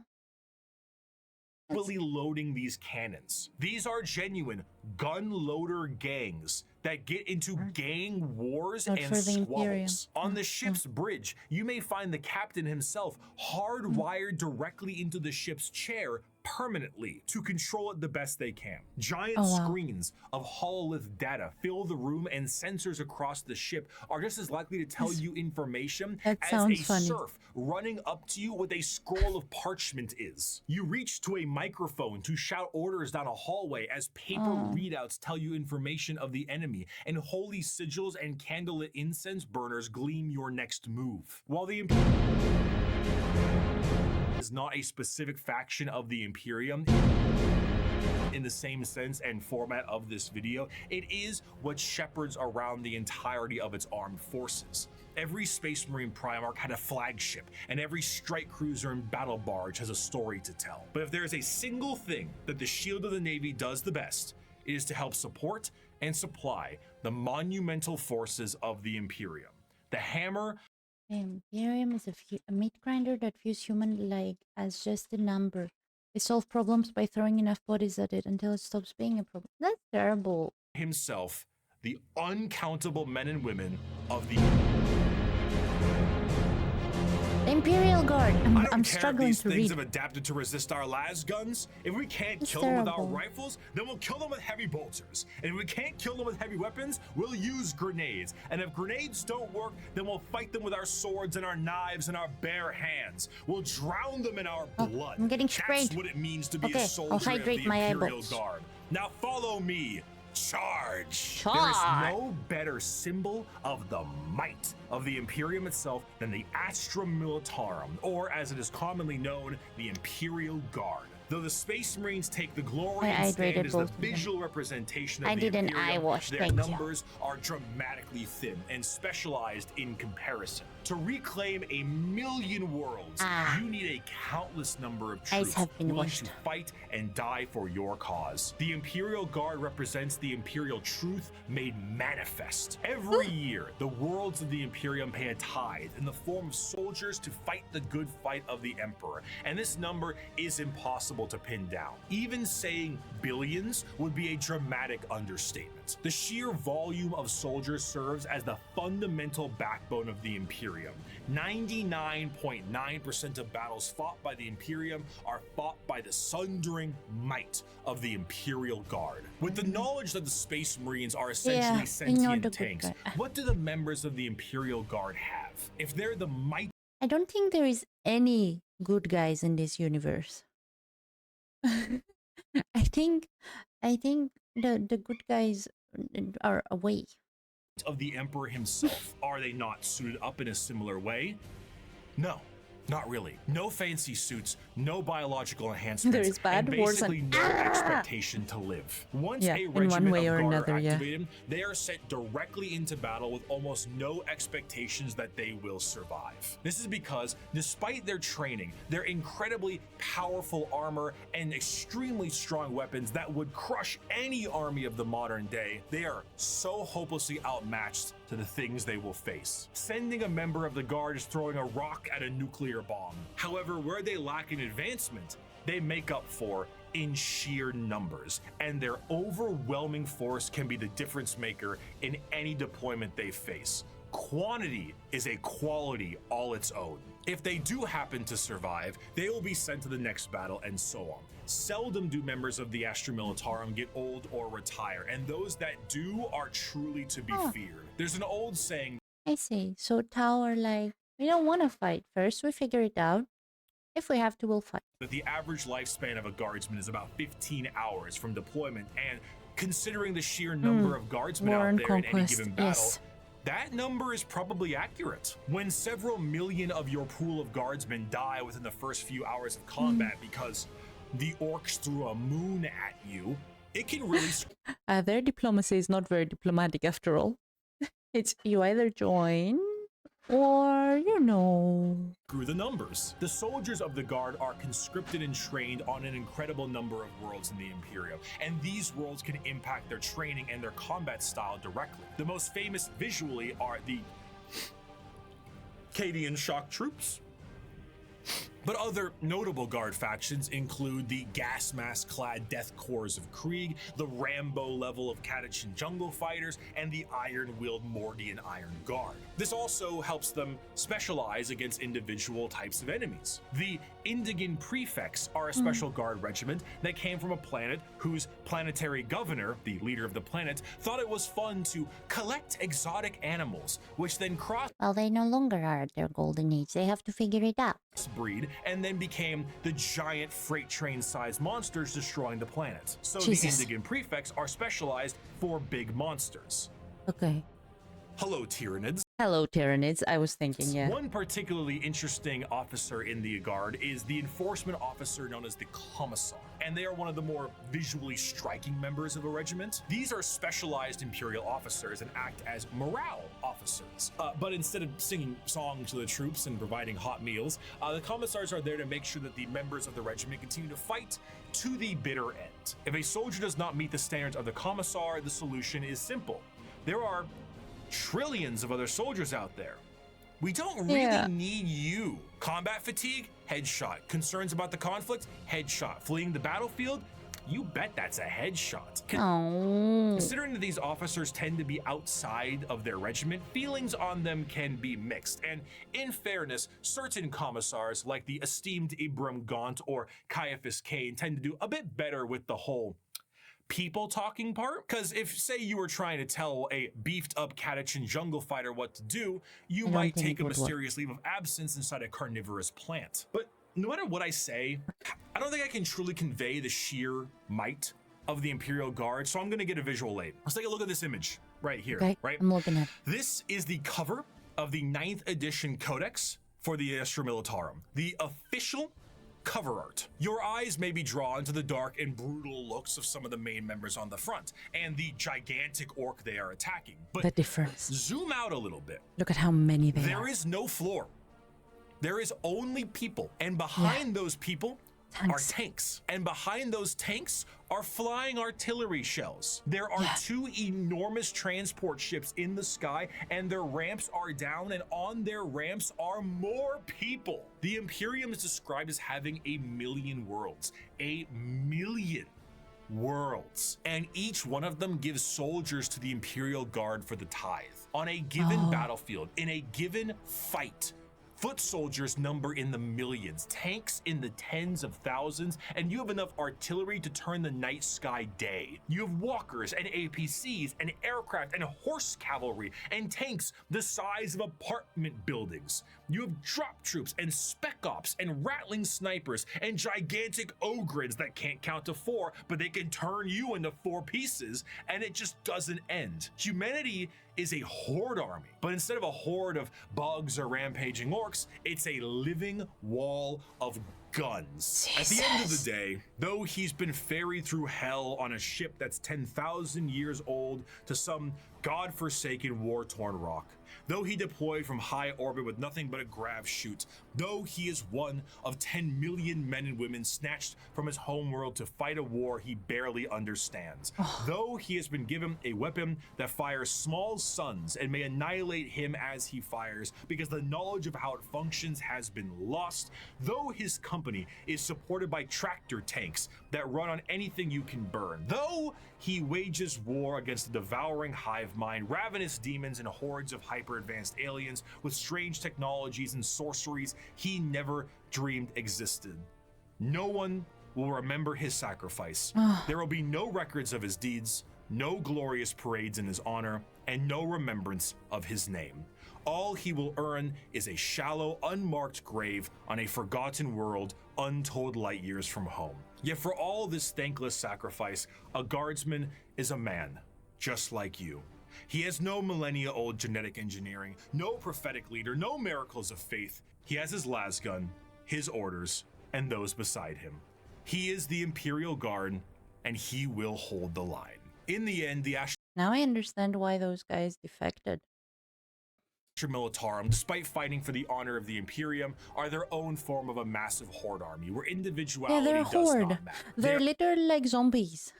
Loading these cannons. These are genuine gun loader gangs that get into gang wars Not and for the Imperium. squabbles. On the ship's bridge, you may find the captain himself hardwired directly into the ship's chair permanently to control it the best they can. Giant screens of hololith data fill the room, and sensors across the ship are just as likely to tell you information as a serf running up to you with a scroll of parchment is. You reach to a microphone to shout orders down a hallway as paper readouts tell you information of the enemy, and holy sigils and candlelit incense burners gleam your next move. While the is not a specific faction of the Imperium in the same sense and format of this video, it is what shepherds around the entirety of its armed forces. Every Space Marine Primarch had a flagship, and every strike cruiser and battle barge has a story to tell. But if there is a single thing that the Shield of the Navy does the best, it is to help support and supply the monumental forces of the Imperium. The hammer. The Imperium is a meat grinder that views human like as just a number. They solve problems by throwing enough bodies at it until it stops being a problem. That's terrible. Himself, the uncountable men and women of the Imperial Guard. I'm struggling these to things read. have adapted to resist our las guns. If we can't kill them with our rifles, then we'll kill them with heavy bolters. And if we can't kill them with heavy weapons, we'll use grenades. And if grenades don't work, then we'll fight them with our swords and our knives and our bare hands. We'll drown them in our blood. I'm getting sprayed. That's what it means to be a soldier I'll of hydrate the my Imperial eyeballs. Guard. Now follow me. Charge! Charge! There is no better symbol of the might of the Imperium itself than the Astra Militarum, or as it is commonly known, the Imperial Guard. Though the Space Marines take the glory and stand as the visual representation of the Imperium, their numbers are dramatically thin and specialized in comparison. To reclaim 1,000,000 worlds, you need a countless number of troops willing to fight and die for your cause. The Imperial Guard represents the Imperial truth made manifest. Every year, the worlds of the Imperium pay a tithe in the form of soldiers to fight the good fight of the Emperor, and this number is impossible to pin down. Even saying billions would be a dramatic understatement. The sheer volume of soldiers serves as the fundamental backbone of the Imperium. 99.9% of battles fought by the Imperium are fought by the sundering might of the Imperial Guard. With the knowledge that the Space Marines are essentially sentient tanks, what do the members of the Imperial Guard have? If they're the might, I don't think there is any good guys in this universe. I think the good guys are away. Of the Emperor himself, are they not suited up in a similar way? No, not really. No fancy suits, no biological enhancements, there is bad and basically no expectation to live. Once a regiment in one way of or guard another, are activated, they are sent directly into battle with almost no expectations that they will survive. This is because, despite their training, their incredibly powerful armor, and extremely strong weapons that would crush any army of the modern day, they are so hopelessly outmatched to the things they will face. Sending a member of the guard is throwing a rock at a nuclear bomb. However, where they lack in advancement, they make up for in sheer numbers, and their overwhelming force can be the difference maker in any deployment they face. Quantity is a quality all its own. If they do happen to survive, they will be sent to the next battle, and so on. Seldom do members of the Astra Militarum get old or retire, and those that do are truly to be feared. There's an old saying. I see. So Tau are like, we don't want to fight. First, we figure it out. If we have to, we'll fight. That the average lifespan of a guardsman is about 15 hours from deployment, and considering the sheer number of guardsmen out there in any given battle, that number is probably accurate. When several million of your pool of guardsmen die within the first few hours of combat because the orcs threw a moon at you, it can really... Their diplomacy is not very diplomatic after all. It's you either join Or, you know. Through the numbers. The soldiers of the Guard are conscripted and trained on an incredible number of worlds in the Imperium, and these worlds can impact their training and their combat style directly. The most famous visually are the Cadian shock troops. But other notable Guard factions include the gas mask clad Death Corps of Krieg, the Rambo level of Catachan jungle fighters, and the iron-willed Mordian Iron Guard. This also helps them specialize against individual types of enemies. The Indigan Prefects are a special Guard regiment that came from a planet whose planetary governor, the leader of the planet, thought it was fun to collect exotic animals, which then Well, they no longer are at their golden age. They have to figure it out. breed and then became the giant freight train sized monsters destroying the planet. So Jesus. the Indigan Prefects are specialized for big monsters. Okay. Hello, Tyranids. Hello, Tyranids. I was thinking, yeah. One particularly interesting officer in the Guard is the enforcement officer known as the Commissar, and they are one of the more visually striking members of a regiment. These are specialized Imperial officers and act as morale officers. But instead of singing songs to the troops and providing hot meals, the Commissars are there to make sure that the members of the regiment continue to fight to the bitter end. If a soldier does not meet the standards of the Commissar, the solution is simple. There are trillions of other soldiers out there. We don't really need you. Combat fatigue? Headshot. Concerns about the conflict? Headshot. Fleeing the battlefield? You bet that's a headshot. Oh. Considering that these officers tend to be outside of their regiment, feelings on them can be mixed. And in fairness, certain commissars like the esteemed Ibram Gaunt or Caiaphas Cain tend to do a bit better with the whole people talking part, because if say you were trying to tell a beefed up Catachan jungle fighter what to do, you might take a mysterious leave of absence inside a carnivorous plant. But no matter what I say, I don't think I can truly convey the sheer might of the Imperial Guard, so I'm gonna get a visual aid. Let's take a look at this image right here. Okay, right, I'm looking at it. This is the cover of the 9th edition Codex for the Astra Militarum, the official cover art. Your eyes may be drawn to the dark and brutal looks of some of the main members on the front and the gigantic orc they are attacking. But The difference. zoom out a little bit. Look at how many they There are. is no floor. There is only people. And behind those people are tanks. And behind those tanks are flying artillery shells. There are two enormous transport ships in the sky, and their ramps are down, and on their ramps are more people. The Imperium is described as having 1,000,000 worlds. 1,000,000 worlds. And each one of them gives soldiers to the Imperial Guard for the tithe. On a given battlefield, in a given fight, foot soldiers number in the millions, tanks in the tens of thousands, and you have enough artillery to turn the night sky day. You have walkers and APCs and aircraft and horse cavalry and tanks the size of apartment buildings. You have drop troops and spec ops and rattling snipers and gigantic ogrids that can't count to 4, but they can turn you into 4 pieces, and it just doesn't end. Humanity is a horde army, but instead of a horde of bugs or rampaging orcs, it's a living wall of guns. At the end of the day, though he's been ferried through hell on a ship that's 10,000 years old to some godforsaken war-torn rock, though he deployed from high orbit with nothing but a grav chute, though he is one of 10 million men and women snatched from his homeworld to fight a war he barely understands, though he has been given a weapon that fires small suns and may annihilate him as he fires because the knowledge of how it functions has been lost, though his company is supported by tractor tanks that run on anything you can burn, though he wages war against the devouring hive mind, ravenous demons, and hordes of hyper-advanced aliens with strange technologies and sorceries he never dreamed existed. No one will remember his sacrifice. There will be no records of his deeds, no glorious parades in his honor, and no remembrance of his name. All he will earn is a shallow, unmarked grave on a forgotten world untold light years from home. Yet for all this thankless sacrifice, a guardsman is a man, just like you. He has no millennia-old genetic engineering, no prophetic leader, no miracles of faith. He has his lasgun, his orders, and those beside him. He is the Imperial Guard, and he will hold the line. In the end, the Now I understand why those guys defected. Militarum, despite fighting for the honor of the Imperium, are their own form of a massive horde army where individuality Yeah, they're a does horde. not matter. They're literally like zombies.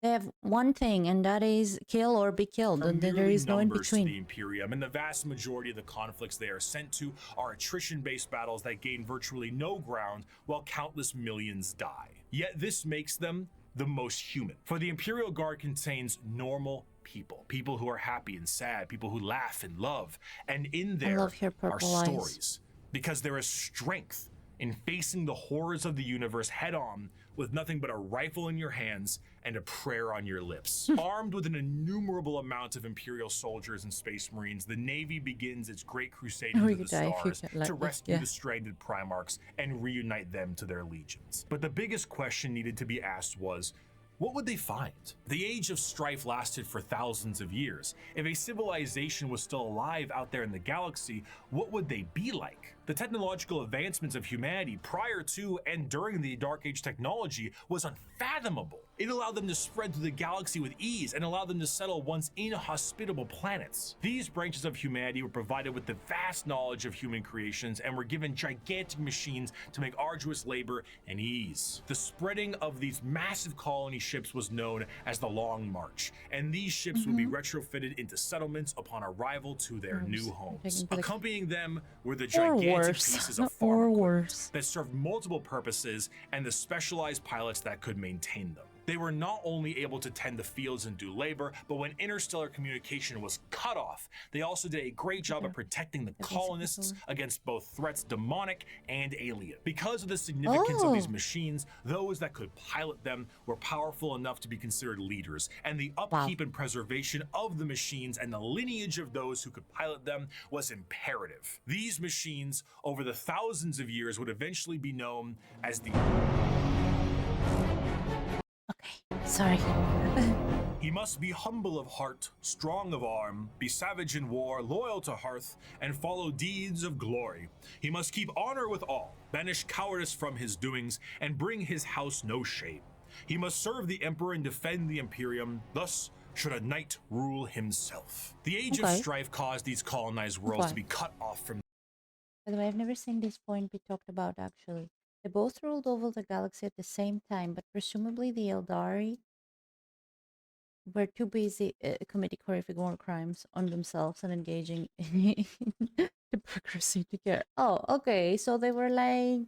They have one thing, and that is kill or be killed, and then there merely is no in numbers to between. the Imperium, and the vast majority of the conflicts they are sent to are attrition-based battles that gain virtually no ground while countless millions die. Yet this makes them the most human. For the Imperial Guard contains normal people who are happy and sad, people who laugh and love, and in there love your are purple eyes. stories, because there is strength in facing the horrors of the universe head on with nothing but a rifle in your hands and a prayer on your lips. Armed with an innumerable amount of Imperial soldiers and Space Marines, the Navy begins its great crusade into the stars to rescue the stranded Primarchs and reunite them to their legions. But the biggest question needed to be asked was, what would they find? The age of strife lasted for thousands of years. If a civilization was still alive out there in the galaxy, what would they be like? The technological advancements of humanity prior to and during the Dark Age technology was unfathomable. It allowed them to spread through the galaxy with ease and allowed them to settle once inhospitable planets. These branches of humanity were provided with the vast knowledge of human creations and were given gigantic machines to make arduous labor and ease. The spreading of these massive colony ships was known as the Long March, and these ships would be retrofitted into settlements upon arrival to their new homes. Accompanying them were the gigantic pieces of farm equipment that served multiple purposes and the specialized pilots that could maintain them. They were not only able to tend the fields and do labor, but when interstellar communication was cut off, they also did a great job of protecting the colonists against both threats demonic and alien. Because of the significance of these machines, those that could pilot them were powerful enough to be considered leaders, and the upkeep and preservation of the machines and the lineage of those who could pilot them was imperative. These machines, over the thousands of years, would eventually be known as the... Okay, sorry. He must be humble of heart, strong of arm, be savage in war, loyal to hearth, and follow deeds of glory. He must keep honor with all, banish cowardice from his doings, and bring his house no shame. He must serve the emperor and defend the Imperium, thus should a knight rule himself. The age of strife caused these colonized worlds to be cut off from... By the way, I've never seen this point be talked about, actually. They both ruled over the galaxy at the same time, but presumably the Eldari were too busy committing horrific war crimes on themselves and engaging in hypocrisy to care. Oh, okay. So they were like...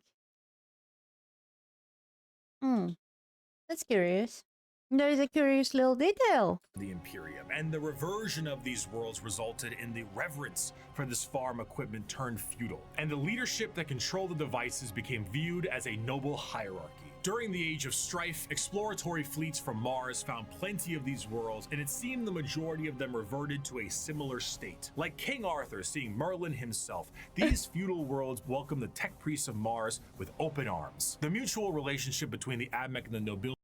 that's curious. There is a curious little detail. The Imperium, and the reversion of these worlds resulted in the reverence for this farm equipment turned feudal, and the leadership that controlled the devices became viewed as a noble hierarchy. During the Age of Strife, exploratory fleets from Mars found plenty of these worlds, and it seemed the majority of them reverted to a similar state. Like King Arthur seeing Merlin himself, these feudal worlds welcomed the tech priests of Mars with open arms. The mutual relationship between the Admech and the nobility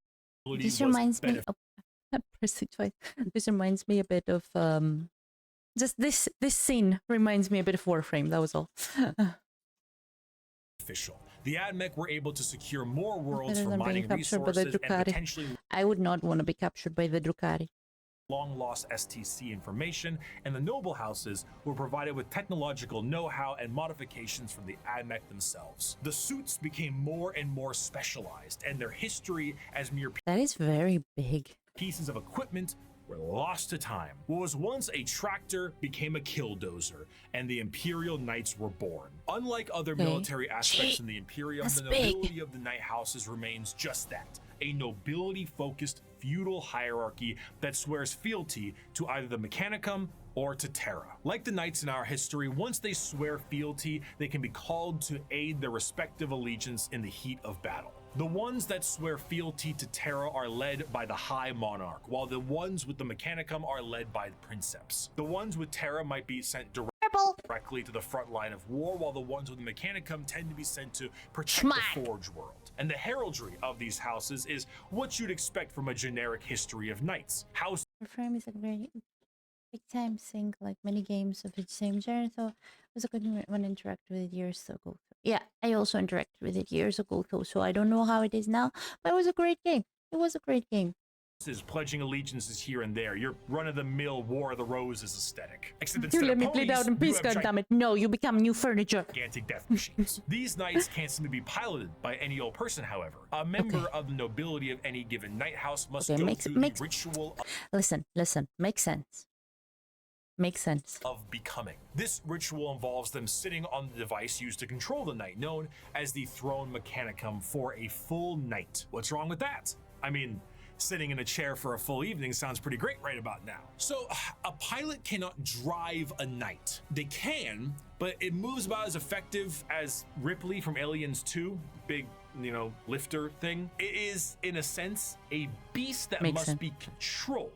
this reminds me of this reminds me a bit of just this scene reminds me a bit of Warframe. That was all. Official. The Admech were able to secure more worlds for being mining captured by the resources and Drukari. potentially I would not want to be captured by the Drukari. long lost STC information, and the noble houses were provided with technological know-how and modifications from the Admech themselves. The suits became more and more specialized, and their history as mere That is very big. pieces of equipment were lost to time. What was once a tractor became a killdozer, and the Imperial Knights were born. Unlike other military aspects in the Imperium, the nobility of the Knight houses remains just that, a nobility-focused feudal hierarchy that swears fealty to either the Mechanicum or to Terra. Like the Knights in our history, once they swear fealty, they can be called to aid their respective allegiance in the heat of battle. The ones that swear fealty to Terra are led by the High Monarch, while the ones with the Mechanicum are led by the Princeps. The ones with Terra might be sent directly to the front line of war, while the ones with the Mechanicum tend to be sent to protect the Forge world. And the heraldry of these houses is what you'd expect from a generic history of knights. Warframe is a very big time thing, like many games of the same genre, so it was a good one to interact with it years ago. Yeah, I also interacted with it years ago, so I don't know how it is now, but it was a great game. It was a great game. pledging allegiances here and there, your run-of-the-mill War of the Roses aesthetic. Except You instead let of me play ponies, down in peace, you have goddammit. No, you become new furniture. gigantic death machines. These knights can't simply be piloted by any old person, however. A member of the nobility of any given knight house must go through the ritual Listen. Makes sense. Makes sense. of becoming. This ritual involves them sitting on the device used to control the knight, known as the Throne Mechanicum, for a full night. What's wrong with that? I mean, sitting in a chair for a full evening sounds pretty great right about now. So, a pilot cannot drive a knight. They can, but it moves about as effective as Ripley from Aliens 2, big, lifter thing. It is, in a sense, a beast that must be controlled,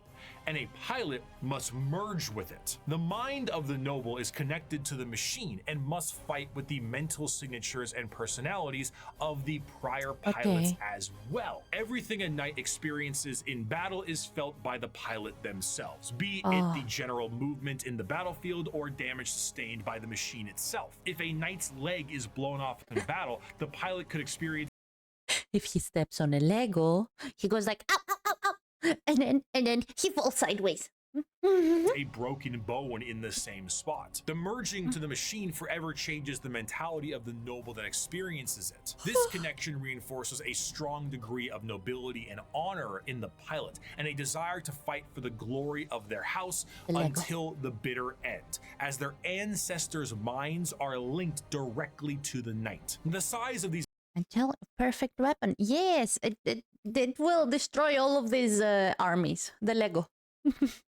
and a pilot must merge with it. The mind of the noble is connected to the machine and must fight with the mental signatures and personalities of the prior pilots as well. Everything a knight experiences in battle is felt by the pilot themselves, be it the general movement in the battlefield or damage sustained by the machine itself. If a knight's leg is blown off in battle, the pilot could experience If he steps on a Lego, he goes like, ow, ow, ow, ow. And then he falls sideways. a broken bone in the same spot. The merging to the machine forever changes the mentality of the noble that experiences it. This connection reinforces a strong degree of nobility and honor in the pilot, and a desire to fight for the glory of their house until the bitter end, as their ancestors' minds are linked directly to the knight. The size of these Until a perfect weapon. Yes, it will destroy all of these armies. The Lego.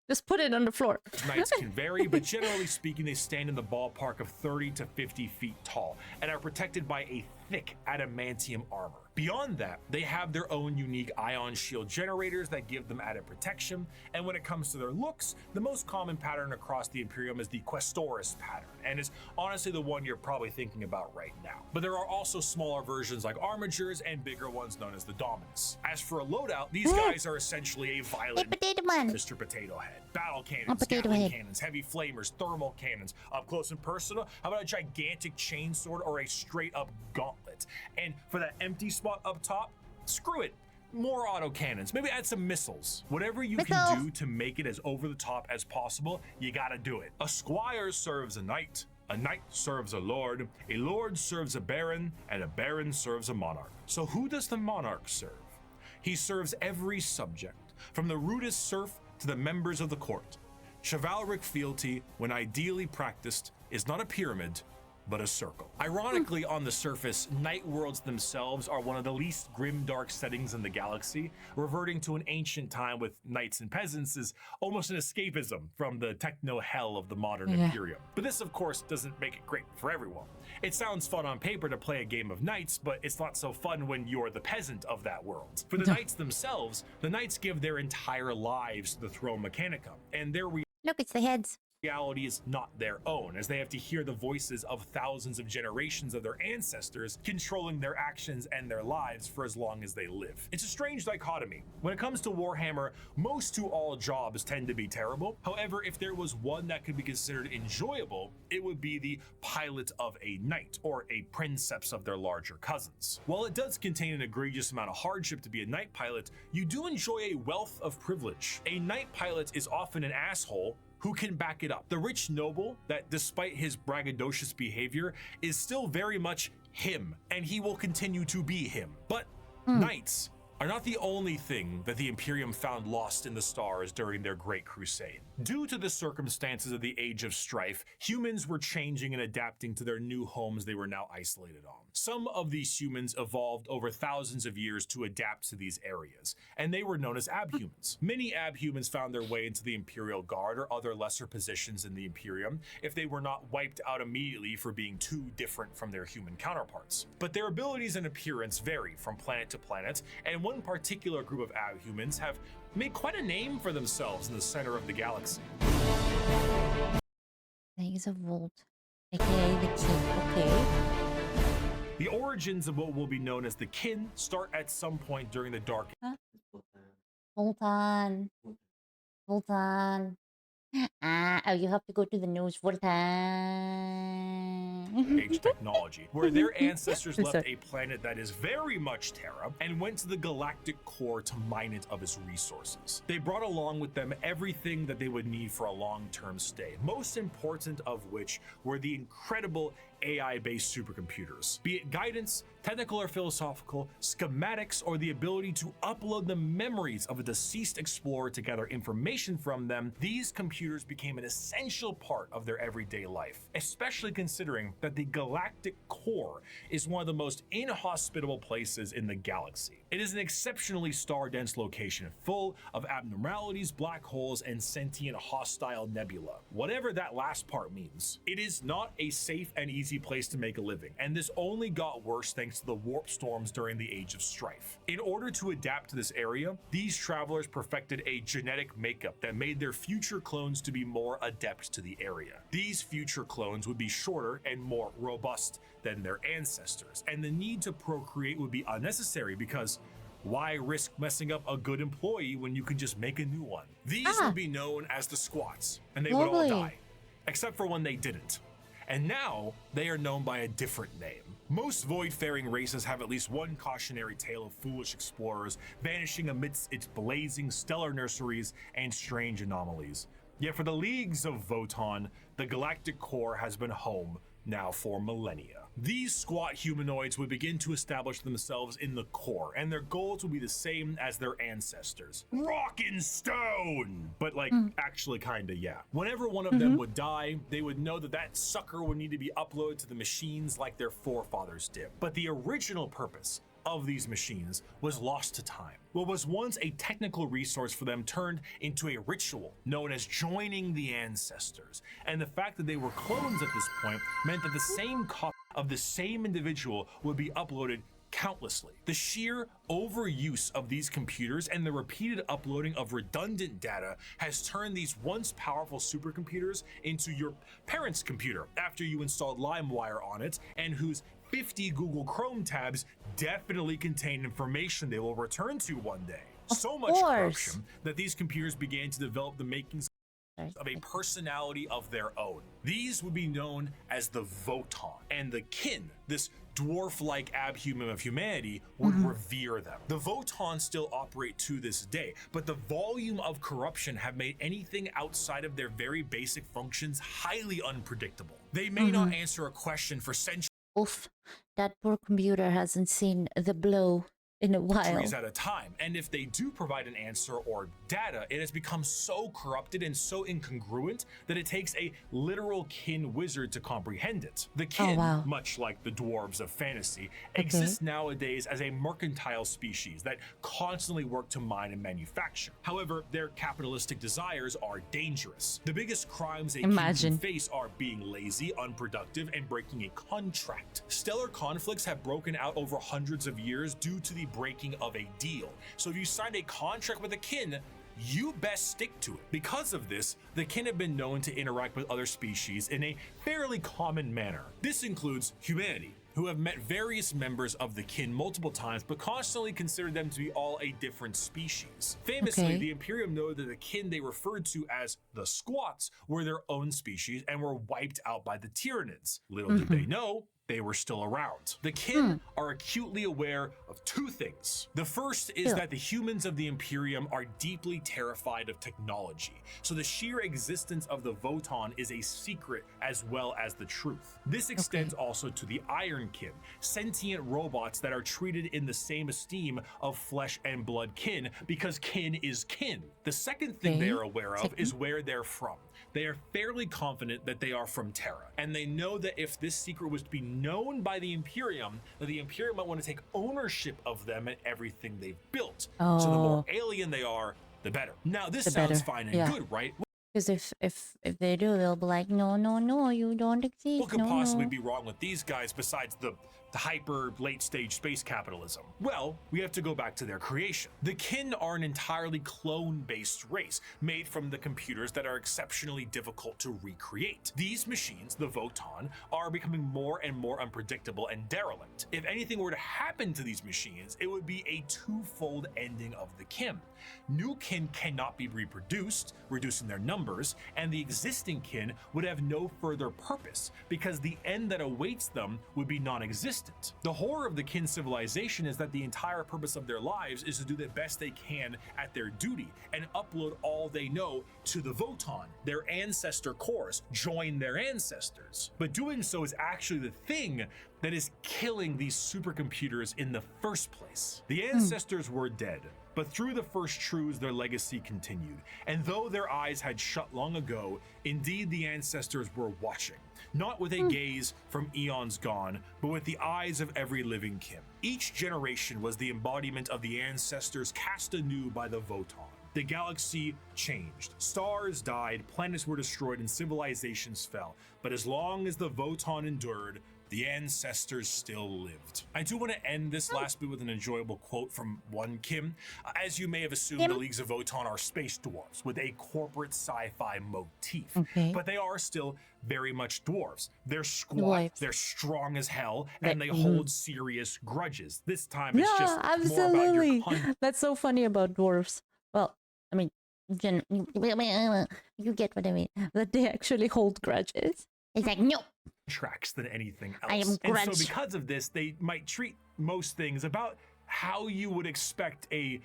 Just put it on the floor. knights can vary, but generally speaking, they stand in the ballpark of 30 to 50 feet tall and are protected by a thick adamantium armor. Beyond that, they have their own unique ion shield generators that give them added protection, and when it comes to their looks, the most common pattern across the Imperium is the Questoris pattern, and is honestly the one you're probably thinking about right now. But there are also smaller versions like Armigers and bigger ones known as the Dominus. As for a loadout, these guys are essentially a violent Mr. Potato Head. Battle cannons, Gatling cannons, heavy flamers, thermal cannons. Up close and personal, how about a gigantic chainsword or a straight up gauntlet? And for that empty spot up top, screw it. More autocannons, maybe add some missiles. Whatever you can do to make it as over the top as possible, you gotta do it. A squire serves a knight serves a lord serves a baron, and a baron serves a monarch. So who does the monarch serve? He serves every subject, from the rudest serf to the members of the court. Chivalric fealty, when ideally practiced, is not a pyramid, but a circle. Ironically, on the surface, night worlds themselves are one of the least grim-dark settings in the galaxy. Reverting to an ancient time with knights and peasants is almost an escapism from the techno-hell of the modern Imperium. But this, of course, doesn't make it great for everyone. It sounds fun on paper to play a game of knights, but it's not so fun when you're the peasant of that world. For the knights themselves, the knights give their entire lives to the Throne Mechanicum, and their Look, it's the heads. reality is not their own, as they have to hear the voices of thousands of generations of their ancestors controlling their actions and their lives for as long as they live. It's a strange dichotomy. When it comes to Warhammer, most to all jobs tend to be terrible. However, if there was one that could be considered enjoyable, it would be the pilot of a knight, or a princeps of their larger cousins. While it does contain an egregious amount of hardship to be a knight pilot, you do enjoy a wealth of privilege. A knight pilot is often an asshole who can back it up. The rich noble that, despite his braggadocious behavior, is still very much him, and he will continue to be him. But knights are not the only thing that the Imperium found lost in the stars during their Great Crusade. Due to the circumstances of the Age of Strife, humans were changing and adapting to their new homes they were now isolated on. Some of these humans evolved over thousands of years to adapt to these areas, and they were known as abhumans. Many abhumans found their way into the Imperial Guard or other lesser positions in the Imperium if they were not wiped out immediately for being too different from their human counterparts. But their abilities and appearance vary from planet to planet, and one particular group of abhumans have made quite a name for themselves in the center of the galaxy. Legs of Volt, aka the King. Okay. The origins of what will be known as the Kin start at some point during the Dark Votann. Votann. Ah, oh, you have to go to the nose. Votann. age technology, where their ancestors left a planet that is very much Terra and went to the galactic core to mine it of its resources. They brought along with them everything that they would need for a long-term stay, most important of which were the incredible AI-based supercomputers. Be it guidance, technical or philosophical, schematics, or the ability to upload the memories of a deceased explorer to gather information from them, these computers became an essential part of their everyday life, especially considering that the galactic core is one of the most inhospitable places in the galaxy. It is an exceptionally star-dense location, full of abnormalities, black holes, and sentient hostile nebula. Whatever that last part means. It is not a safe and easy place to make a living, and this only got worse thanks to the warp storms during the Age of Strife. In order to adapt to this area, these travelers perfected a genetic makeup that made their future clones to be more adept to the area. These future clones would be shorter and more robust than their ancestors, and the need to procreate would be unnecessary because why risk messing up a good employee when you can just make a new one? These would be known as the squats, and they would all die, except for when they didn't. And now they are known by a different name. Most void-faring races have at least one cautionary tale of foolish explorers vanishing amidst its blazing stellar nurseries and strange anomalies. Yet for the leagues of Votann, the galactic core has been home now for millennia. These squat humanoids would begin to establish themselves in the core, and their goals would be the same as their ancestors. Rock and stone! But like, actually kinda, yeah. Whenever one of them would die, they would know that that sucker would need to be uploaded to the machines like their forefathers did. But the original purpose of these machines was lost to time. What was once a technical resource for them turned into a ritual known as joining the ancestors. And the fact that they were clones at this point meant that the same copy of the same individual would be uploaded countlessly. The sheer overuse of these computers and the repeated uploading of redundant data has turned these once powerful supercomputers into your parents' computer after you installed LimeWire on it, and whose 50 Google Chrome tabs definitely contain information they will return to one day. So much corruption that these computers began to develop the makings of a personality of their own. These would be known as the Votann, and the kin, this dwarf-like abhuman of humanity, would revere them. The Votann still operate to this day, but the volume of corruption have made anything outside of their very basic functions highly unpredictable. They may not answer a question for centuries. Oof, that poor computer hasn't seen the blow in a while. At a time, and if they do provide an answer or data, it has become so corrupted and so incongruent that it takes a literal kin wizard to comprehend it. The kin, much like the dwarves of fantasy, exists nowadays as a mercantile species that constantly work to mine and manufacture. However, their capitalistic desires are dangerous. The biggest crimes a kin can face are being lazy, unproductive, and breaking a contract. Stellar conflicts have broken out over hundreds of years due to the breaking of a deal. So if you signed a contract with a kin, you best stick to it. Because of this, the kin have been known to interact with other species in a fairly common manner. This includes humanity, who have met various members of the kin multiple times, but constantly considered them to be all a different species. Famously, the Imperium noted that the kin they referred to as the squats were their own species and were wiped out by the Tyranids. Little did they know, they were still around. The kin are acutely aware of two things. The first is that the humans of the Imperium are deeply terrified of technology, so the sheer existence of the Votann is a secret as well as the truth. This extends also to the Iron Kin, sentient robots that are treated in the same esteem of flesh and blood kin, because kin is kin. The second thing they are aware of is where they're from. They are fairly confident that they are from Terra, and they know that if this secret was to be known by the Imperium, that the Imperium might want to take ownership of them and everything they've built. So the more alien they are, the better. Now this sounds fine and good, right? Because if they do, they'll be like, no, you don't exist. What could possibly be wrong with these guys besides the to hyper late stage space capitalism? Well, we have to go back to their creation. The kin are an entirely clone-based race made from the computers that are exceptionally difficult to recreate. These machines, the Votann, are becoming more and more unpredictable and derelict. If anything were to happen to these machines, it would be a twofold ending of the kin. New kin cannot be reproduced, reducing their numbers, and the existing kin would have no further purpose because the end that awaits them would be non-existent. The horror of the kin civilization is that the entire purpose of their lives is to do the best they can at their duty and upload all they know to the Votann, their ancestor cores, join their ancestors. But doing so is actually the thing that is killing these supercomputers in the first place. The ancestors were dead, but through the first truths, their legacy continued. And though their eyes had shut long ago, indeed the ancestors were watching, not with a gaze from eons gone, but with the eyes of every living kin. Each generation was the embodiment of the ancestors cast anew by the Votann. The galaxy changed, stars died, planets were destroyed, and civilizations fell. But as long as the Votann endured, the ancestors still lived. I do want to end this last bit with an enjoyable quote from one Kim. As you may have assumed, the Leagues of Votann are space dwarves with a corporate sci-fi motif. But they are still very much dwarves. They're squat, they're strong as hell, and they hold serious grudges. This time it's just more about your That's so funny about dwarves. Well, I mean, you get what I mean. That they actually hold grudges. It's like, no. Tracks than anything else. I am and grudge. so because of this, they might treat most things about how you would expect a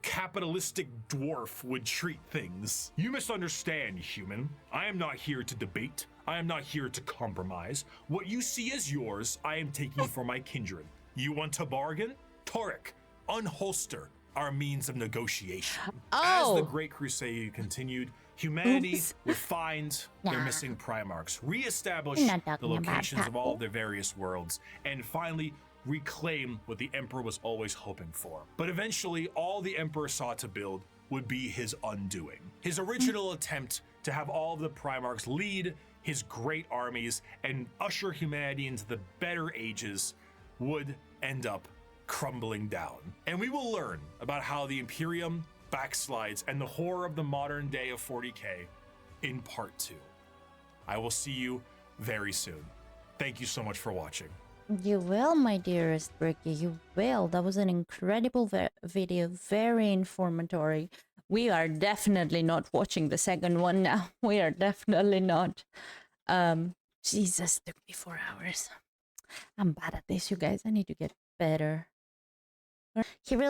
capitalistic dwarf would treat things. You misunderstand, human. I am not here to debate. I am not here to compromise. What you see as yours, I am taking for my kindred. You want to bargain? Torek, unholster our means of negotiation. As the Great Crusade continued, humanity would find their missing Primarchs, reestablish the locations of all their various worlds, and finally reclaim what the Emperor was always hoping for. But eventually, all the Emperor sought to build would be his undoing. His original attempt to have all of the Primarchs lead his great armies and usher humanity into the better ages would end up crumbling down. And we will learn about how the Imperium backslides and the horror of the modern day of 40k in part 2. I will see you very soon. Thank you so much for watching. You will, my dearest Bricky, you will. That was an incredible video, very informative. We are definitely not watching the second one now. We are definitely not. Jesus, took me 4 hours. I'm bad at this, you guys. I need to get better. He really